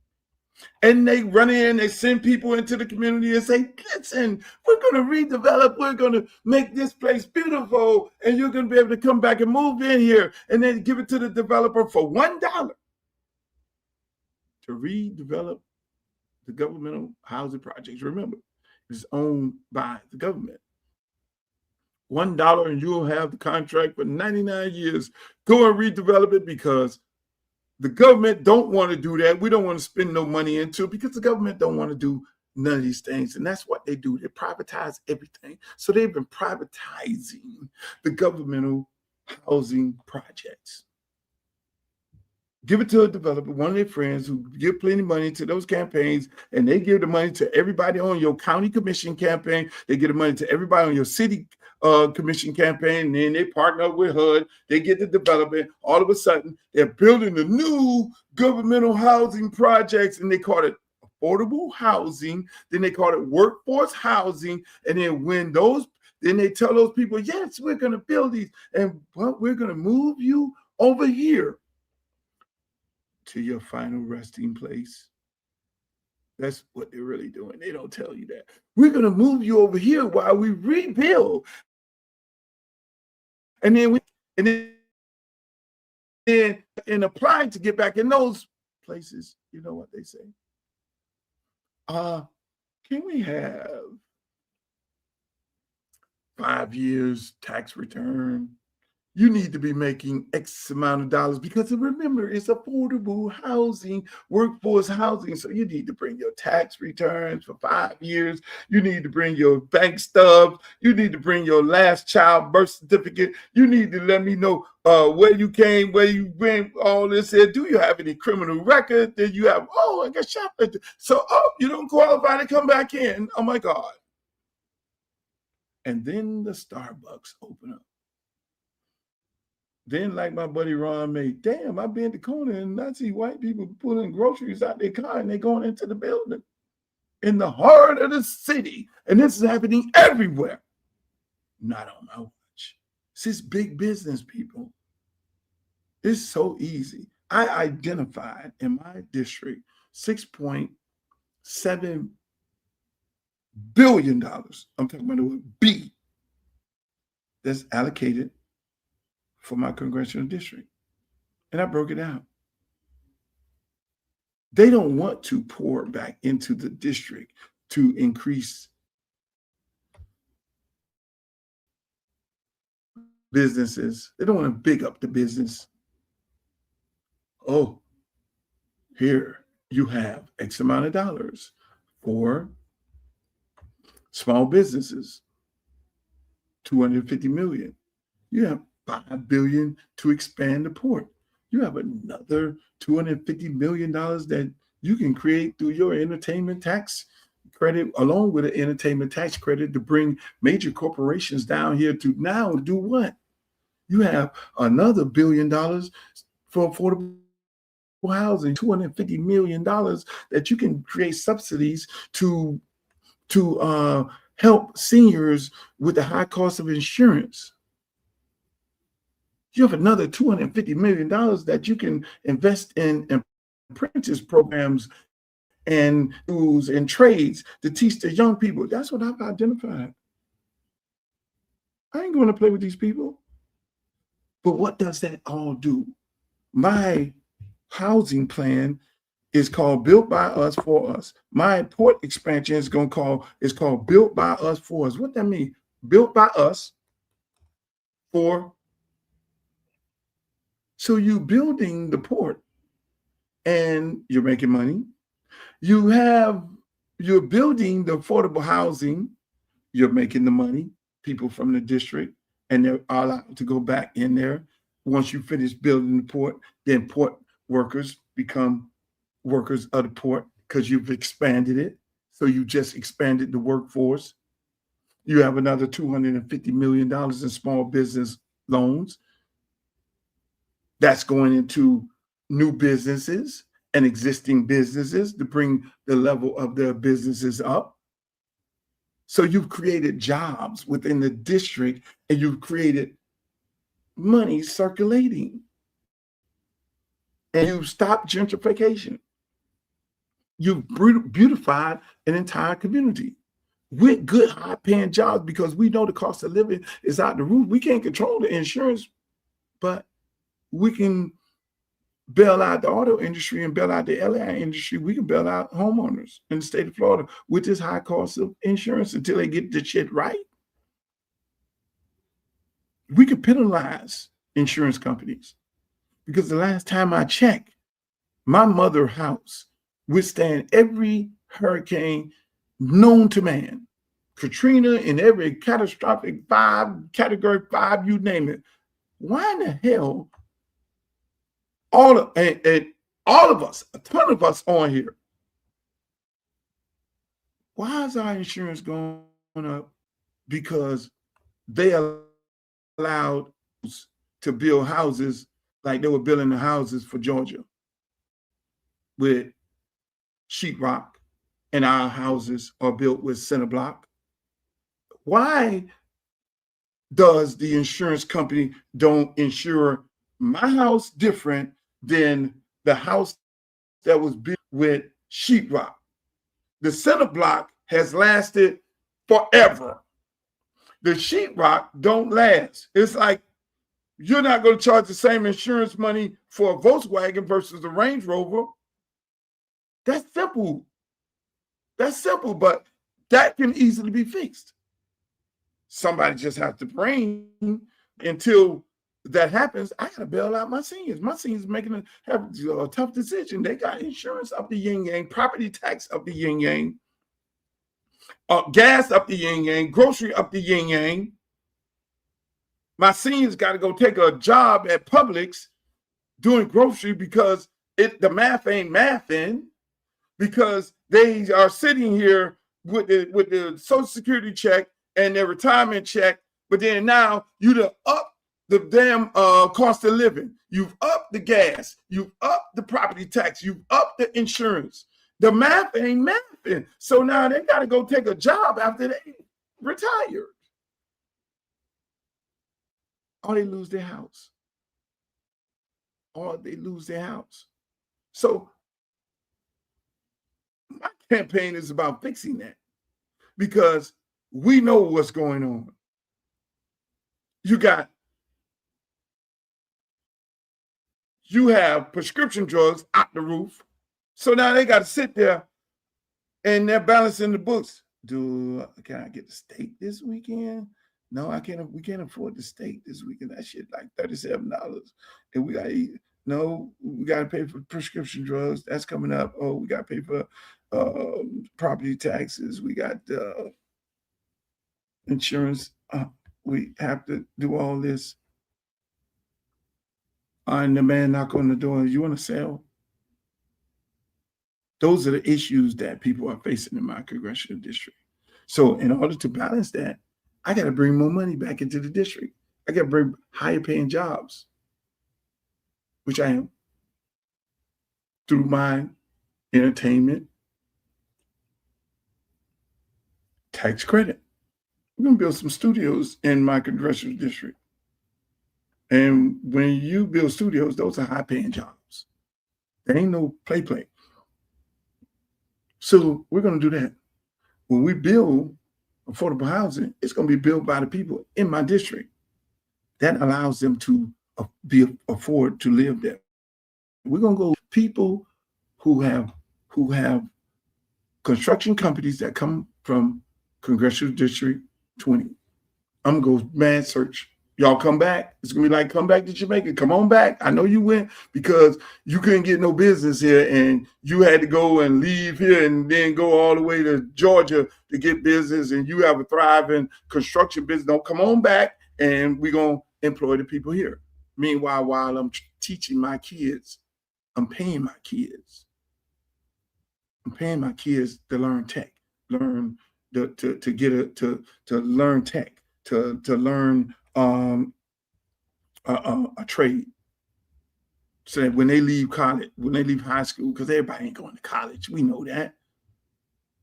And they run in, they send people into the community and say, listen, we're going to redevelop, we're going to make this place beautiful, and you're going to be able to come back and move in here. And then give it to the developer for $1 to redevelop the governmental housing projects. Remember, it's owned by the government. $1 and you'll have the contract for 99 years. Go and redevelop it because the government don't want to do that. We don't want to spend no money into it because the government don't want to do none of these things. And that's what they do. They privatize everything. So they've been privatizing the governmental housing projects. give it to a developer, one of their friends who give plenty of money to those campaigns, and they give the money to everybody on your county commission campaign. They give the money to everybody on your city commission campaign, and then they partner up with HUD. They get the development. All of a sudden, they're building the new governmental housing projects, and they call it affordable housing. Then they call it workforce housing. And then then they tell those people, yes, we're going to build these, and well, we're going to move you over here to your final resting place. That's what they're really doing. They don't tell you that. We're going to move you over here while we rebuild. And then applying to get back in those places, you know what they say? Can we have 5 years tax return? You need to be making X amount of dollars, because remember, it's affordable housing, workforce housing. So you need to bring your tax returns for 5 years. You need to bring your bank stubs. You need to bring your last child birth certificate. You need to let me know where you came, where you went, all this. Do you have any criminal record? Did you have, I got shoplifted. So, you don't qualify to come back in. Oh my God. And then the Starbucks open up. Then, like my buddy Ron made, damn, I be in the corner and I see white people pulling groceries out their car and they're going into the building in the heart of the city. And this is happening everywhere. Not on my watch. It's big business, people. It's so easy. I identified in my district $6.7 billion. I'm talking about the word B that's allocated for my congressional district. And I broke it out. They don't want to pour back into the district to increase businesses. They don't want to big up the business. Oh, here you have X amount of dollars for small businesses, $250 million. You have $5 billion to expand the port. You have another $250 million that you can create through your entertainment tax credit, along with an entertainment tax credit, to bring major corporations down here to now do what? You have another $1 billion for affordable housing, $250 million that you can create subsidies to help seniors with the high cost of insurance. You have another $250 million that you can invest in apprentice programs and schools and trades to teach the young people. That's what I've identified. I ain't going to play with these people. But what does that all do? My housing plan is called Built by Us for Us. My port expansion is called Built by Us for Us. What that mean? Built by us for. So you building the port and you're making money. You're building the affordable housing, you're making the money, people from the district, and they're allowed to go back in there. Once you finish building the port, then port workers become workers of the port because you've expanded it. So you just expanded the workforce. You have another $250 million in small business loans. That's going into new businesses and existing businesses to bring the level of their businesses up. So you've created jobs within the district and you've created money circulating. And you've stopped gentrification. You've beautified an entire community with good high-paying jobs, because we know the cost of living is out the roof. We can't control the insurance, but we can bail out the auto industry and bail out the LI industry. We can bail out homeowners in the state of Florida with this high cost of insurance until they get the shit right. We could penalize insurance companies, because the last time I checked, my mother's house withstand every hurricane known to man. Katrina and every catastrophic category 5, you name it. Why in the hell all of us, a ton of us on here. Why is our insurance going up? Because they allowed to build houses like they were building the houses for Georgia with sheetrock, and our houses are built with cinder block. Why does the insurance company don't insure my house different than the house that was built with sheetrock? The cinder block has lasted forever. The sheetrock don't last. It's like you're not going to charge the same insurance money for a Volkswagen versus a Range Rover. That's simple. That's simple, but that can easily be fixed. Somebody just has to bring until that happens. I got to bail out my seniors. My seniors making a tough decision. They got insurance up the yin yang, property tax up the yin yang, gas up the yin yang, grocery up the yin yang. My seniors got to go take a job at Publix doing grocery because the math ain't mathing, because they are sitting here with the Social Security check and their retirement check, but then now you done up the damn cost of living. You've upped the gas. You've upped the property tax. You've upped the insurance. The math ain't mathing. So now they got to go take a job after they retired. Or they lose their house. Or they lose their house. So my campaign is about fixing that, because we know what's going on. You have prescription drugs out the roof. So now they got to sit there and they're balancing the books. Can I get the steak this weekend? No, I can't. We can't afford the steak this weekend. That shit like $37. And we got to eat. No, we got to pay for prescription drugs. That's coming up. Oh, we got to pay for property taxes. We got insurance. We have to do all this. And the man knock on the door. You want to sell? Those are the issues that people are facing in my congressional district. So in order to balance that, I got to bring more money back into the district. I got to bring higher paying jobs, which I am, through my entertainment tax credit. We're going to build some studios in my congressional district. And when you build studios, those are high paying jobs. There ain't no play. So we're going to do that. When we build affordable housing, it's going to be built by the people in my district. That allows them to afford to live there. We're going to go people who have construction companies that come from Congressional District 20. I'm going to go mad search. Y'all come back. It's going to be like, come back to Jamaica. Come on back. I know you went because you couldn't get no business here and you had to go and leave here and then go all the way to Georgia to get business, and you have a thriving construction business. Don't come on back, and we're going to employ the people here. Meanwhile, while I'm teaching my kids, I'm paying my kids. I'm paying my kids to learn tech, learn to learn tech, to learn a trade, so that when they leave college, when they leave high school, because everybody ain't going to college, we know that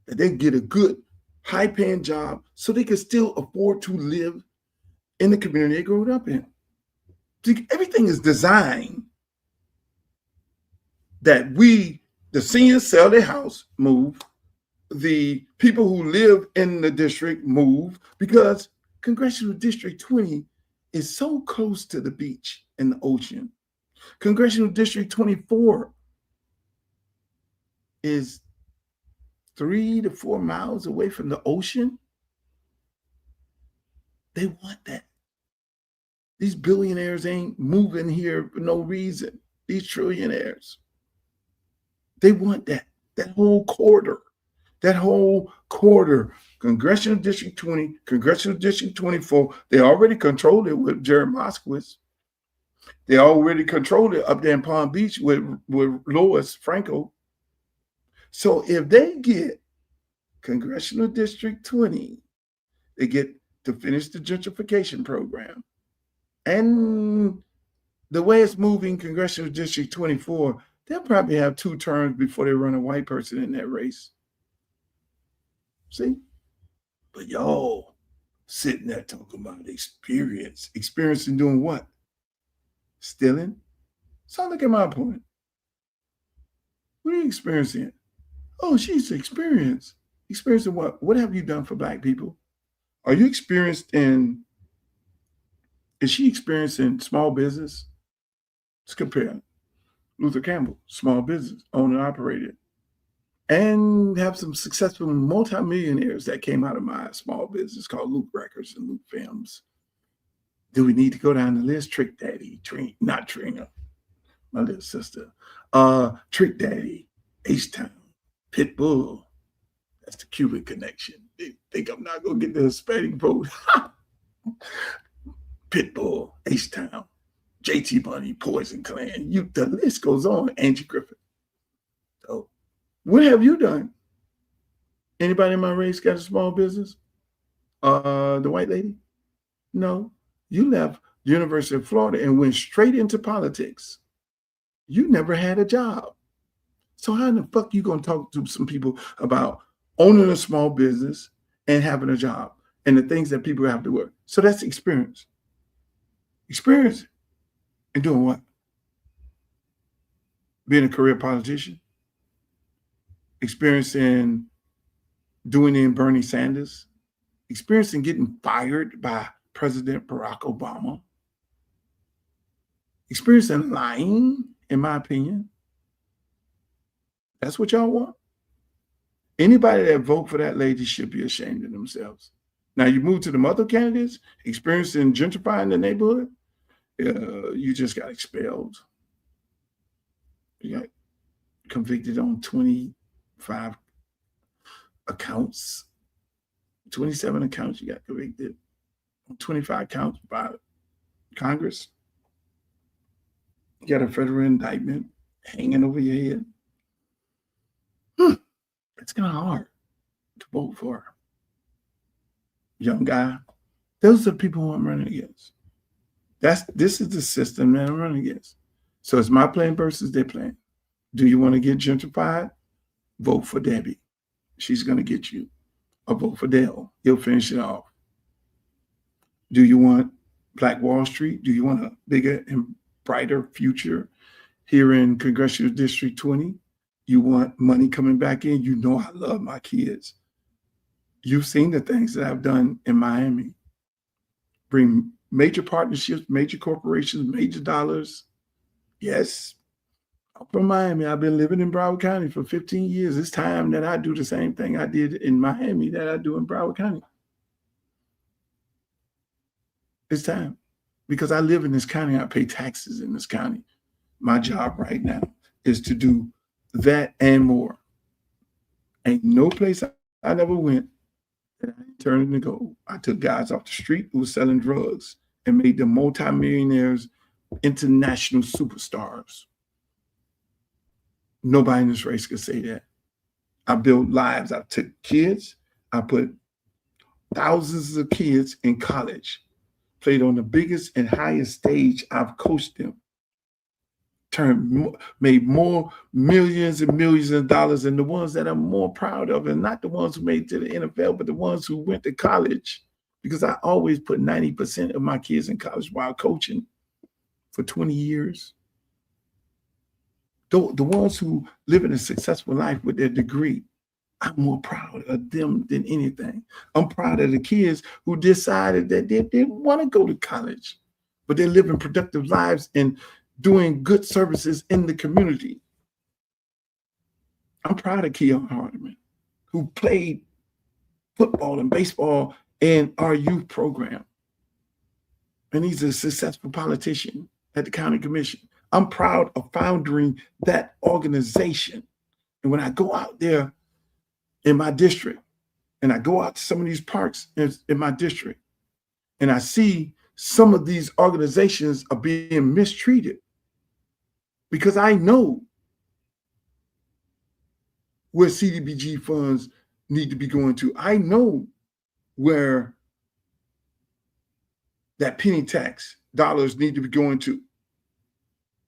they get a good high-paying job so they can still afford to live in the community they grew up in. See, everything is designed that the seniors sell their house, move, the people who live in the district move, because Congressional District 20 is so close to the beach and the ocean. Congressional District 24 is 3 to 4 miles away from the ocean. They want that. These billionaires ain't moving here for no reason. These trillionaires. They want that whole corridor. That whole quarter, Congressional District 20, Congressional District 24, they already controlled it with Jared Moskowitz. They already controlled it up there in Palm Beach with Lois Franco. So if they get Congressional District 20, they get to finish the gentrification program. And the way it's moving, Congressional District 24, they'll probably have 2 terms before they run a white person in that race. See? But y'all sitting there talking about experience. Experience in doing what? Stealing? So look at my point. What are you experiencing? Oh, she's experienced. Experiencing what? What have you done for Black people? Are you experienced in, is she experienced in small business? Let's compare. Luther Campbell, small business, owner, operated, and have some successful multimillionaires that came out of my small business called Loop Records and Loop Films. Do we need to go down the list? Trick Daddy, not Trina, my little sister. Trick Daddy, H-Town, Pitbull. That's the Cuban connection. They think I'm not going to get the Hispanic vote. Pitbull, H-Town, JT Bunny, Poison Clan. The list goes on. Angie Griffith. So, what have you done? Anybody in my race got a small business? The white lady? No. You left the University of Florida and went straight into politics. You never had a job. So how in the fuck you going to talk to some people about owning a small business and having a job and the things that people have to work? So that's experience. Experience in doing what? Being a career politician? Experience in doing it in Bernie Sanders? Experience in getting fired by President Barack Obama? Experience in lying, in my opinion? That's what y'all want? Anybody that vote for that lady should be ashamed of themselves. Now you move to the other candidates, experience in gentrifying the neighborhood, you just got expelled. You got convicted on 25 accounts, 27 accounts you got convicted, 25 counts by Congress. You got a federal indictment hanging over your head. It's kind of hard to vote for. Young guy. Those are the people who I'm running against. This is the system that I'm running against. So it's my plan versus their plan. Do you want to get gentrified? Vote for Debbie. She's going to get you. Or vote for Dale. He'll finish it off. Do you want Black Wall Street? Do you want a bigger and brighter future here in Congressional District 20? You want money coming back in? You know I love my kids. You've seen the things that I've done in Miami. Bring major partnerships, major corporations, major dollars. Yes, I'm from Miami. I've been living in Broward County for 15 years. It's time that I do the same thing I did in Miami that I do in Broward County. It's time. Because I live in this county, I pay taxes in this county. My job right now is to do that and more. Ain't no place I never went that I didn't turn into gold. I took guys off the street who were selling drugs and made them multimillionaires, international superstars. Nobody in this race could say that. I built lives. I took kids. I put thousands of kids in college, played on the biggest and highest stage. I've coached them. Made more millions and millions of dollars than the ones that I'm more proud of, and not the ones who made it to the NFL, but the ones who went to college, because I always put 90% of my kids in college while coaching for 20 years. The ones who live in a successful life with their degree, I'm more proud of them than anything. I'm proud of the kids who decided that they didn't want to go to college, but they're living productive lives and doing good services in the community. I'm proud of Keon Hardeman, who played football and baseball in our youth program. And he's a successful politician at the county commission. I'm proud of founding that organization. And when I go out there in my district, and I go out to some of these parks in my district, and I see some of these organizations are being mistreated, because I know where CDBG funds need to be going to. I know where that penny tax dollars need to be going to.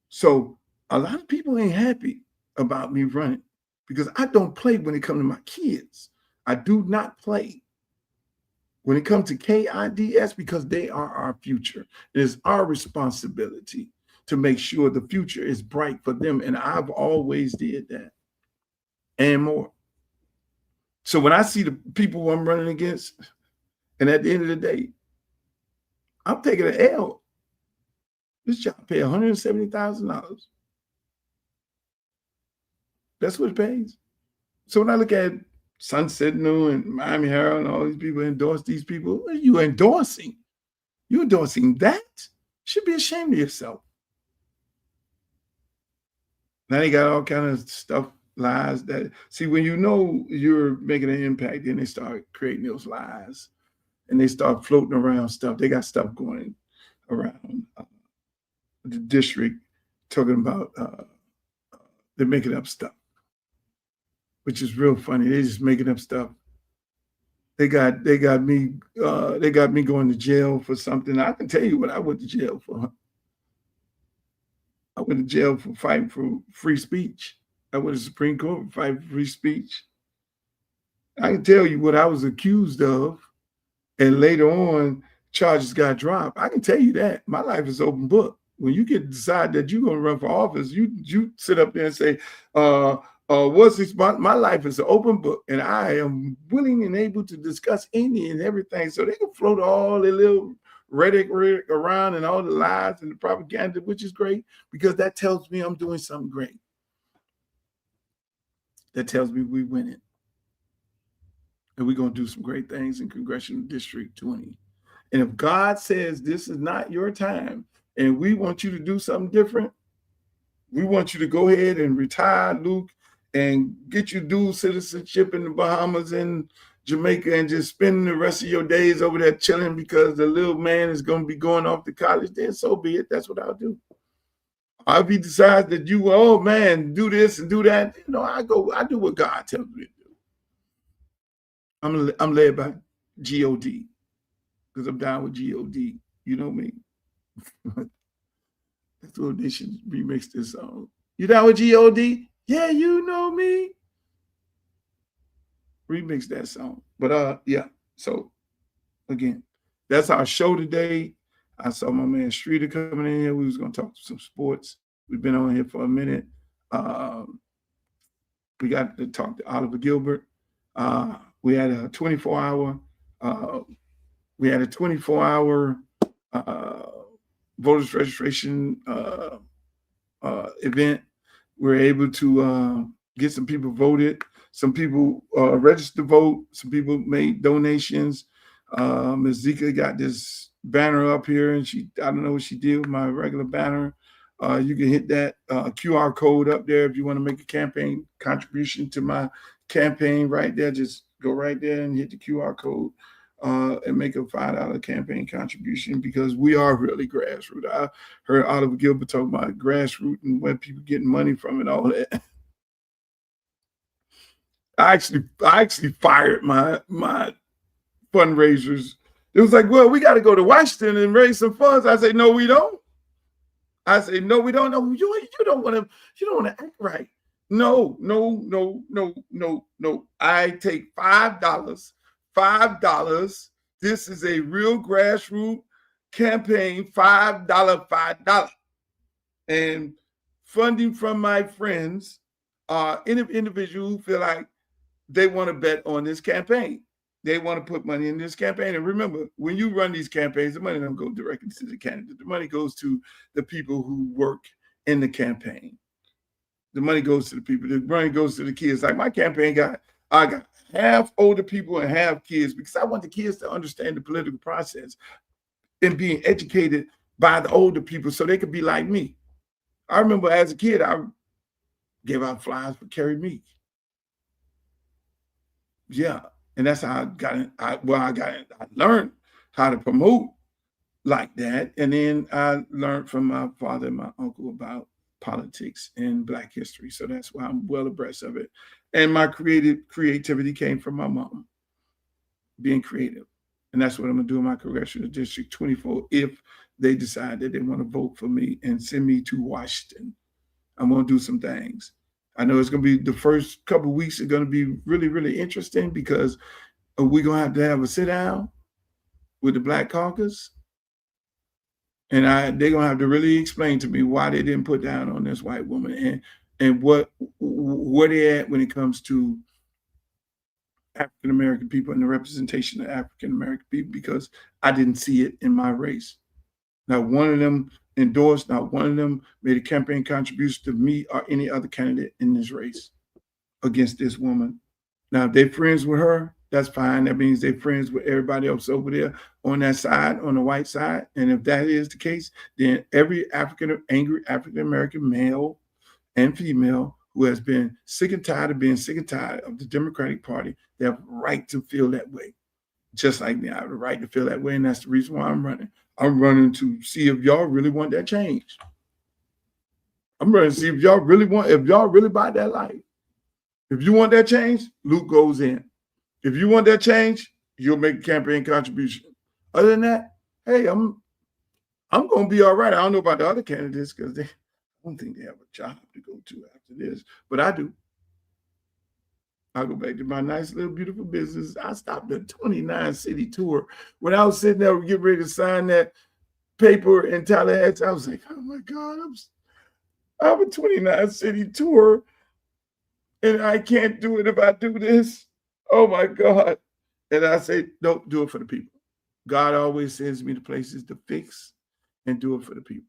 So a lot of people ain't happy about me running, because I don't play when it comes to my kids. I do not play when it comes to KIDS, because they are our future. It is our responsibility to make sure the future is bright for them. And I've always did that and more. So when I see the people I'm running against, and at the end of the day, I'm taking an L. This job pay $170,000. That's what it pays. So when I look at Sun Sentinel and Miami Herald and all these people endorse these people, what are you endorsing? You endorsing that? You should be ashamed of yourself. Now they got all kind of stuff, lies that, see, when you know you're making an impact, then they start creating those lies and they start floating around stuff. They got stuff going around the district talking about they're making up stuff, which is real funny. They're just making up stuff. They got me going to jail for something. I can tell you what I went to jail for. I went to jail for fighting for free speech. I went to the Supreme Court for fighting for free speech. I can tell you what I was accused of, and later on, charges got dropped. I can tell you that. My life is open book. When you get to decide that you're going to run for office, you sit up there and say, what's this? My life is an open book, and I am willing and able to discuss any and everything. So they can float all their little rhetoric around and all the lies and the propaganda, which is great, because that tells me I'm doing something great. That tells me we're winning. And we're going to do some great things in Congressional District 20. And if God says this is not your time and we want you to do something different, we want you to go ahead and retire, Luke, and get your dual citizenship in the Bahamas and Jamaica and just spend the rest of your days over there chilling because the little man is going to be going off to college, then so be it. That's what I'll do. If he decides that you, oh man, do this and do that, I do what God tells me to do. I'm led by G-O-D, because I'm down with G-O-D. You know me. That's what they should remix this song. You down with G-O-D? Yeah, you know me. Remix that song. But yeah, so again, that's our show today. I saw my man Streeter coming in here. We was going to talk some sports. We've been on here for a minute. We got to talk to Oliver Gilbert. We had a 24-hour voters registration event. We were able to get some people voted. Some people registered to vote. Some people made donations. Ms. Zika got this banner up here, and I don't know what she did with my regular banner. You can hit that QR code up there if you want to make a campaign contribution to my campaign right there. Just go right there and hit the QR code and make a $5 campaign contribution, because we are really grassroots. I heard Oliver Gilbert talk about grassroots and where people getting money from and all that. I actually fired my fundraisers. It was like, well, we got to go to Washington and raise some funds. I say, no, we don't. I say, no, we don't. No, you don't want to act right. No. I take $5. $5. This is a real grassroots campaign. $5. And funding from my friends, individuals who feel like they want to bet on this campaign. They want to put money in this campaign. And remember, when you run these campaigns, the money doesn't go directly to the candidate. The money goes to the people who work in the campaign. The money goes to the people. The money goes to the kids. Like my campaign I got half older people and half kids, because I want the kids to understand the political process and being educated by the older people so they could be like me. I remember as a kid, I gave out flyers for Carrie Meek. Yeah. And that's how I got it. I learned how to promote like that. And then I learned from my father and my uncle about politics and Black history. So that's why I'm well abreast of it. And my creativity came from my mom, being creative. And that's what I'm going to do in my Congressional District 24 if they decide that they want to vote for me and send me to Washington. I'm going to do some things. I know it's going to be the first couple of weeks are going to be really, really interesting because we're going to have a sit down with the Black Caucus. And they're going to have to really explain to me why they didn't put down on this white woman and where they're at when it comes to African-American people and the representation of African-American people, because I didn't see it in my race. Not one of them endorsed, not one of them made a campaign contribution to me or any other candidate in this race against this woman. Now, if they're friends with her, that's fine. That means they're friends with everybody else over there on that side, on the white side. And if that is the case, then every angry African-American male and female who has been sick and tired of being sick and tired of the Democratic Party, they have a right to feel that way. Just like me, I have a right to feel that way. And that's the reason why I'm running. I'm running to see if y'all really want that change. I'm running to see if y'all really buy that life. If you want that change, Luke goes in. If you want that change, you'll make a campaign contribution. Other than that, hey, I'm going to be all right. I don't know about the other candidates because I don't think they have a job to go to after this, but I do. I'll go back to my nice little beautiful business. I stopped a 29-city tour. When I was sitting there getting ready to sign that paper in Tallahassee, I was like, oh my God, I have a 29-city tour and I can't do it if I do this. Oh my God. And I say, don't do it for the people. God always sends me to places to fix and do it for the people.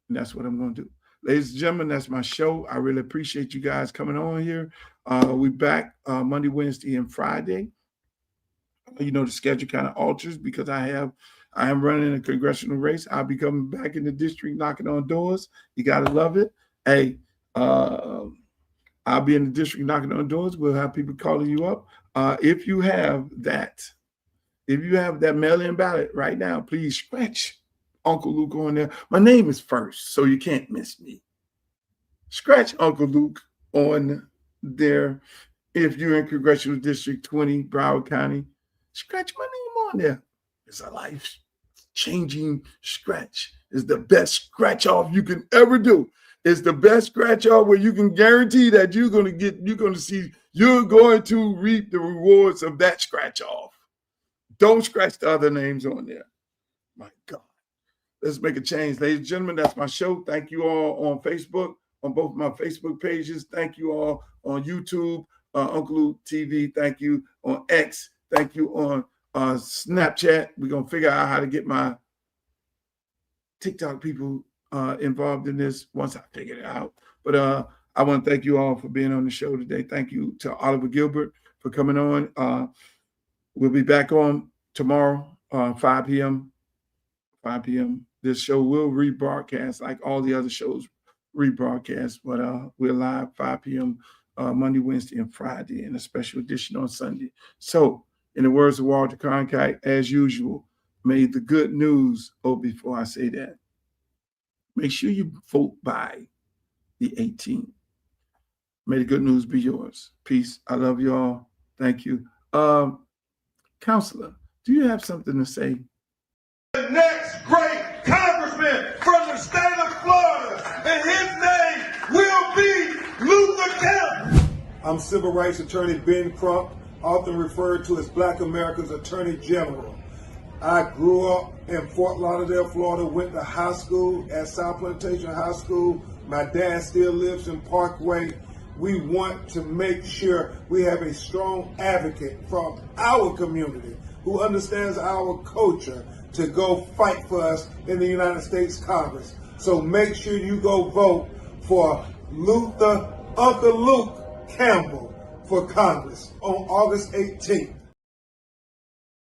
And that's what I'm going to do. Ladies and gentlemen, that's my show. I really appreciate you guys coming on here. We're back Monday, Wednesday, and Friday. You know, the schedule kind of alters because I am running a congressional race. I'll be coming back in the district, knocking on doors. You got to love it. Hey, I'll be in the district knocking on doors. We'll have people calling you up. If you have that mail-in ballot right now, please scratch Uncle Luke on there. My name is first, so you can't miss me. Scratch Uncle Luke on there. If you're in Congressional District 20, Broward County, scratch my name on there. It's a life-changing scratch. It's the best scratch-off you can ever do. It's the best scratch-off where you can guarantee that you're going to reap the rewards of that scratch-off. Don't scratch the other names on there. My God. Let's make a change. Ladies and gentlemen, that's my show. Thank you all on Facebook, on both my Facebook pages. Thank you all on YouTube, Uncle Luke TV. Thank you on X. Thank you on Snapchat. We're going to figure out how to get my TikTok people involved in this once I figure it out. But I want to thank you all for being on the show today. Thank you to Oliver Gilbert for coming on. We'll be back on tomorrow, 5 p.m. 5 p.m. This show will rebroadcast like all the other shows rebroadcast, but we're live 5 p.m. Monday, Wednesday, and Friday, and a special edition on Sunday. So, in the words of Walter Cronkite, as usual, may the good news, before I say that, make sure you vote by the 18th. May the good news be yours. Peace. I love you all. Thank you. Counselor, do you have something to say? The next great congressman from the state of Florida, and his name will be Luther Kemp. I'm Civil Rights Attorney Ben Crump, often referred to as Black America's Attorney General. I grew up in Fort Lauderdale, Florida, went to high school at South Plantation High School. My dad still lives in Parkway. We want to make sure we have a strong advocate from our community who understands our culture to go fight for us in the United States Congress. So make sure you go vote for Uncle Luke Campbell for Congress on August 18th.